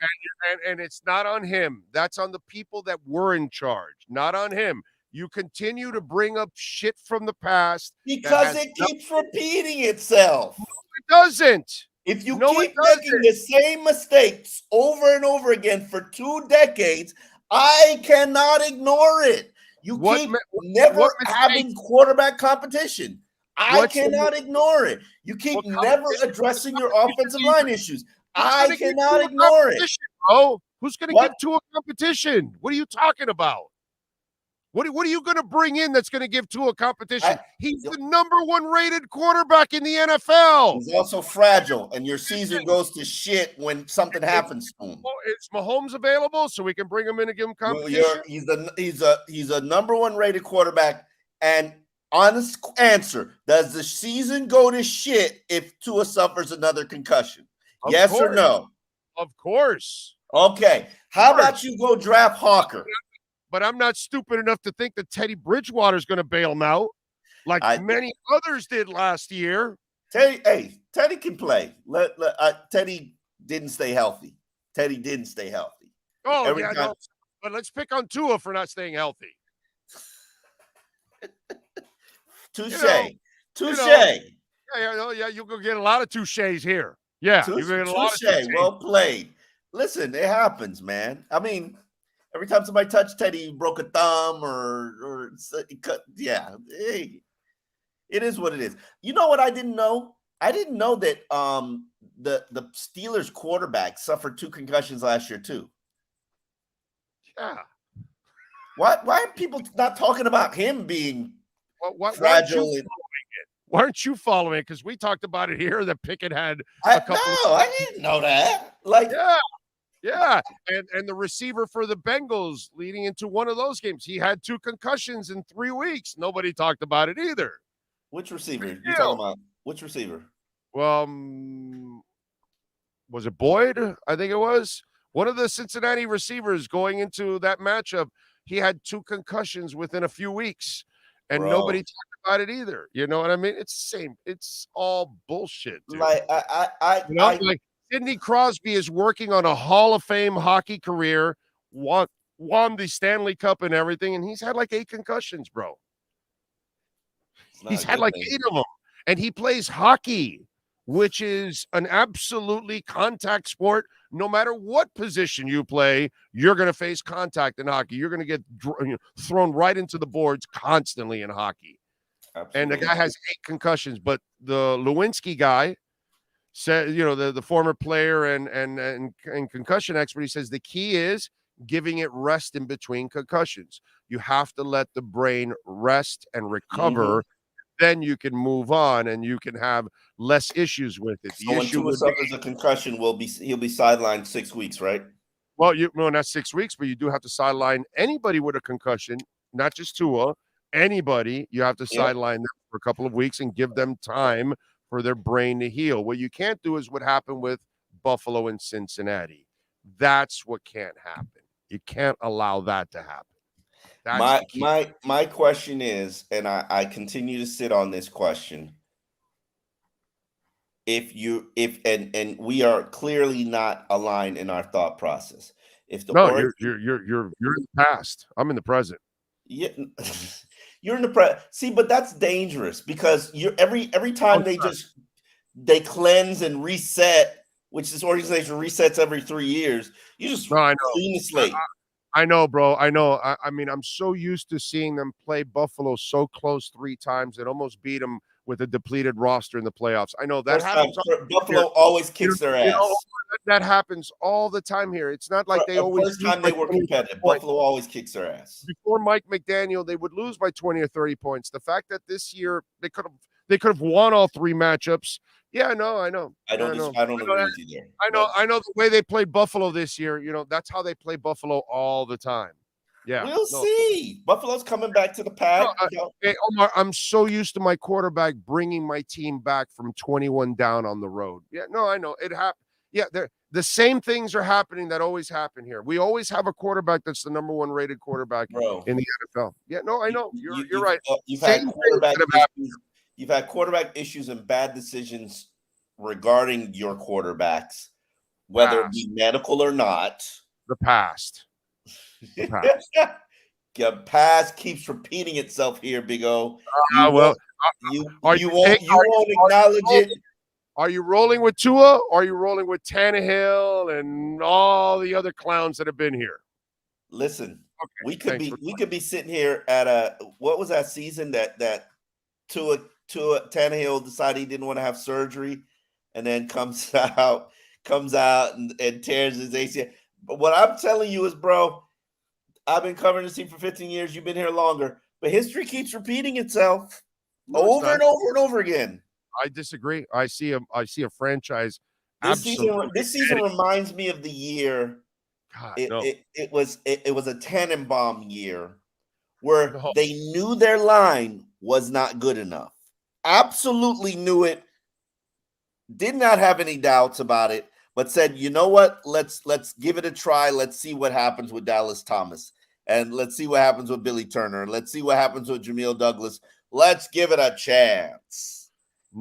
And it's not on him. That's on the people that were in charge, not on him. You continue to bring up shit from the past because it keeps repeating itself. No, it doesn't. If you keep making the same mistakes over and over again for 2 decades, I cannot ignore it. You keep never having quarterback competition. I cannot ignore it. You keep never addressing your offensive line issues. I cannot ignore it. Bro, who's going to give Tua competition? What are you talking about? What are you going to bring in that's going to give Tua competition? He's the #1 rated quarterback in the NFL. He's also fragile, and your season goes to shit when something happens to him. Is Mahomes available so we can bring him in and give him competition? He's a #1 rated quarterback. And honest answer: does the season go to shit if Tua suffers another concussion? Yes or no? Of course. Okay. How about you go draft Hawker? But I'm not stupid enough to think that Teddy Bridgewater is going to bail him out like many others did last year. Teddy can play. Teddy didn't stay healthy. Oh, no. But let's pick on Tua for not staying healthy. Touche. Yeah, you'll go get a lot of touches here. Yeah, you're going to get a lot of touches. Well played. Listen, it happens, man. I mean, every time somebody touched Teddy, he broke a thumb or cut. Yeah, hey, it is what it is. You know what I didn't know? I didn't know that the Steelers quarterback suffered 2 concussions last year too. Yeah. Why are people not talking about him being fragile? Why aren't you following it? Because we talked about it here that Pickett had a couple. No, I didn't know that. Yeah. And the receiver for the Bengals leading into one of those games, he had 2 concussions in 3 weeks. Nobody talked about it either. Which receiver? You talking about? Which receiver? Well, was it Boyd? I think it was. One of the Cincinnati receivers going into that matchup, he had 2 concussions within a few weeks. And nobody talked about it either. You know what I mean? It's the same. It's all bullshit, dude. Like Sidney Crosby is working on a Hall of Fame hockey career, won the Stanley Cup and everything, and he's had like 8 concussions, bro. He's had like 8 of them. And he plays hockey, which is an absolutely contact sport. No matter what position you play, you're going to face contact in hockey. You're going to get thrown right into the boards constantly in hockey. Absolutely. And the guy has 8 concussions, but the Lewinsky guy said, the former player and concussion expert, he says the key is giving it rest in between concussions. You have to let the brain rest and recover. Then you can move on and you can have less issues with it. So when Tua suffers a concussion, he'll be sidelined 6 weeks, right? Well, not 6 weeks, but you do have to sideline anybody with a concussion, not just Tua. Anybody, you have to sideline them for a couple of weeks and give them time for their brain to heal. What you can't do is what happened with Buffalo and Cincinnati. That's what can't happen. You can't allow that to happen. My question is, and I continue to sit on this question. If we are clearly not aligned in our thought process. You're in the past. I'm in the present. Yeah, you're in the present. See, but that's dangerous because every time they cleanse and reset, which this organization resets every 3 years. You just clean the slate. I know, bro. I know. I mean, I'm so used to seeing them play Buffalo so close 3 times and almost beat them with a depleted roster in the playoffs. I know that happens. Buffalo always kicks their ass. That happens all the time here. It's not like they always. First time they were competitive, Buffalo always kicks their ass. Before Mike McDaniel, they would lose by 20 or 30 points. The fact that this year they could have won all 3 matchups. Yeah, I know. I don't agree with you there. I know the way they played Buffalo this year. That's how they play Buffalo all the time. Yeah, we'll see. Buffalo's coming back to the pack. Hey, Omar, I'm so used to my quarterback bringing my team back from 21 down on the road. Yeah, no, I know it happened. Yeah, the same things are happening that always happen here. We always have a quarterback that's the #1 rated quarterback in the NFL. Yeah, no, I know. You're right. You've had quarterback issues and bad decisions regarding your quarterbacks, whether it be medical or not. The past. past keeps repeating itself here, Big O. You won't acknowledge it. Are you rolling with Tua, or are you rolling with Tannehill and all the other clowns that have been here? Listen, okay, we could be sitting here at what was that season that Tua Tannehill decided he didn't want to have surgery, and then comes out and tears his ACL. But what I'm telling you is, bro, I've been covering this team for 15 years. You've been here longer, but history keeps repeating itself over and over and over again. I disagree. I see a franchise. This season reminds me of the year. It was a Tannenbaum year where they knew their line was not good enough. Absolutely knew it. Did not have any doubts about it, but said, you know what? Let's give it a try. Let's see what happens with Dallas Thomas. And let's see what happens with Billy Turner. And let's see what happens with Jamil Douglas. Let's give it a chance.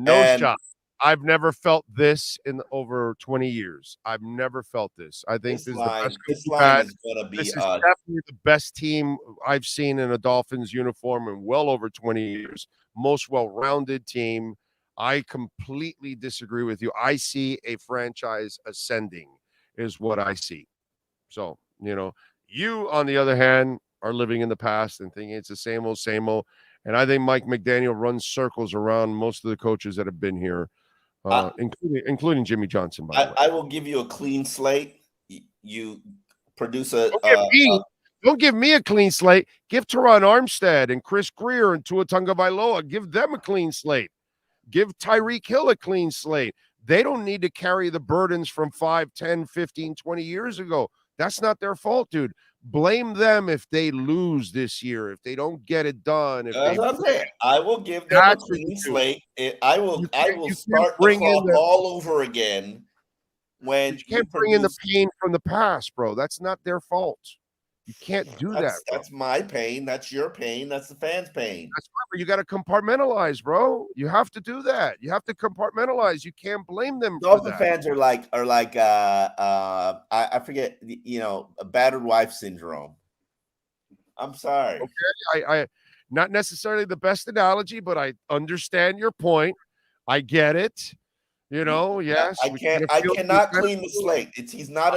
Shot. I've never felt this in over 20 years. I've never felt this. I think this is the best. This line is going to be. This is definitely the best team I've seen in a Dolphins uniform in well over 20 years. Most well-rounded team. I completely disagree with you. I see a franchise ascending, is what I see. So, you, on the other hand, are living in the past and thinking it's the same old. And I think Mike McDaniel runs circles around most of the coaches that have been here, including Jimmy Johnson. By the way, I will give you a clean slate. You produce a. Don't give me a clean slate. Give Teron Armstead and Chris Greer and Tua Tagovailoa. Give them a clean slate. Give Tyreek Hill a clean slate. They don't need to carry the burdens from 5, 10, 15, 20 years ago. That's not their fault, dude. Blame them if they lose this year, if they don't get it done. I will give them a clean slate. I will start the clock all over again. When you can't bring in the pain from the past, bro. That's not their fault. You can't do that. That's my pain. That's your pain. That's the fans' pain. That's right, but you got to compartmentalize, bro. You have to do that. You have to compartmentalize. You can't blame them. Dolphin fans are like I forget, a battered wife syndrome. I'm sorry. Okay, I not necessarily the best analogy, but I understand your point. I get it. Yes. I cannot clean the slate. He's not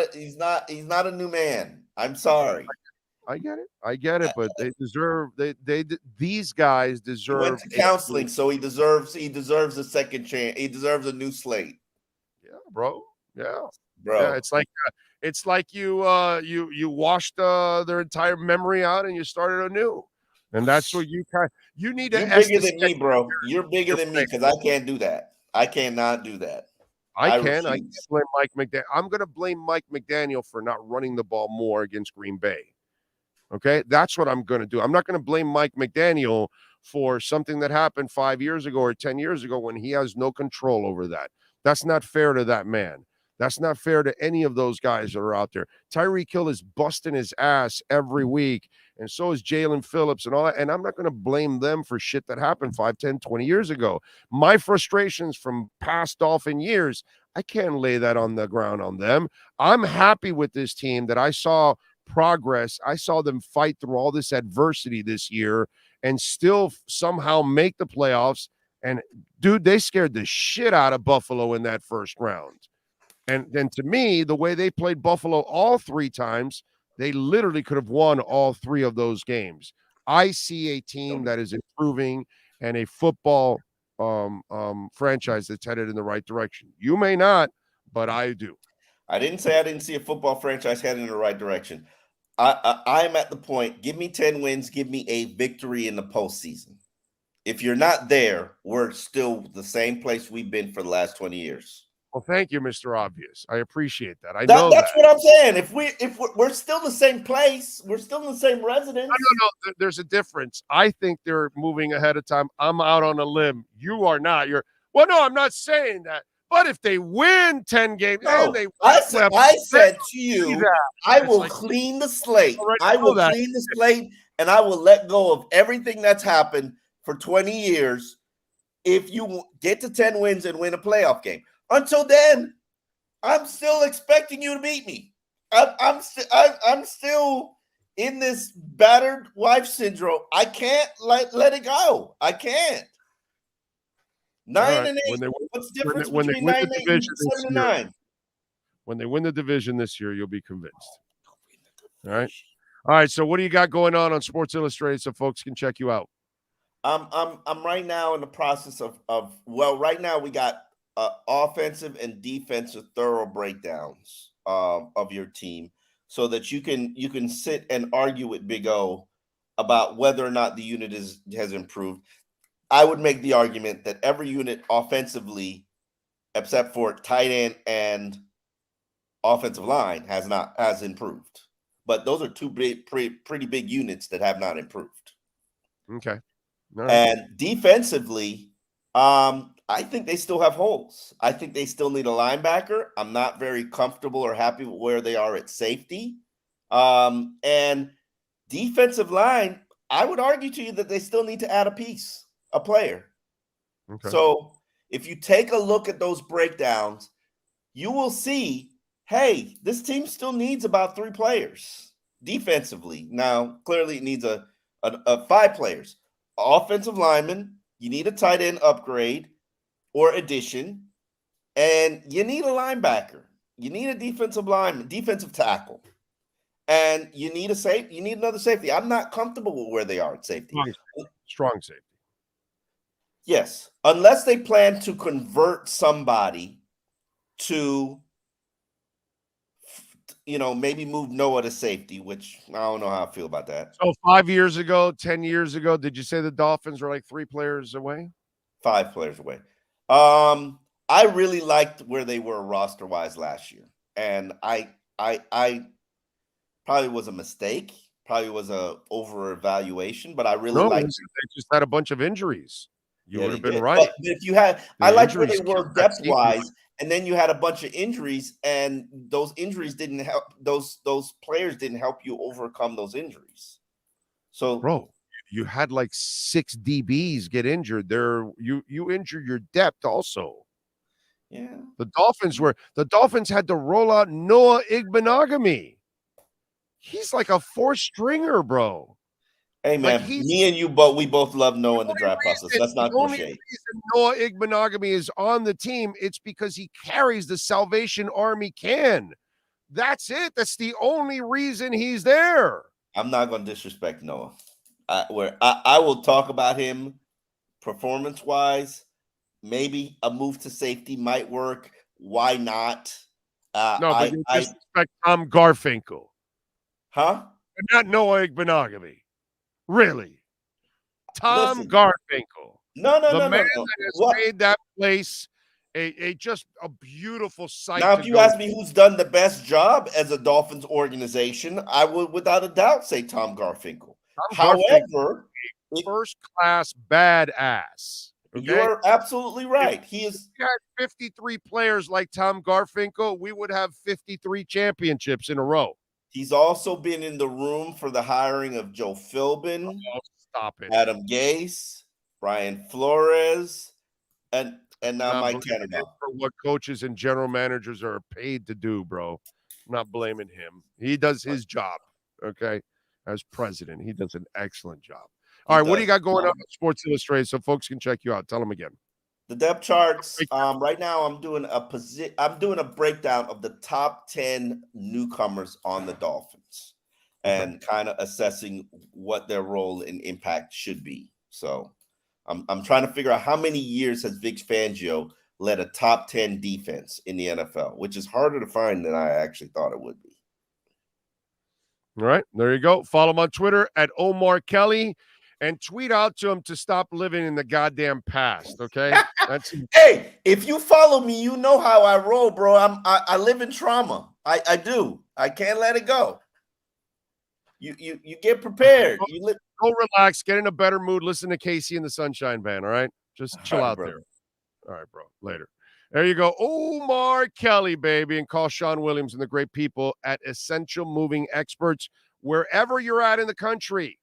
a new man. I'm sorry. I get it, but they deserve. These guys deserve. He went to counseling, so he deserves a second chance. He deserves a new slate. Yeah, bro. Yeah, bro. Yeah, it's like you washed their entire memory out and you started anew, and that's what you need to. You're bigger than me, bro. You're bigger than me because I can't do that. I cannot do that. I can't blame Mike McDaniel. I'm going to blame Mike McDaniel for not running the ball more against Green Bay. Okay, that's what I'm going to do. I'm not going to blame Mike McDaniel for something that happened 5 years ago or 10 years ago when he has no control over that. That's not fair to that man. That's not fair to any of those guys that are out there. Tyreek Hill is busting his ass every week, and so is Jalen Phillips and all that. And I'm not going to blame them for shit that happened 5, 10, 20 years ago. My frustrations from past Dolphin years, I can't lay that on the ground on them. I'm happy with this team that I saw progress. I saw them fight through all this adversity this year and still somehow make the playoffs. And, dude, they scared the shit out of Buffalo in that first round. And then to me, the way they played Buffalo all 3 times, they literally could have won all 3 of those games. I see a team that is improving and a football franchise that's headed in the right direction. You may not, but I do. I didn't say I didn't see a football franchise headed in the right direction. I'm at the point, give me 10 wins, give me a victory in the postseason. If you're not there, we're still the same place we've been for the last 20 years. Well, thank you, Mr. Obvious. I appreciate that. Know that's what I'm saying. If we're still the same place, we're still in the same residence. No. There's a difference. I think they're moving ahead of time. I'm out on a limb. You are not. No, I'm not saying that. But if they win 10 games, I said to you, I will clean the slate. I will clean the slate, and I will let go of everything that's happened for 20 years if you get to 10 wins and win a playoff game. Until then, I'm still expecting you to beat me. I'm still in this battered wife syndrome. I can't let it go. I can't. 9-8. What's the difference between 9-8 and 7-9? When they win the division this year, you'll be convinced. All right. All right. So what do you got going on Sports Illustrated so folks can check you out? I'm right now in the process of right now we got offensive and defensive thorough breakdowns of your team so that you can sit and argue with Big O about whether or not the unit has improved. I would make the argument that every unit offensively, except for tight end and offensive line, has improved. But those are two pretty big units that have not improved. Okay. Right. And defensively, I think they still have holes. I think they still need a linebacker. I'm not very comfortable or happy with where they are at safety. And defensive line, I would argue to you that they still need to add a player. Okay. So if you take a look at those breakdowns, you will see, hey, this team still needs about 3 players defensively. Now, clearly it needs a 5 players. Offensive lineman, you need a tight end upgrade or addition, and you need a linebacker. You need a defensive tackle, and you need You need another safety. I'm not comfortable with where they are at safety. Strong safety. Yes, unless they plan to convert somebody to, maybe move Noah to safety, which I don't know how I feel about that. So 5 years ago, 10 years ago, did you say the Dolphins were like 3 players away? 5 players away. I really liked where they were roster-wise last year. And I probably was a mistake, probably was a over-evaluation, but I really liked it. They just had a bunch of injuries. You would have been right. But if you had, I liked where they were depth-wise, and then you had a bunch of injuries, and those injuries didn't help. Those players didn't help you overcome those injuries. So, bro, you had like 6 DBs get injured. You injured your depth also. Yeah. The Dolphins had to roll out Noah Igbenogany. He's like a 4-stringer, bro. Hey man, me and you we both love Noah in the draft process. That's not cliche. The only reason Noah Igbenogany is on the team, it's because he carries the Salvation Army can. That's it. That's the only reason he's there. I'm not going to disrespect Noah. I will talk about him performance-wise. Maybe a move to safety might work. Why not? But you disrespect Tom Garfinkel. Huh? But not Noah Igbenogany. Really? Tom Garfinkel. No. The man that has made that place just a beautiful sight. Now, if you ask me who's done the best job as a Dolphins organization, I would without a doubt say Tom Garfinkel. However, first-class badass. Okay? You're absolutely right. He is. If we had 53 players like Tom Garfinkel, we would have 53 championships in a row. He's also been in the room for the hiring of Joe Philbin, stop it, Adam Gase, Brian Flores, and now Mike Tannenbaum. For what coaches and general managers are paid to do, bro. I'm not blaming him. He does his job, okay? As president, he does an excellent job. All right, what do you got going on at Sports Illustrated so folks can check you out? Tell them again. The depth charts. Right now, I'm doing a breakdown of the top 10 newcomers on the Dolphins, and kind of assessing what their role and impact should be. So, I'm trying to figure out how many years has Vic Fangio led a top 10 defense in the NFL, which is harder to find than I actually thought it would be. All right, there you go. Follow him on Twitter at Omar Kelly. And tweet out to him to stop living in the goddamn past, okay? Hey, if you follow me, you know how I roll, bro. I live in trauma. I do. I can't let it go. You get prepared. Go relax, get in a better mood, listen to Casey and the Sunshine Band, all right? Just chill out there. All right, bro. Later. There you go. Omar Kelly, baby. And call Sean Williams and the great people at Essential Moving Experts wherever you're at in the country.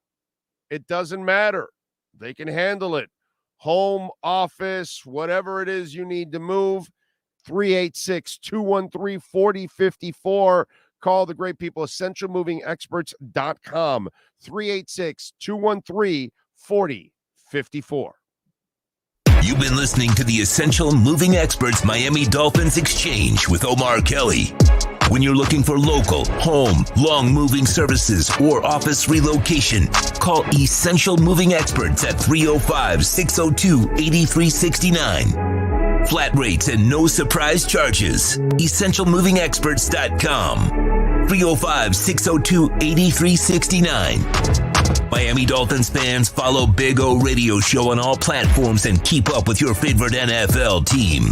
It doesn't matter. They can handle it. Home, office, whatever it is you need to move. 386-213-4054. Call the great people, essentialmovingexperts.com, 386-213-4054. You've been listening to the Essential Moving Experts Miami Dolphins Exchange with Omar Kelly. When you're looking for local, home, long moving services, or office relocation, call Essential Moving Experts at 305-602-8369. Flat rates and no surprise charges. EssentialMovingExperts.com. 305-602-8369. Miami Dolphins fans, follow Big O Radio Show on all platforms and keep up with your favorite NFL team.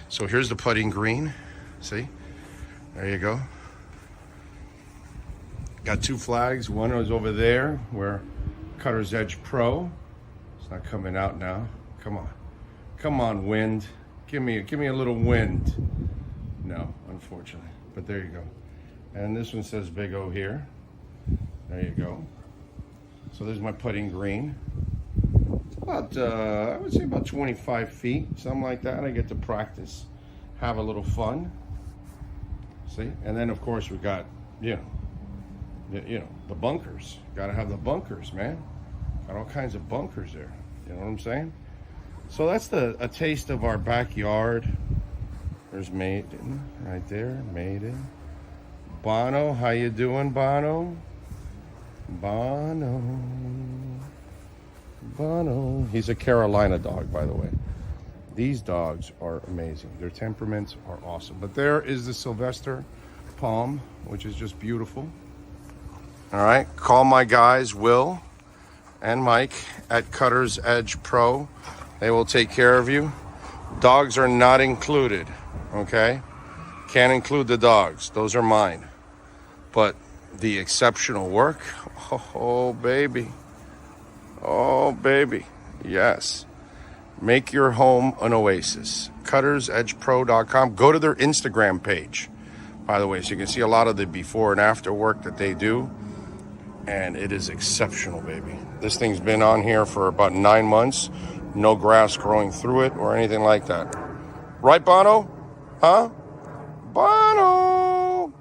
So here's the putting green. See? There you go. Got two flags. One is over there where Cutter's Edge Pro. It's not coming out now. Come on. Come on, wind. Give me a little wind. No, unfortunately. But there you go. And this one says Big O here. There you go. So there's my putting green. It's about, I would say about 25 feet, something like that. I get to practice, have a little fun. See? And then, of course, we got, the bunkers. Got to have the bunkers, man. Got all kinds of bunkers there. You know what I'm saying? So that's a taste of our backyard. There's Maiden right there. Maiden. Bono, how you doing, Bono? Bono. He's a Carolina dog, by the way. These dogs are amazing. Their temperaments are awesome. But there is the Sylvester Palm, which is just beautiful. All right, call my guys, Will and Mike at Cutter's Edge Pro. They will take care of you. Dogs are not included, okay? Can't include the dogs. Those are mine. But the exceptional work, oh, baby. Oh, baby. Yes. Make your home an oasis. CuttersEdgePro.com. Go to their Instagram page, by the way, so you can see a lot of the before and after work that they do. And it is exceptional, baby. This thing's been on here for about 9 months. No grass growing through it or anything like that. Right, Bono? Huh? Bono!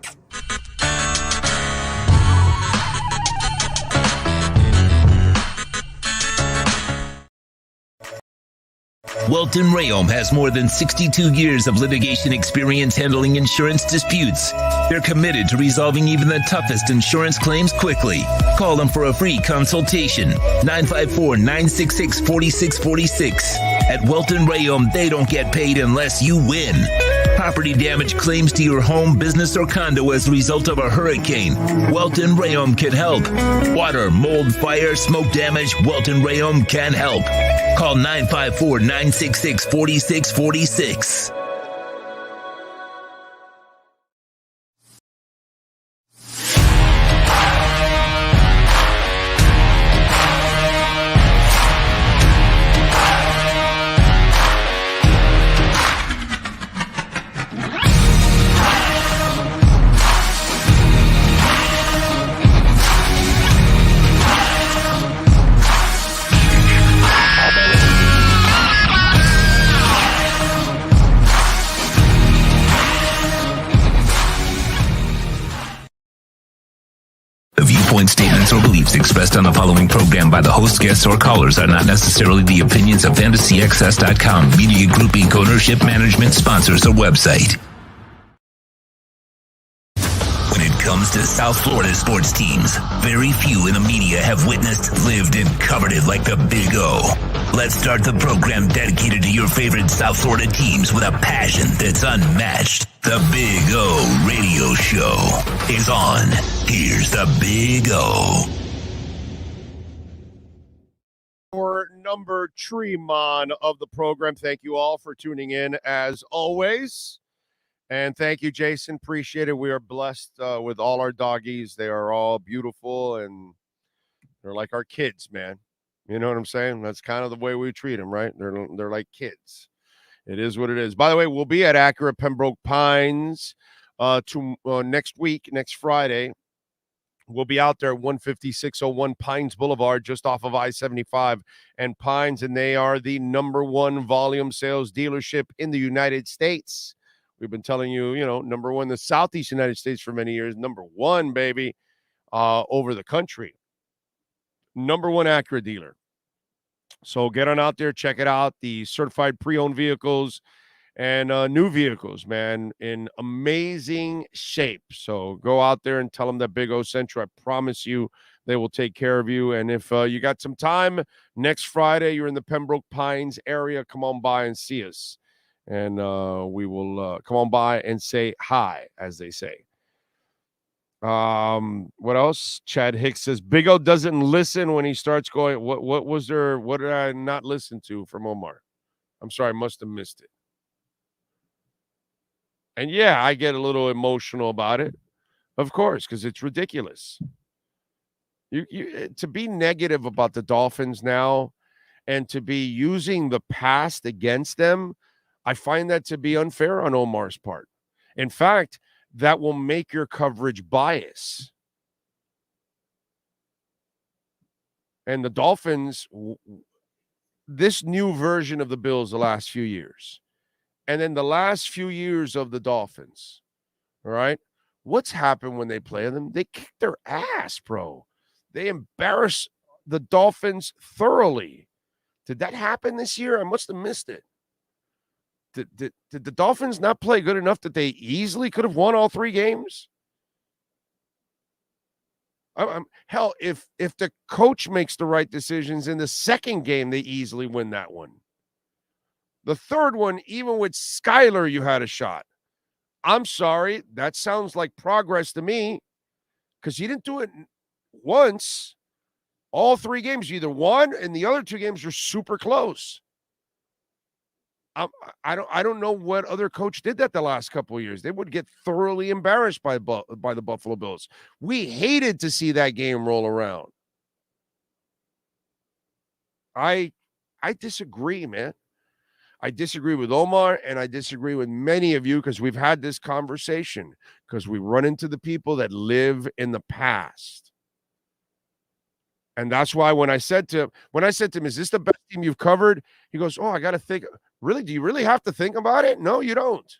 Welton Rayom has more than 62 years of litigation experience handling insurance disputes. They're committed to resolving even the toughest insurance claims quickly. Call them for a free consultation. 954-966-4646. At Welton Rayom, they don't get paid unless you win. Property damage claims to your home, business, or condo as a result of a hurricane. Welton Rayom can help. Water, mold, fire, smoke damage, Welton Rayom can help. Call 954-966-4646. Statements or beliefs expressed on the following program by the host, guests, or callers are not necessarily the opinions of FantasyXS.com, Media Group Inc., ownership, management, sponsors, or website. When it comes to South Florida sports teams, very few in the media have witnessed, lived, and covered it like the Big O. Let's start the program dedicated to your favorite South Florida teams with a passion that's unmatched. The Big O Radio Show is on. Here's the Big O. Our number Tremon of the program. Thank you all for tuning in as always. And thank you, Jason. Appreciate it. We are blessed with all our doggies. They are all beautiful and they're like our kids, man. You know what I'm saying? That's kind of the way we treat them, right? They're like kids. It is what it is. By the way, we'll be at Acura Pembroke Pines next week, next Friday. We'll be out there at 15601 Pines Boulevard, just off of I-75 and Pines, and they are the #1 volume sales dealership in the United States. We've been telling you, #1 in the Southeast United States for many years. #1, baby, over the country. #1 Acura dealer. So get on out there, check it out. The certified pre-owned vehicles and new vehicles, man, in amazing shape. So go out there and tell them that Big O sent you. I promise you they will take care of you. And if you got some time, next Friday, you're in the Pembroke Pines area, come on by and see us. And we will come on by and say hi, as they say. What else? Chad Hicks says Big O doesn't listen when he starts going. What did I not listen to from Omar? I'm sorry, I must have missed it. And yeah, I get a little emotional about it, of course, because it's ridiculous. You to be negative about the Dolphins now and to be using the past against them, I find that to be unfair on Omar's part. In fact, that will make your coverage bias. And the Dolphins, this new version of the Bills the last few years, and then the last few years of the Dolphins, all right? What's happened when they play them? They kick their ass, bro. They embarrass the Dolphins thoroughly. Did that happen this year? I must have missed it. Did the Dolphins not play good enough that they easily could have won all 3 games? Hell, if the coach makes the right decisions in the second game, they easily win that one. The third one, even with Skyler, you had a shot. I'm sorry. That sounds like progress to me because you didn't do it once. All 3 games, you either won and the other 2 games are super close. I don't know what other coach did that the last couple of years. They would get thoroughly embarrassed by the Buffalo Bills. We hated to see that game roll around. I disagree, man. I disagree with Omar, and I disagree with many of you because we've had this conversation because we run into the people that live in the past. And that's why when I said to him, is this the best team you've covered? He goes, oh, I got to think. Really? Do you really have to think about it? No, you don't.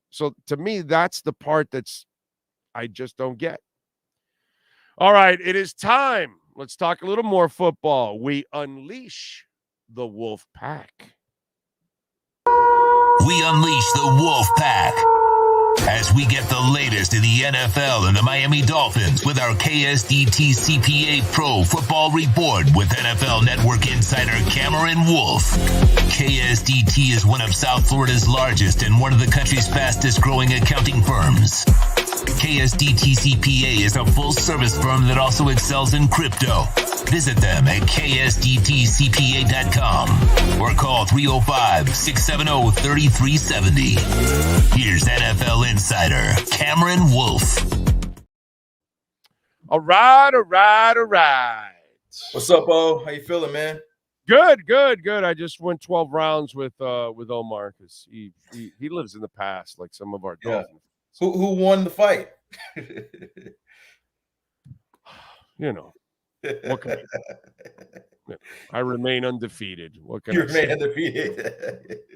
So to me, that's the part I just don't get. All right, it is time. Let's talk a little more football. We unleash the Wolf Pack. We unleash the Wolf Pack as we get the latest in the NFL and the Miami Dolphins with our KSDT CPA Pro Football Report with NFL Network insider Cameron Wolf. KSDT is one of South Florida's largest and one of the country's fastest growing accounting firms. KSDT CPA is a full-service firm that also excels in crypto. Visit them at ksdtcpa.com or call 305-670-3370. Here's NFL insider Cameron Wolf. All right. What's up, O? How you feeling, man? Good. I just went 12 rounds with Omar because he lives in the past like some of our Dolphins. Who won the fight? What can I remain undefeated. What can I say?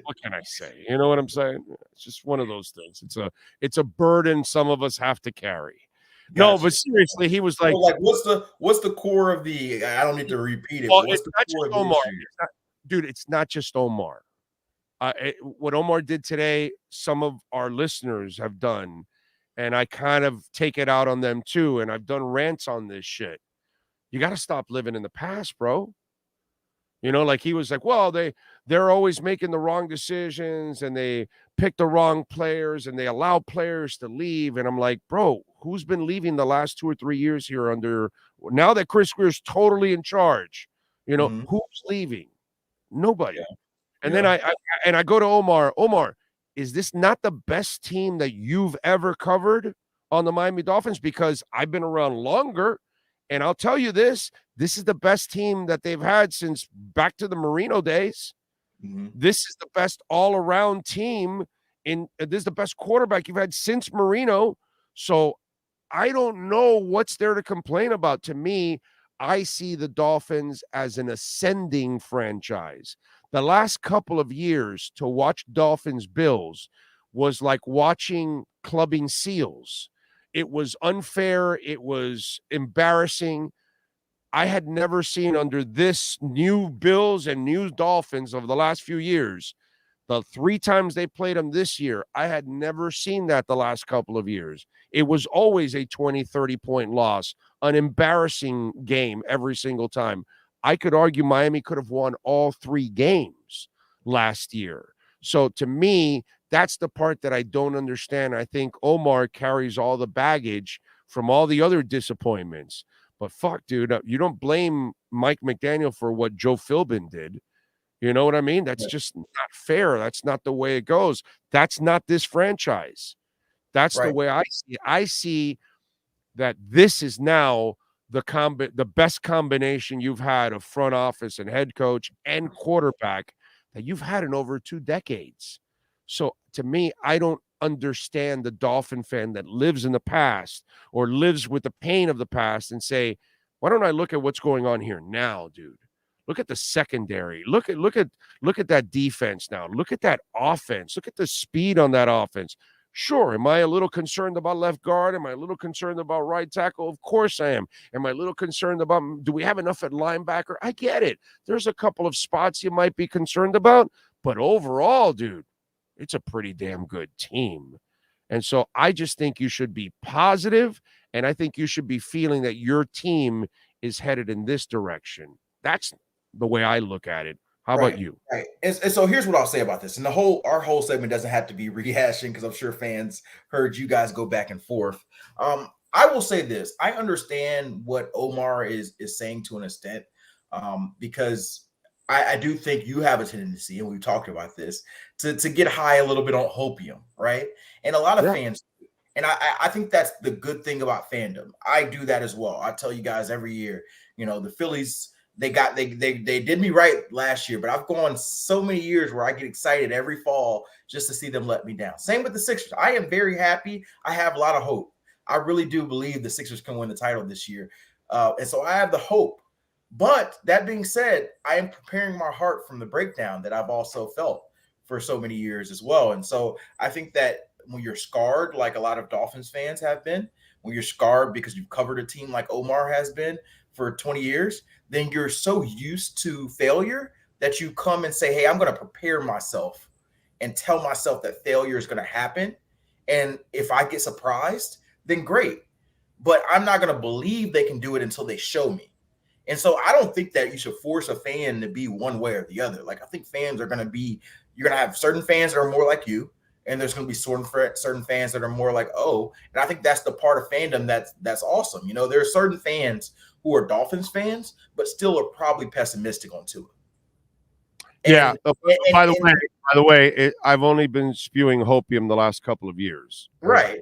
What can I say? You know what I'm saying? It's just one of those things. It's a burden some of us have to carry. Gotcha. No, but seriously, he was like, what's the core of the? I don't need to repeat it. Well, it's not just Omar. It's not just Omar. What Omar did today, some of our listeners have done, and I kind of take it out on them too. And I've done rants on this shit. You got to stop living in the past, bro. Like he was like, well, they're always making the wrong decisions and they pick the wrong players and they allow players to leave. And I'm like, bro, who's been leaving the last 2 or 3 years here now that Chris Greer's totally in charge? Who's leaving? Nobody. Yeah. And then I go to Omar. Omar, is this not the best team that you've ever covered on the Miami Dolphins? Because I've been around longer. And I'll tell you this is the best team that they've had since back to the Marino days. Mm-hmm. This is the best all-around team. This is the best quarterback you've had since Marino. So I don't know what's there to complain about. To me, I see the Dolphins as an ascending franchise. The last couple of years to watch Dolphins Bills was like watching clubbing seals. It was unfair. It was embarrassing. I had never seen under this new Bills and new Dolphins of the last few years, the 3 times they played them this year, I had never seen that the last couple of years. It was always a 20, 30-point loss, an embarrassing game every single time. I could argue Miami could have won all 3 games last year. So to me, that's the part that I don't understand. I think Omar carries all the baggage from all the other disappointments. But fuck, dude, you don't blame Mike McDaniel for what Joe Philbin did. You know what I mean? That's just not fair. That's not the way it goes. That's not this franchise. That's the way I see it. I see that this is now the best combination you've had of front office and head coach and quarterback that you've had in over 2 decades. So to me, I don't understand the Dolphin fan that lives in the past or lives with the pain of the past and say, why don't I look at what's going on here now, dude? Look at the secondary. Look at that defense now. Look at that offense. Look at the speed on that offense. Sure, am I a little concerned about left guard? Am I a little concerned about right tackle? Of course I am. Am I a little concerned about, do we have enough at linebacker? I get it. There's a couple of spots you might be concerned about, but overall, dude, it's a pretty damn good team. And so I just think you should be positive, and I think you should be feeling that your team is headed in this direction. That's the way I look at it. How about you? Right. And so here's what I'll say about this. And our whole segment doesn't have to be rehashing because I'm sure fans heard you guys go back and forth. I will say this. I understand what Omar is saying to an extent, because I do think you have a tendency, and we've talked about this, to get high a little bit on hopium, right? And a lot of fans, and I think that's the good thing about fandom. I do that as well. I tell you guys every year, the Phillies, they did me right last year, but I've gone so many years where I get excited every fall just to see them let me down. Same with the Sixers. I am very happy. I have a lot of hope. I really do believe the Sixers can win the title this year. And so I have the hope. But that being said, I am preparing my heart from the breakdown that I've also felt for so many years as well. And so I think that when you're scarred, like a lot of Dolphins fans have been, when you're scarred because you've covered a team like Omar has been for 20 years, then you're so used to failure that you come and say, hey, I'm going to prepare myself and tell myself that failure is going to happen. And if I get surprised, then great. But I'm not going to believe they can do it until they show me. And so I don't think that you should force a fan to be one way or the other. Like, I think fans are going to be, you're going to have certain fans that are more like you, and there's going to be certain fans that are more like, oh, and I think that's the part of fandom that's awesome. There are certain fans who are Dolphins fans, but still are probably pessimistic on Tua. By the way, I've only been spewing hopium the last couple of years. Right.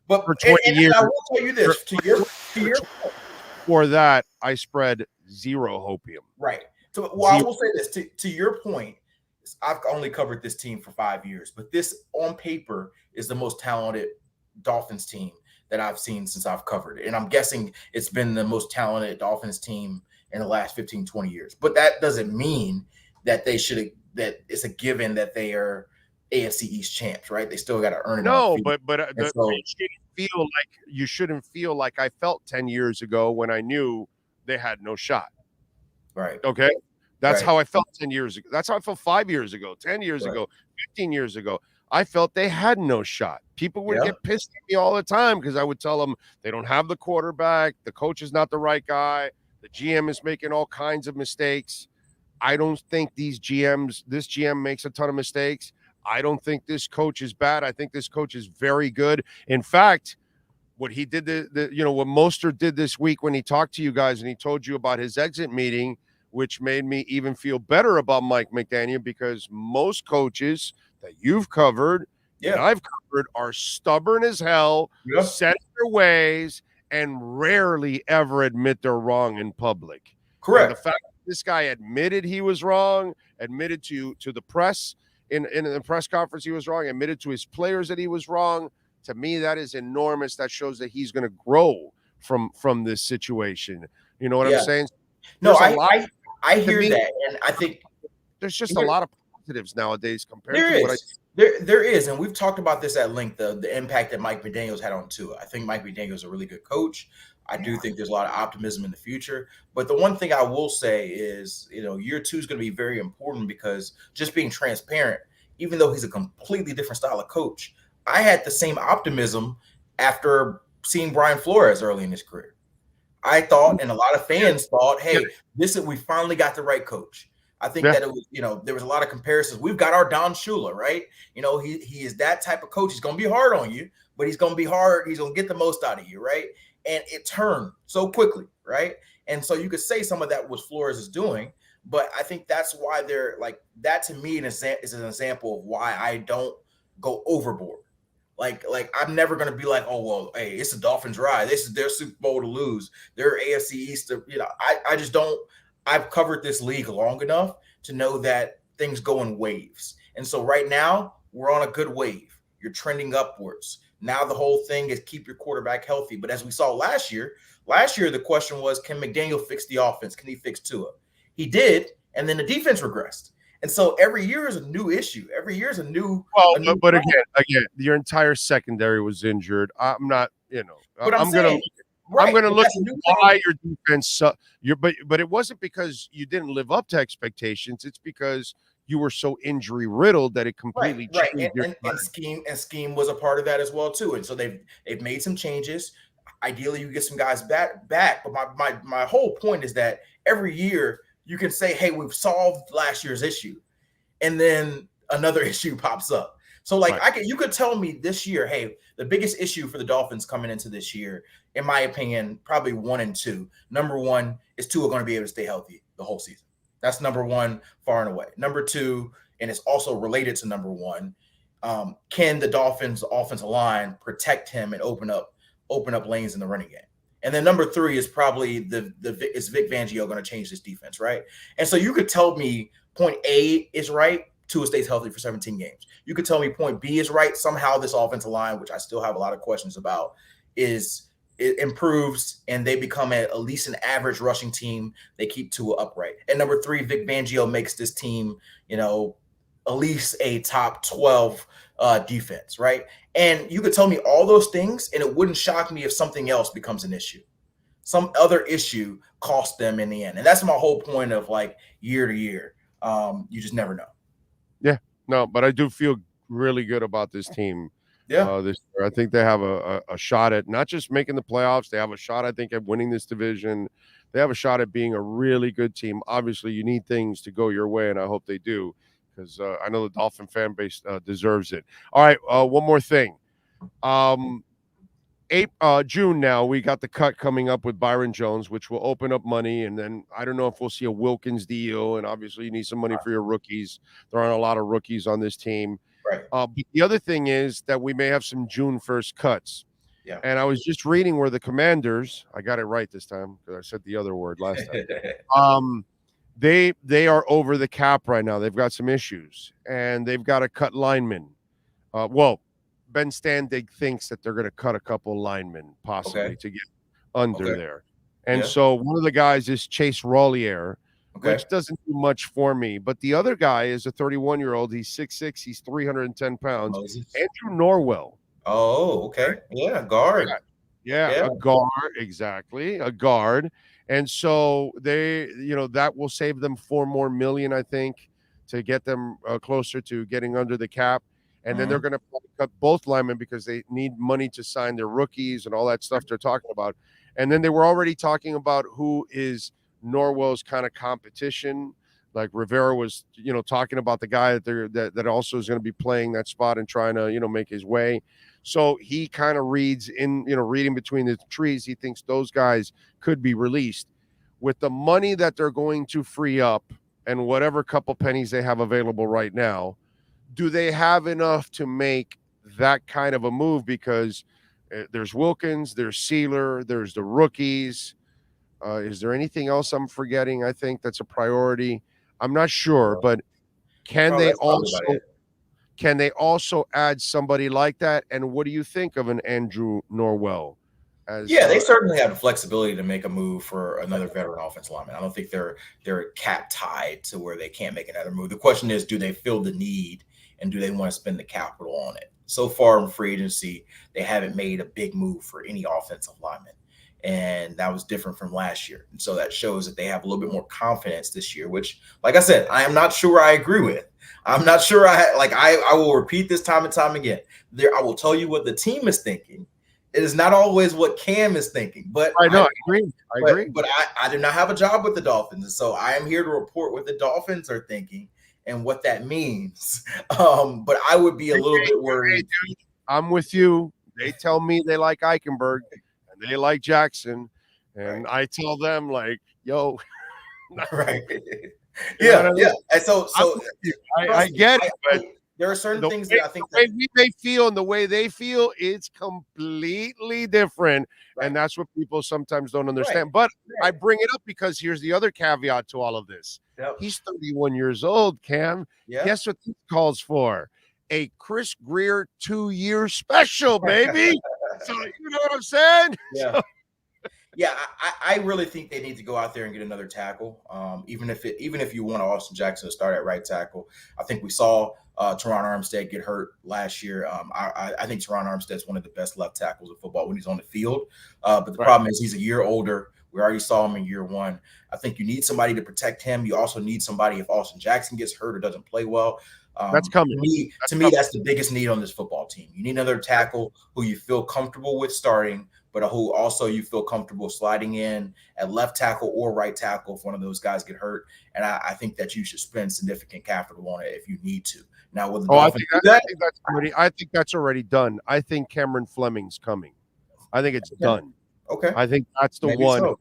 But for 20 years, I will tell you this to your for that, I spread zero hopium. Right. So, I will say this to your point. I've only covered this team for 5 years, but this on paper is the most talented Dolphins team that I've seen since I've covered it. And I'm guessing it's been the most talented Dolphins team in the last 15, 20 years. But that doesn't mean that that it's a given that they are AFC East champs, right? They still got to earn it. No, but you shouldn't feel like I felt 10 years ago when I knew they had no shot. Right. Okay. That's how I felt 10 years ago. That's how I felt 5 years ago, 10 years ago, 15 years ago. I felt they had no shot. People would get pissed at me all the time because I would tell them they don't have the quarterback. The coach is not the right guy. The GM is making all kinds of mistakes. I don't think this GM makes a ton of mistakes. I don't think this coach is bad. I think this coach is very good. In fact, what he did, what Mostert did this week when he talked to you guys and he told you about his exit meeting, which made me even feel better about Mike McDaniel, because most coaches that you've covered, that I've covered, are stubborn as hell, set in their ways, and rarely ever admit they're wrong in public. Correct. And the fact that this guy admitted he was wrong, admitted to the press in the press conference he was wrong, admitted to his players that he was wrong, To me, that is enormous. That shows that he's going to grow from this situation. You know what I'm saying? No, There's a lot. I hear that, and I think there's just a lot of positives nowadays compared there to is. what I. There is, and we've talked about this at length, the impact that Mike McDaniels had on Tua. I think Mike McDaniels is a really good coach. I do think there's a lot of optimism in the future. But the one thing I will say is, year 2 is going to be very important because just being transparent, even though he's a completely different style of coach, I had the same optimism after seeing Brian Flores early in his career. I thought, and a lot of fans thought, hey, we finally got the right coach. I think that it was, there was a lot of comparisons. We've got our Don Shula, right? He is that type of coach. He's going to be hard on you, but he's going to be hard. He's going to get the most out of you, right? And it turned so quickly, right? And so you could say some of that was Flores is doing, but I think that's why they're like that. To me, is an example of why I don't go overboard. Like I'm never going to be like, oh, well, hey, it's the Dolphins' ride. This is their Super Bowl to lose. Their AFC East. I just don't. I've covered this league long enough to know that things go in waves. And so right now we're on a good wave. You're trending upwards. Now the whole thing is keep your quarterback healthy. But as we saw last year, the question was, can McDaniel fix the offense? Can he fix Tua? He did. And then the defense regressed. And so every year is a new issue. Every year is a new. Well, but again, your entire secondary was injured. I'm not, But I'm going to. Right. I'm going to look at why your defense. But it wasn't because you didn't live up to expectations. It's because you were so injury riddled that it completely changed. And scheme was a part of that as well too. And so they've made some changes. Ideally, you get some guys back. But my whole point is that every year you can say, hey, we've solved last year's issue, and then another issue pops up. So you could tell me this year, hey, the biggest issue for the Dolphins coming into this year, in my opinion, probably 1 and 2. Number 1 is Tua going to be able to stay healthy the whole season. That's number 1 far and away. Number 2, and it's also related to number 1, can the Dolphins offensive line protect him and open up lanes in the running game? And then number 3 is probably is Vic Fangio going to change this defense, right? And so you could tell me point A is right, Tua stays healthy for 17 games. You could tell me point B is right. Somehow this offensive line, which I still have a lot of questions about, it improves and they become at least an average rushing team. They keep Tua upright. And number 3, Vic Fangio makes this team, at least a top 12 defense, right? And you could tell me all those things, and it wouldn't shock me if something else becomes an issue. Some other issue cost them in the end. And that's my whole point of like year to year. You just never know. Yeah, no, but I do feel really good about this team. This year. I think they have a shot at not just making the playoffs. They have a shot, I think, at winning this division. They have a shot at being a really good team. Obviously, you need things to go your way, and I hope they do, because I know the Dolphin fan base deserves it. All right, one more thing. June now, we got the cut coming up with Byron Jones, which will open up money, and then I don't know if we'll see a Wilkins deal, and obviously you need some money for your rookies. There aren't a lot of rookies on this team. Right. But the other thing is that we may have some June 1st cuts. Yeah. And I was just reading where the Commanders, I got it right this time because I said the other word last time. They are over the cap right now. They've got some issues, and they've got to cut linemen. Ben Standig thinks that they're going to cut a couple linemen possibly to get under there. And so one of the guys is Chase Rollier, which doesn't do much for me. But the other guy is a 31-year-old. He's 6'6". He's 310 pounds. Andrew Norwell. Oh, okay. Yeah, guard. Yeah, a guard. Exactly, a guard. And so they, that will save them $4 million, I think, to get them closer to getting under the cap. And then they're going to cut both linemen because they need money to sign their rookies and all that stuff they're talking about. And then they were already talking about who is Norwell's kind of competition. Like Rivera was, talking about the guy that also is going to be playing that spot and trying to, make his way. So he kind of reading between the trees. He thinks those guys could be released with the money that they're going to free up and whatever couple pennies they have available right now. Do they have enough to make that kind of a move? Because there's Wilkins, there's Sealer, there's the rookies. Is there anything else I'm forgetting? I think that's a priority. I'm not sure, but can can they also add somebody like that? And what do you think of an Andrew Norwell? They certainly have the flexibility to make a move for another veteran offense lineman. I don't think they're cap tied to where they can't make another move. The question is, do they feel the need and do they want to spend the capital on it? So far in free agency, they haven't made a big move for any offensive lineman. And that was different from last year. And so that shows that they have a little bit more confidence this year, which, like I said, I am not sure I agree with. I'm not sure I will repeat this time and time again. I will tell you what the team is thinking. It is not always what Cam is thinking, but I agree. But I do not have a job with the Dolphins, and so I am here to report what the Dolphins are thinking and what that means. But I would be a little bit worried. Dude, I'm with you. They tell me they like Eichenberg and they like Jackson, and I tell them like, "Yo, right." Yeah. And so I get it, but there are certain things that I think the way they feel and the way they feel is completely different. Right. And that's what people sometimes don't understand. Right. But I bring it up because here's the other caveat to all of this. Yep. He's 31 years old, Cam. Yep. Guess what this calls for? A Chris Greer 2-year special, baby. So you know what I'm saying? Yeah. Yeah, I really think they need to go out there and get another tackle. Even if you want Austin Jackson to start at right tackle, I think we saw Teron Armstead get hurt last year. I think Teron Armstead is one of the best left tackles in football when he's on the field. But the problem is he's a year older. We already saw him in year one. I think you need somebody to protect him. You also need somebody if Austin Jackson gets hurt or doesn't play well. That's coming. To me, that's the biggest need on this football team. You need another tackle who you feel comfortable with starting, but who also you feel comfortable sliding in at left tackle or right tackle if one of those guys get hurt. And I think that you should spend significant capital on it if you need to. Now, with the I think that's already done. I think Cameron Fleming's coming. I think it's done. Okay. I think that's the Maybe one. So.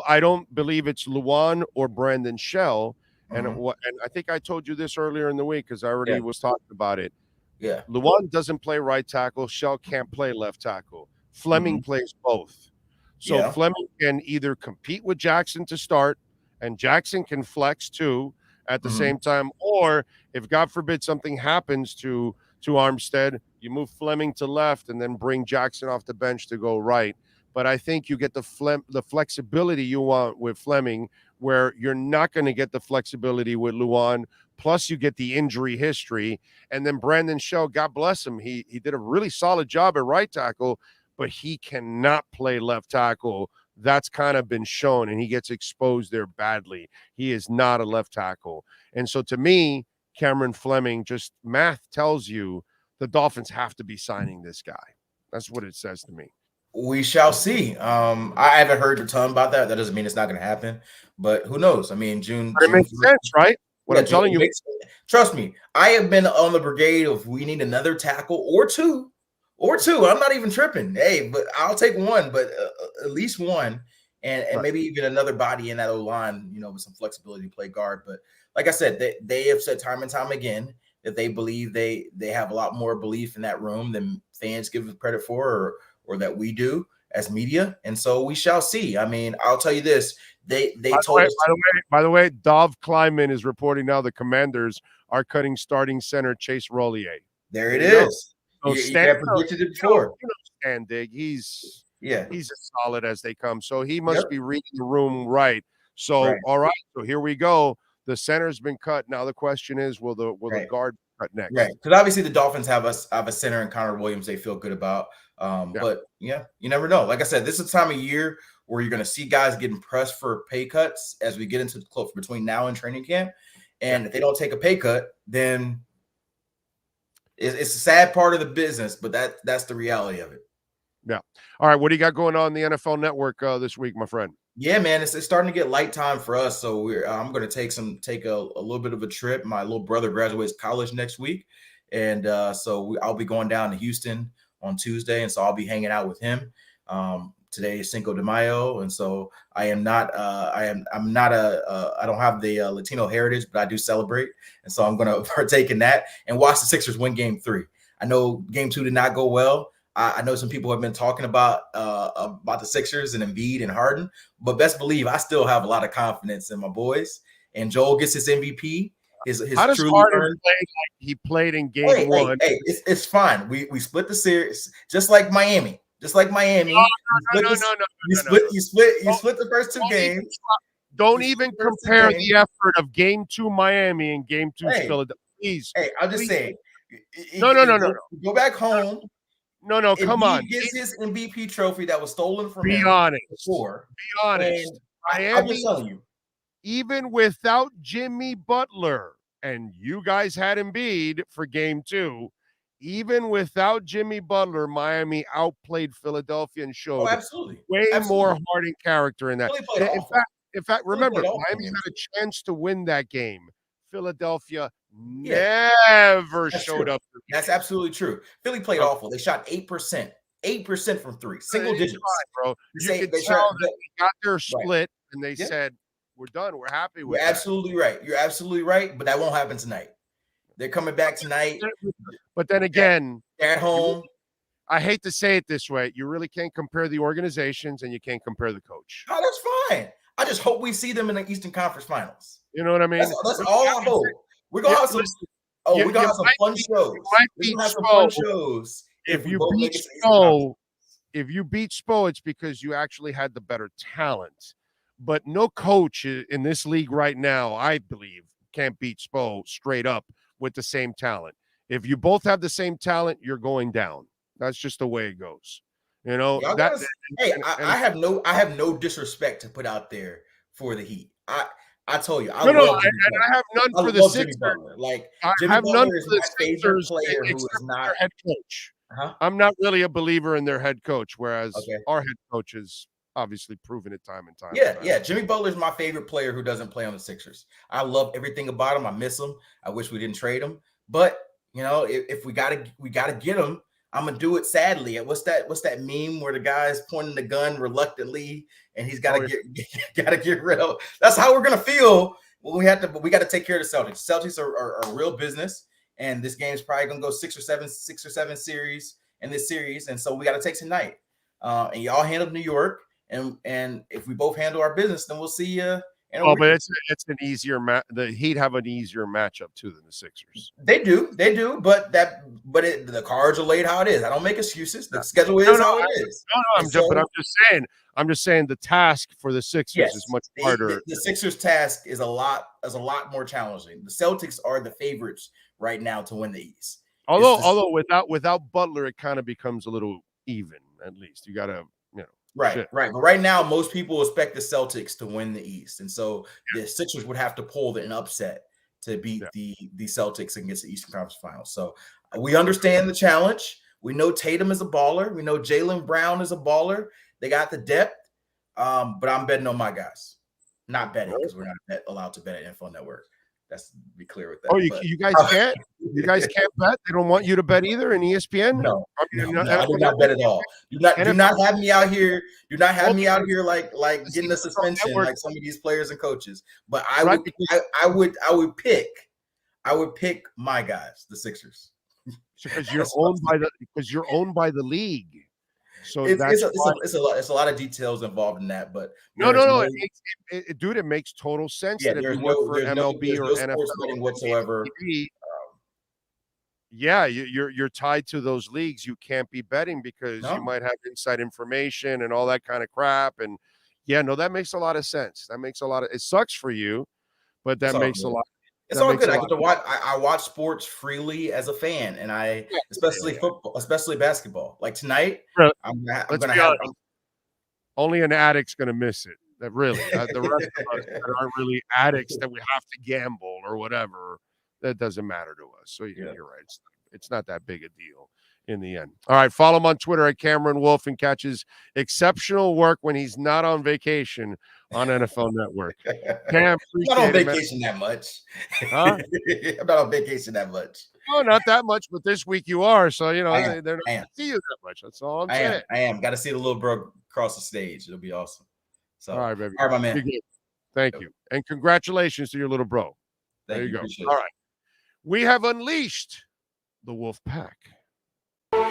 I don't believe it's Luan or Brandon Shell. And I think I told you this earlier in the week because I already was talking about it. Yeah. Luan doesn't play right tackle. Shell can't play left tackle. Fleming plays both. So Fleming can either compete with Jackson to start, and Jackson can flex too at the same time. Or if God forbid something happens to Armstead, you move Fleming to left and then bring Jackson off the bench to go right. But I think you get the flexibility you want with Fleming, where you're not going to get the flexibility with Luan. Plus, you get the injury history. And then Brandon Shell, God bless him, he did a really solid job at right tackle, but he cannot play left tackle. That's kind of been shown, and he gets exposed there badly. He is not a left tackle. And so to me, Cameron Fleming, just math tells you the Dolphins have to be signing this guy. That's what it says to me. We shall see. I haven't heard a ton about that. That doesn't mean it's not going to happen, but who knows? I mean, June. But it makes sense, right? What I'm telling you. Trust me, I have been on the brigade of we need another tackle or two. I'm not even tripping. Hey, but I'll take one, but at least one, and maybe even another body in that O-line, with some flexibility to play guard. But like I said, they have said time and time again that they believe they have a lot more belief in that room than fans give credit for, or that we do as media. And so we shall see. I mean, I'll tell you this. They told us. By the way, Dov Kleiman is reporting now the Commanders are cutting starting center Chase Rollier. There it is. So you predicted it before. Stan Dig, he's as solid as they come. So he must be reading the room right. So all right. So here we go. The center's been cut. Now the question is, will the guard cut next? Right. Because obviously the Dolphins have a center in Connor Williams they feel good about. But you never know. Like I said, this is a time of year where you're going to see guys getting pressed for pay cuts as we get into the close between now and training camp. And if they don't take a pay cut, then it's a sad part of the business, but that's the reality of it. Yeah. All right. What do you got going on the NFL Network this week, my friend? Yeah, man, it's starting to get light time for us. So I'm going to take a little bit of a trip. My little brother graduates college next week. And so I'll be going down to Houston on Tuesday. And so I'll be hanging out with him. Today is Cinco de Mayo. And so I don't have the Latino heritage, but I do celebrate. And so I'm going to partake in that and watch the Sixers win game 3. I know game 2 did not go well. I know some people have been talking about the Sixers and Embiid and Harden, but best believe I still have a lot of confidence in my boys. And Joel gets his MVP. How does Harden play like he played in game one? Hey, it's fine. We split the series just like Miami. Just like Miami. No. You split the first two games. Don't even compare the effort of game 2 Miami and game 2 Philadelphia. Please. Hey, I'm just saying. No. Go back home. No, come on. He gets his MVP trophy that was stolen from him. Be honest. Before. Be honest. I'm just telling you. Even without Jimmy Butler, and you guys had Embiid for game 2, even without Jimmy Butler, Miami outplayed Philadelphia and showed way more Harden character in that. In fact, remember, Miami had a chance to win that game. Philadelphia never showed up. That's absolutely true. Philly played awful. They shot 8%. 8% from 3. Single digits. Bro. You can tell that they got their split and they said, we're done. We're happy with You're absolutely right. You're absolutely right, but that won't happen tonight. They're coming back tonight. But then again, they're at home. I hate to say it this way. You really can't compare the organizations and you can't compare the coach. Oh, that's fine. I just hope we see them in the Eastern Conference Finals. You know what I mean? That's all I hope. We're going to have some we're going to have some fun shows. We're going to have some fun shows. If you beat Spo, it's because you actually had the better talent. But no coach in this league right now, I believe, can't beat Spo straight up with the same talent. If you both have the same talent, you're going down. That's just the way it goes. You know, I have no disrespect to put out there for the Heat. I told you, I have none for the Sixers. Like Jimmy Butler is my favorite player who is not head coach. I'm not really a believer in their head coach, whereas our head coach is obviously proven it time and time. Yeah. Jimmy Butler is my favorite player who doesn't play on the Sixers. I love everything about him. I miss him. I wish we didn't trade him. But you know, if we gotta get him, I'm gonna do it sadly. What's that meme where the guy's pointing the gun reluctantly and he's gotta get rid of? That's how we're gonna feel when we got to take care of the Celtics. Celtics are a real business, and this game's probably gonna go 6 or 7 series in this series, and so we got to take tonight. And y'all handle New York. And if we both handle our business, then we'll see you. But it's an easier the Heat have an easier matchup too than the Sixers. They do, but the cards are laid how it is. I don't make excuses. The schedule is how it is. I'm just saying the task for the Sixers is much harder. The Sixers' task is a lot more challenging. The Celtics are the favorites right now to win the East. Although without Butler, it kind of becomes a little even. At least you got to. Right. But right now, most people expect the Celtics to win the East. And so the Sixers would have to pull an upset to beat the Celtics against the Eastern Conference Finals. So we understand the challenge. We know Tatum is a baller. We know Jaylen Brown is a baller. They got the depth. But I'm betting on my guys. Not betting because we're not allowed to bet at Info Network. That's to be clear with that. Oh, you guys can't? You guys can't bet? They don't want you to bet either in ESPN? No, I do not bet at all. Do not have me out here. Do not have me out here like getting a suspension like some of these players and coaches. But I would pick my guys, the Sixers. Because you're owned by the league. So it's a lot of details involved in that, but it makes total sense that if you work for MLB or NFL whatsoever. You're tied to those leagues. You can't be betting because you might have inside information and all that kind of crap. And that makes a lot of sense. It sucks for you, but that makes a lot. It's all good. I get to watch. I watch sports freely as a fan, and especially football, especially basketball. Like tonight, I'm gonna have. Only an addict's gonna miss it. That really, the rest of us that aren't really addicts that we have to gamble or whatever. That doesn't matter to us. So you're right. It's not that big a deal in the end. All right, follow him on Twitter at Cameron Wolf and catch his exceptional work when he's not on vacation on NFL Network. Cam, I'm not on vacation that much. Huh? I'm not on vacation that much. No, not that much, but this week you are. So, they're not going to see you that much. That's all I'm saying. I am. Got to see the little bro cross the stage. It'll be awesome. So, all right, baby. All right, my man. Thank you. And congratulations to your little bro. There you go. All right. We have unleashed the Wolf Pack.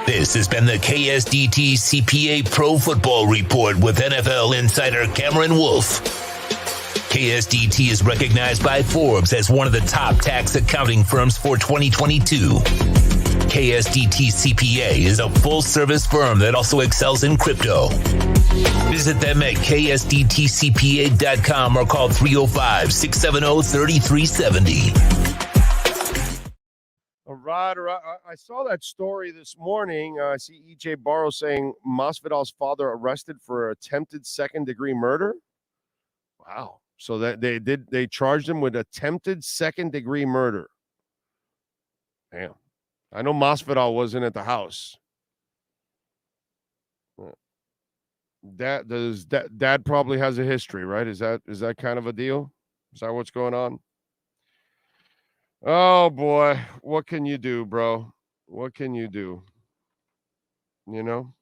This has been the KSDT CPA Pro Football Report with NFL insider Cameron Wolf. KSDT is recognized by Forbes as one of the top tax accounting firms for 2022. KSDT CPA is a full-service firm that also excels in crypto. Visit them at ksdtcpa.com or call 305-670-3370. All right. I saw that story this morning. I see EJ Barrow saying Masvidal's father arrested for attempted second-degree murder. Wow. So that they charged him with attempted second-degree murder. Damn. I know Masvidal wasn't at the house. Dad probably has a history, right? Is that kind of a deal? Is that what's going on? Oh boy, what can you do, bro? What can you do? You know?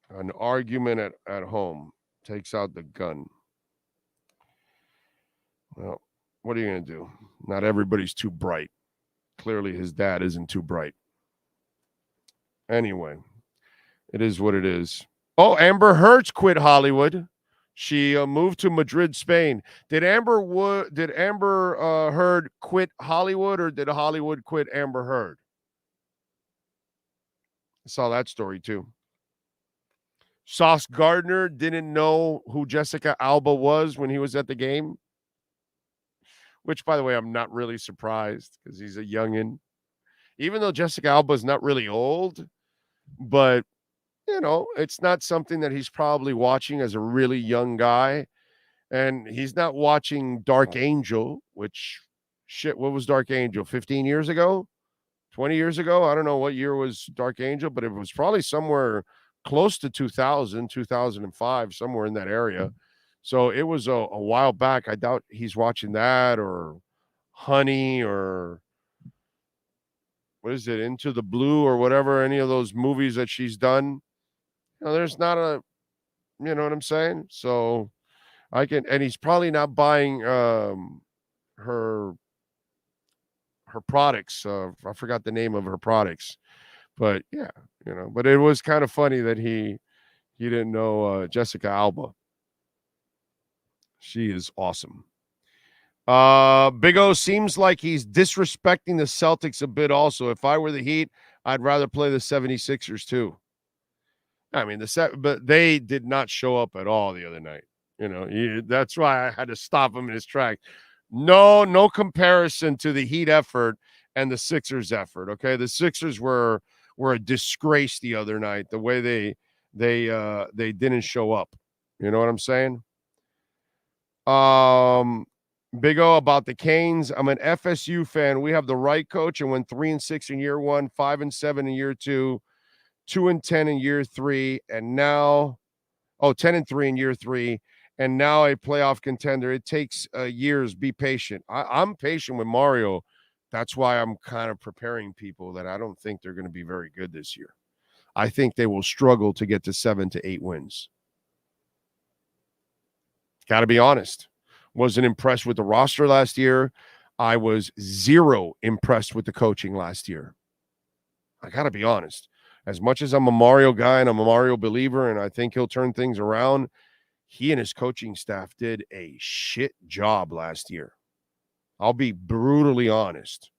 An argument at home takes out the gun. Well, what are you going to do? Not everybody's too bright. Clearly his dad isn't too bright. Anyway, it is what it is. Oh, Amber Heard's quit Hollywood. She moved to Madrid, Spain. Did Amber Heard quit Hollywood, or did Hollywood quit Amber Heard? I saw that story too. Sauce Gardner didn't know who Jessica Alba was when he was at the game. Which, by the way, I'm not really surprised because he's a youngin'. Even though Jessica Alba is not really old, but you know, it's not something that he's probably watching as a really young guy. And he's not watching Dark Angel, which, shit, what was Dark Angel? 15 years ago? 20 years ago? I don't know what year was Dark Angel, but it was probably somewhere close to 2000, 2005, somewhere in that area. So it was a while back. I doubt he's watching that, or Honey, or what is it, Into the Blue, or whatever, any of those movies that she's done. You know, there's not a, you know what I'm saying? So and he's probably not buying her products. I forgot the name of her products, but yeah, you know, but it was kind of funny that he didn't know Jessica Alba. She is awesome. Big O seems like he's disrespecting the Celtics a bit also. If I were the Heat, I'd rather play the 76ers too. I mean, but they did not show up at all the other night. You know, that's why I had to stop him in his track. No comparison to the Heat effort and the Sixers effort. Okay, the Sixers were a disgrace the other night. The way they didn't show up. You know what I'm saying? Big O about the Canes. I'm an FSU fan. We have the right coach and went 3-6 in year 1, 5-7 in year 2. 2-10 in year 3, and now 10-3 in year 3, and now a playoff contender. It takes years. Be patient. I'm patient with Mario. That's why I'm kind of preparing people that I don't think they're going to be very good this year. I think they will struggle to get to 7 to 8 wins. Got to be honest. Wasn't impressed with the roster last year. I was 0 impressed with the coaching last year. I got to be honest. As much as I'm a Mario guy and I'm a Mario believer, and I think he'll turn things around, he and his coaching staff did a shit job last year. I'll be brutally honest.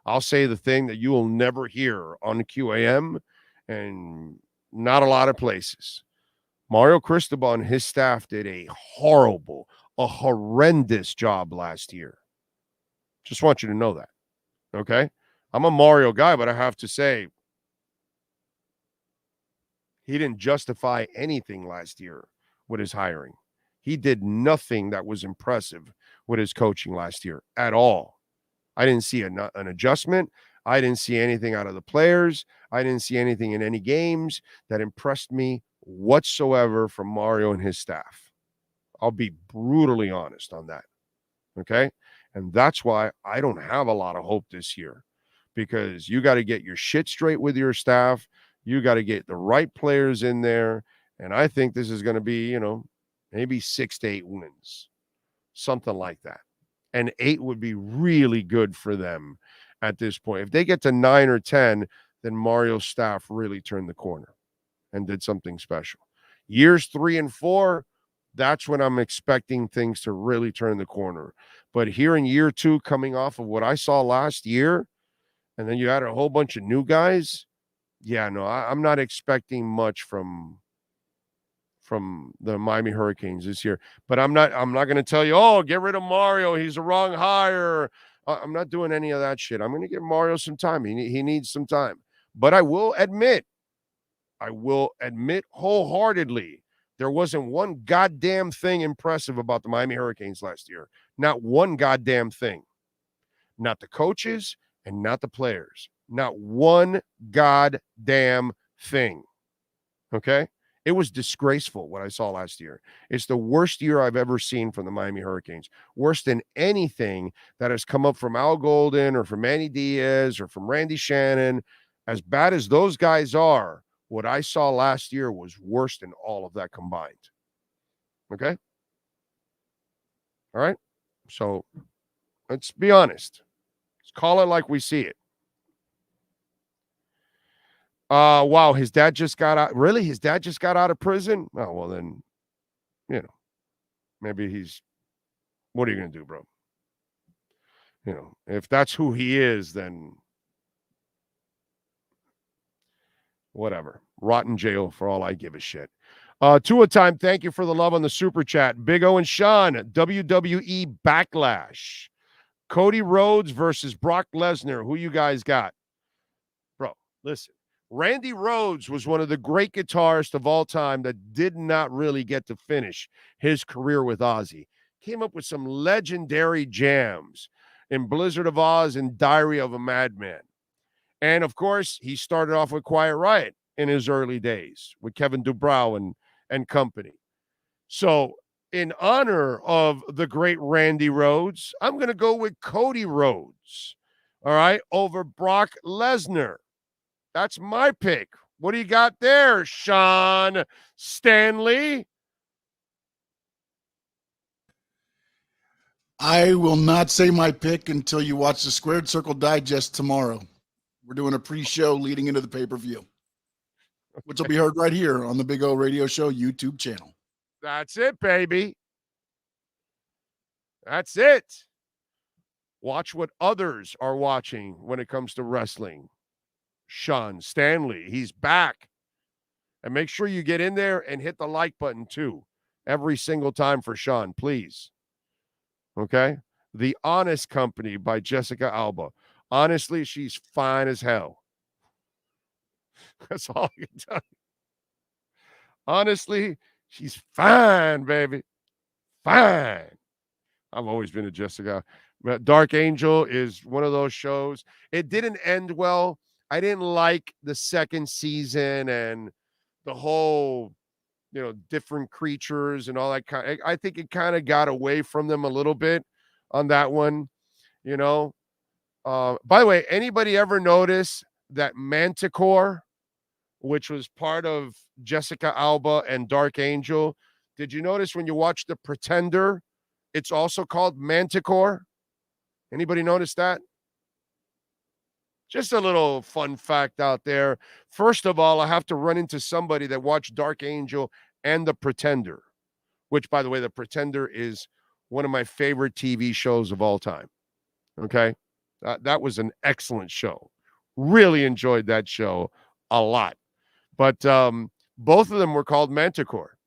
I'll say the thing that you will never hear on QAM and not a lot of places. Mario Cristobal and his staff did a horrendous job last year. Just want you to know that, okay? I'm a Mario guy, but I have to say, he didn't justify anything last year with his hiring. He did nothing that was impressive with his coaching last year at all. I didn't see an adjustment. I didn't see anything out of the players. I didn't see anything in any games that impressed me whatsoever from Mario and his staff. I'll be brutally honest on that. Okay? And that's why I don't have a lot of hope this year, because you got to get your shit straight with your staff. You got to get the right players in there. And I think this is going to be, maybe 6 to 8 wins, something like that. And 8 would be really good for them at this point. If they get to 9 or 10, then Mario's staff really turned the corner and did something special. Years 3 and 4, That's when I'm expecting things to really turn the corner. But here in year 2, coming off of what I saw last year, and then you had a whole bunch of new guys. Yeah, no, I'm not expecting much from the Miami Hurricanes this year. But I'm not going to tell you, oh, get rid of Mario. He's a wrong hire. I'm not doing any of that shit. I'm going to give Mario some time. He needs some time. But I will admit wholeheartedly, there wasn't one goddamn thing impressive about the Miami Hurricanes last year. Not one goddamn thing. Not the coaches and not the players. Not one goddamn thing. Okay? It was disgraceful what I saw last year. It's the worst year I've ever seen from the Miami Hurricanes. Worse than anything that has come up from Al Golden or from Manny Diaz or from Randy Shannon. As bad as those guys are, what I saw last year was worse than all of that combined. Okay? All right? So let's be honest. Let's call it like we see it. Wow, his dad just got out. Really? His dad just got out of prison? Oh, well then, maybe he's, what are you going to do, bro? If that's who he is, then whatever. Rot in jail for all I give a shit. Two a time, thank you for the love on the super chat. Big O and Sean, WWE Backlash. Cody Rhodes versus Brock Lesnar. Who you guys got? Bro, listen. Randy Rhodes was one of the great guitarists of all time that did not really get to finish his career with Ozzy. Came up with some legendary jams in Blizzard of Oz and Diary of a Madman. And, of course, he started off with Quiet Riot in his early days with Kevin Dubrow and company. So, in honor of the great Randy Rhodes, I'm going to go with Cody Rhodes, all right, over Brock Lesnar. That's my pick. What do you got there, Sean Stanley? I will not say my pick until you watch the Squared Circle Digest tomorrow. We're doing a pre-show leading into the pay-per-view, which will be heard right here on the Big O Radio Show YouTube channel. That's it, baby. That's it. Watch what others are watching when it comes to wrestling. Sean Stanley, he's back. And make sure you get in there and hit the like button too. Every single time for Sean, please. Okay? The Honest Company by Jessica Alba. Honestly, she's fine as hell. That's all I can tell you. Honestly, she's fine, baby. Fine. I've always been a Jessica. Dark Angel is one of those shows. It didn't end well. I didn't like the second season and the whole, different creatures and all that kind. I think it kind of got away from them a little bit on that one, By the way, anybody ever notice that Manticore, which was part of Jessica Alba and Dark Angel, did you notice when you watch The Pretender, it's also called Manticore? Anybody notice that? Just a little fun fact out there. First of all, I have to run into somebody that watched Dark Angel and The Pretender, which, by the way, The Pretender is one of my favorite TV shows of all time. Okay? That was an excellent show. Really enjoyed that show a lot. But both of them were called Manticore.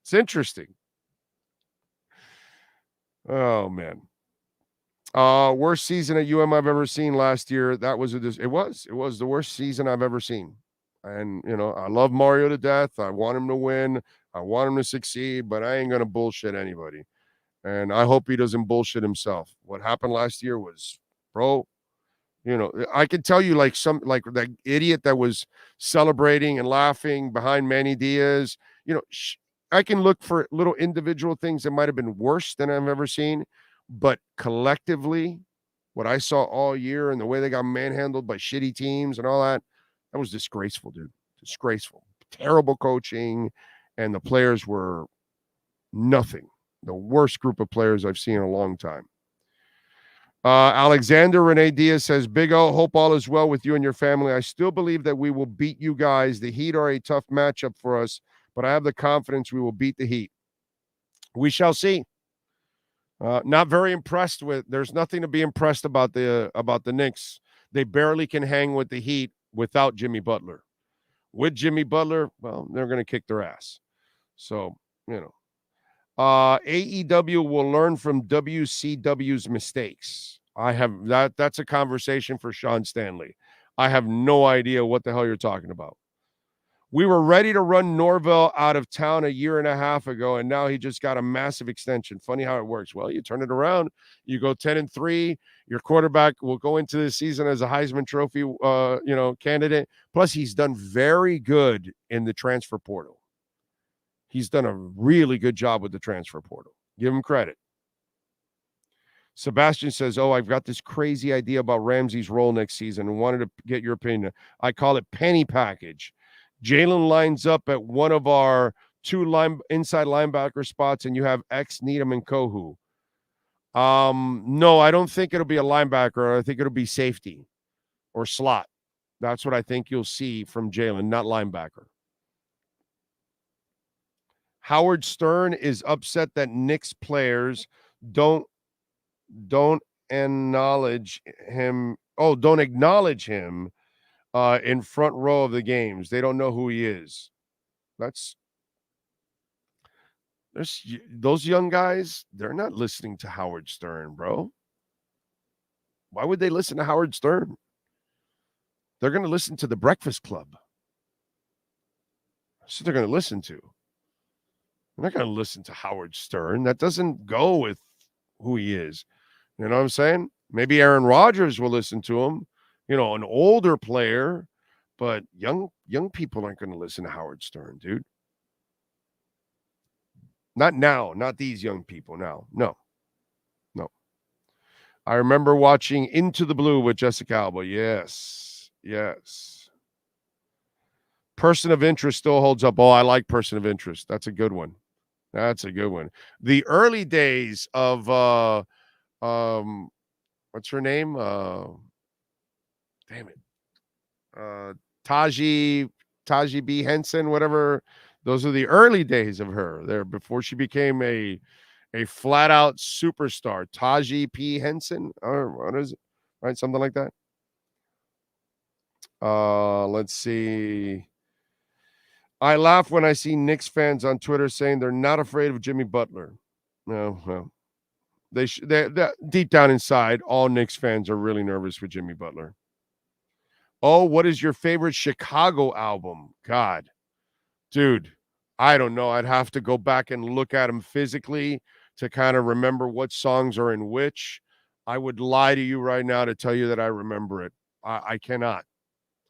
It's interesting. Oh, man. Worst season at UM I've ever seen last year. That was it was the worst season I've ever seen. And I love Mario to death. I want him to win. I want him to succeed, but I ain't gonna bullshit anybody. And I hope he doesn't bullshit himself. What happened last year was, bro, I could tell you like that idiot that was celebrating and laughing behind Manny Diaz. I can look for little individual things that might have been worse than I've ever seen. But collectively, what I saw all year and the way they got manhandled by shitty teams and all that was disgraceful, dude. Disgraceful. Terrible coaching, and the players were nothing. The worst group of players I've seen in a long time. Alexander Renee Diaz says, Big O, hope all is well with you and your family. I still believe that we will beat you guys. The Heat are a tough matchup for us, but I have the confidence we will beat the Heat. We shall see. Not very impressed with. There's nothing to be impressed about the Knicks. They barely can hang with the Heat without Jimmy Butler. With Jimmy Butler, well, they're going to kick their ass. So, AEW will learn from WCW's mistakes. I have that's a conversation for Sean Stanley. I have no idea what the hell you're talking about. We were ready to run Norvell out of town a year and a half ago, and now he just got a massive extension. Funny how it works. Well, you turn it around, you go 10-3. Your quarterback will go into the season as a Heisman Trophy, candidate. Plus, he's done very good in the transfer portal. He's done a really good job with the transfer portal. Give him credit. Sebastian says, I've got this crazy idea about Ramsey's role next season and wanted to get your opinion. I call it penny package. Jalen lines up at one of our two inside linebacker spots, and you have X, Needham, and Kohu. No, I don't think it'll be a linebacker. I think it'll be safety or slot. That's what I think you'll see from Jalen, not linebacker. Howard Stern is upset that Knicks players don't acknowledge him. Don't acknowledge him in front row of the games. They don't know who he is. Those young guys, they're not listening to Howard Stern, bro. Why would they listen to Howard Stern? They're going to listen to the Breakfast Club. That's what they're going to listen to. They're not going to listen to Howard Stern. That doesn't go with who he is. You know what I'm saying? Maybe Aaron Rodgers will listen to him. An older player, but young people aren't going to listen to Howard Stern, dude. Not now, not these young people now. No. I remember watching Into the Blue with Jessica Alba. Yes. Person of Interest still holds up. I like Person of Interest. That's a good one. The early days of what's her name? Damn it. Taji B. Henson, whatever. Those are the early days of her there before she became a flat-out superstar. Taji P. Henson, or what is it? Right, something like that. Let's see. I laugh when I see Knicks fans on Twitter saying they're not afraid of Jimmy Butler. No. They're deep down inside, all Knicks fans are really nervous with Jimmy Butler. What is your favorite Chicago album? God, dude, I don't know. I'd have to go back and look at them physically to kind of remember what songs are in which. I would lie to you right now to tell you that I remember it. I cannot.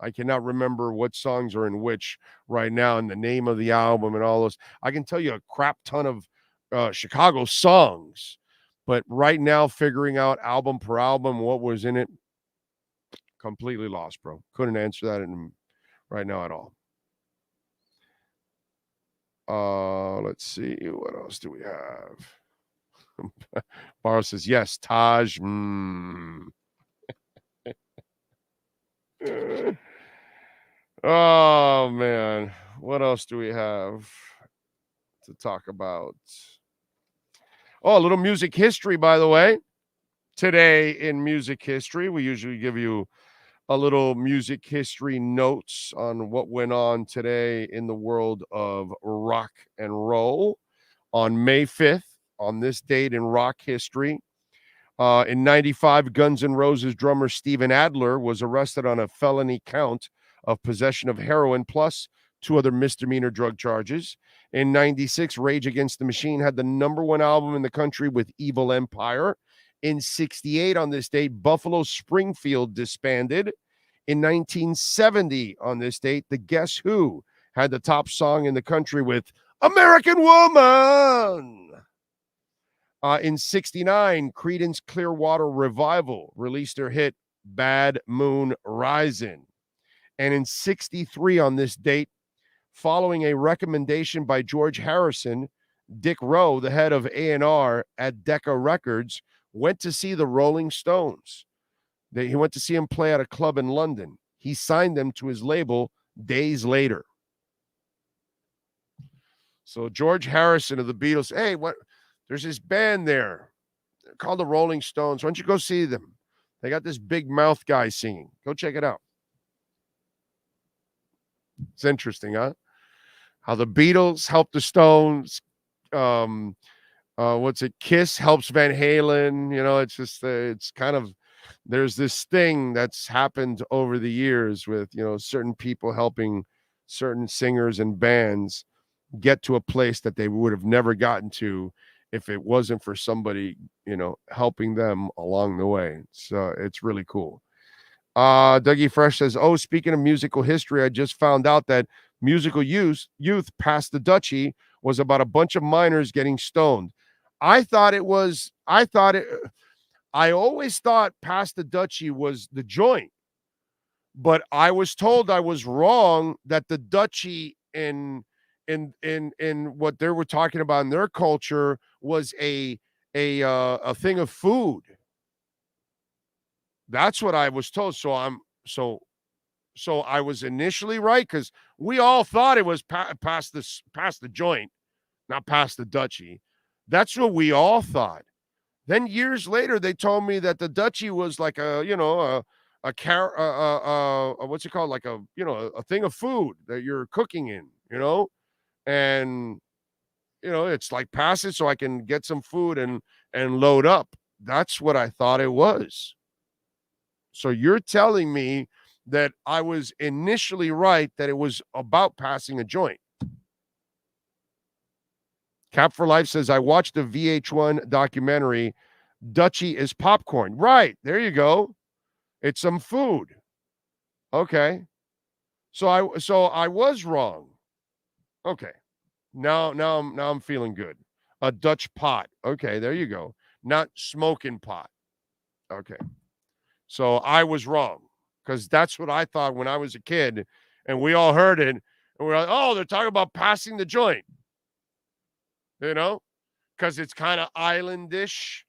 I cannot remember what songs are in which right now and the name of the album and all those. I can tell you a crap ton of Chicago songs, but right now figuring out album per album, what was in it, completely lost, bro. Couldn't answer that right now at all. Let's see. What else do we have? Barrow says, yes, Taj. Oh, man. What else do we have to talk about? A little music history, by the way. Today in music history, we usually give you a little music history notes on what went on today in the world of rock and roll. On May 5th, on this date in rock history, in 95, Guns N' Roses drummer Steven Adler was arrested on a felony count of possession of heroin plus 2 other misdemeanor drug charges. In 96, Rage Against the Machine had the #1 album in the country with Evil Empire. In 68, on this date, Buffalo Springfield disbanded. In 1970, on this date, the Guess Who had the top song in the country with American Woman. In 69, Creedence Clearwater Revival released their hit Bad Moon Rising. And in 63, on this date, following a recommendation by George Harrison, Dick Rowe, the head of A&R at Decca Records, went to see the Rolling Stones. He went to see him play at a club in London. He signed them to his label days later. So George Harrison of the Beatles, hey, There's this band there called the Rolling Stones. Why don't you go see them? They got this big mouth guy singing. Go check it out. It's interesting, huh? How the Beatles helped the Stones. What's it? Kiss helps Van Halen. You know, it's just it's kind of there's this thing that's happened over the years with certain people helping certain singers and bands get to a place that they would have never gotten to if it wasn't for somebody helping them along the way. So it's really cool. Dougie Fresh says, "Oh, speaking of musical history, I just found out that musical youth past the Dutchie was about a bunch of minors getting stoned. I always thought past the Dutchie was the joint, but I was told I was wrong, that the Dutchie in what they were talking about in their culture was a thing of food. That's what I was told. So I was initially right, because we all thought it was past the joint, not past the Dutchie. That's what we all thought. Then years later, they told me that the Dutchie was like what's it called? Like a thing of food that you're cooking in, and it's like pass it so I can get some food and load up. That's what I thought it was. So you're telling me that I was initially right, that it was about passing a joint. Cap for Life says, I watched the VH1 documentary, Dutchie is popcorn. Right, there you go. It's some food. Okay. So I was wrong. Okay. Now I'm feeling good. A Dutch pot. Okay, there you go. Not smoking pot. Okay. So I was wrong, because that's what I thought when I was a kid, and we all heard it, and we're like, oh, they're talking about passing the joint. Because it's kind of islandish,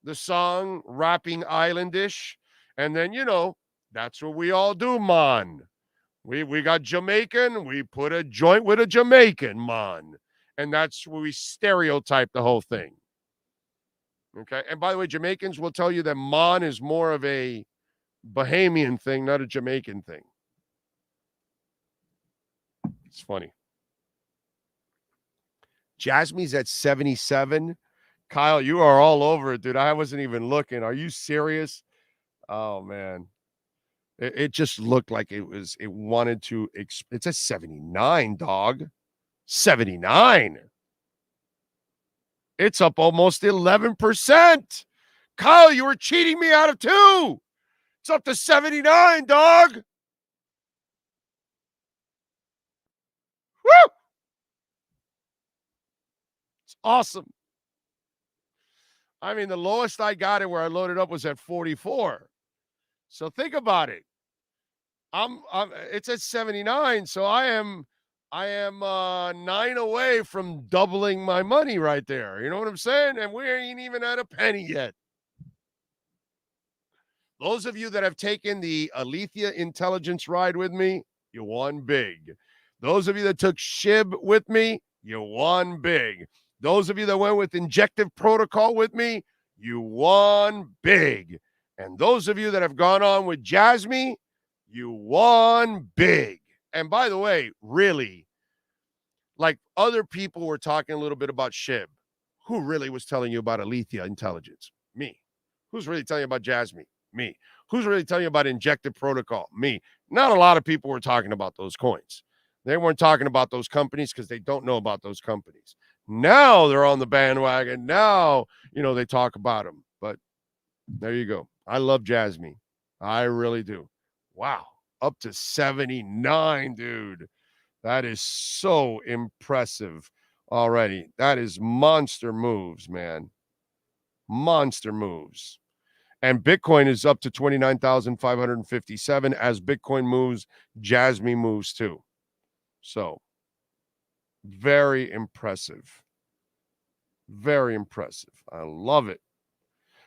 the song, rapping islandish. And then, that's what we all do, man. We got Jamaican, we put a joint with a Jamaican, man. And that's where we stereotype the whole thing. Okay. And by the way, Jamaicans will tell you that man is more of a Bahamian thing, not a Jamaican thing. It's funny. Jasmine's at 77. Kyle, you are all over it, dude. I wasn't even looking. Are you serious? Oh, man. It just looked like it wanted to. It's a 79, dog. 79. It's up almost 11%. Kyle, you were cheating me out of 2. It's up to 79, dog. Woo! It's awesome. I mean, the lowest I got it where I loaded up was at 44. So think about it. It's at 79, so I am 9 away from doubling my money right there. You know what I'm saying? And we ain't even at a penny yet. Those of you that have taken the Alethea intelligence ride with me, you won big. Those of you that took SHIB with me, you won big. Those of you that went with injective protocol with me, you won big. And those of you that have gone on with Jasmine, you won big. And by the way, really, like other people were talking a little bit about SHIB. Who really was telling you about Alethea intelligence? Me. Who's really telling you about Jasmine? Me. Who's really telling you about injective protocol? Me. Not a lot of people were talking about those coins. They weren't talking about those companies because they don't know about those companies. Now they're on the bandwagon. Now, they talk about them. But there you go. I love Jasmine. I really do. Wow. Up to 79, dude. That is so impressive already. That is monster moves, man. Monster moves. And Bitcoin is up to 29,557. As Bitcoin moves, Jasmine moves too. So, very impressive. Very impressive. I love it.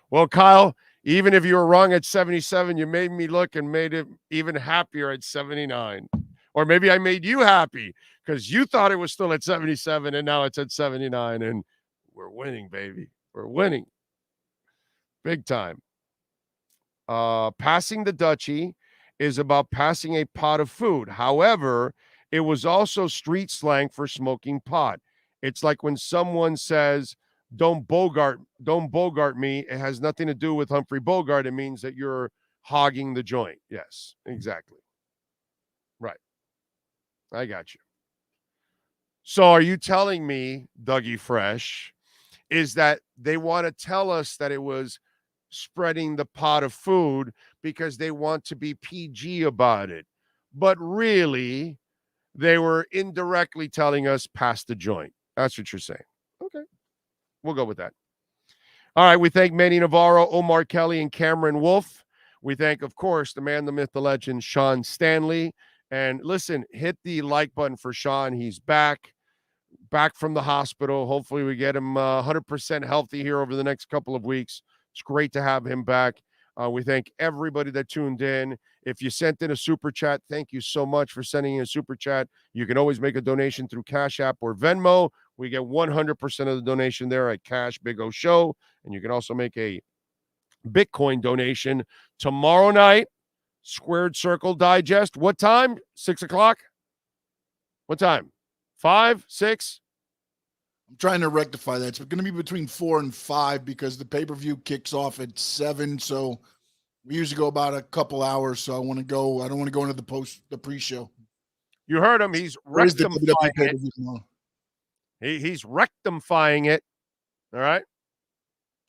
Well, Kyle, even if you were wrong at 77, you made me look and made it even happier at 79. Or maybe I made you happy because you thought it was still at 77 and now it's at 79. And we're winning, baby. We're winning. Big time. Passing the Dutchie is about passing a pot of food. However, it was also street slang for smoking pot. It's like when someone says, don't bogart me. It has nothing to do with Humphrey Bogart. It means that you're hogging the joint. Yes, exactly. Right. I got you. So are you telling me, Dougie Fresh, is that they want to tell us that it was spreading the pot of food because they want to be PG about it, but really they were indirectly telling us pass the joint? That's what you're saying. Okay, we'll go with that. All right, we thank Manny Navarro, Omar Kelly, and Cameron Wolf. We thank, of course, the man, the myth, the legend, Sean Stanley. And listen, hit the like button for Sean. He's back from the hospital. Hopefully we get him 100% healthy here over the next couple of weeks. It's great to have him back. We thank everybody that tuned in. If you sent in a super chat, thank you so much for sending in a super chat. You can always make a donation through Cash App or Venmo. We get 100% of the donation there at Cash Big O Show. And you can also make a Bitcoin donation tomorrow night. Squared Circle Digest. What time? 6 o'clock? What time? 5, 6? I'm trying to rectify that. It's going to be between 4 and 5 because the pay-per-view kicks off at 7. So we usually go about a couple hours. So I don't want to go into the pre-show. You heard him. He's rectifying it. He's rectifying it. All right.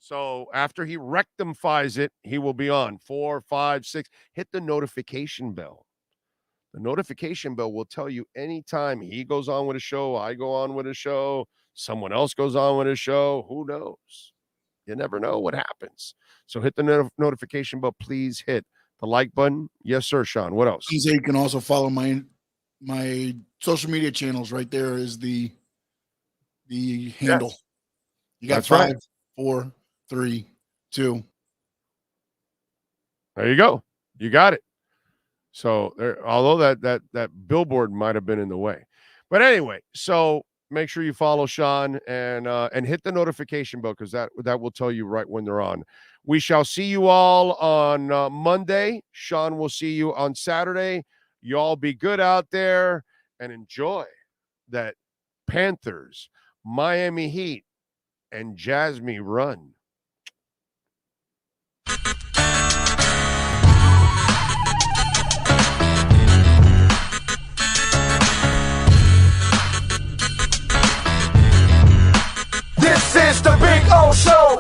So after he rectifies it, he will be on 4, 5, 6. Hit the notification bell. The notification bell will tell you anytime he goes on with a show, I go on with a show, someone else goes on with a show. Who knows? You never know what happens. So hit the notification bell. Please hit the like button. Yes, sir, Sean. What else? You can also follow my social media channels. Right there is the handle. Yes. You got That's 5, right. 4, 3, 2. There you go. You got it. So although that billboard might have been in the way, but anyway, so make sure you follow Sean and hit the notification bell because that will tell you right when they're on. We shall see you all on Monday. Sean will see you on Saturday. You all be good out there and enjoy that Panthers, Miami Heat, and Jasmine run. This is the Big O Show.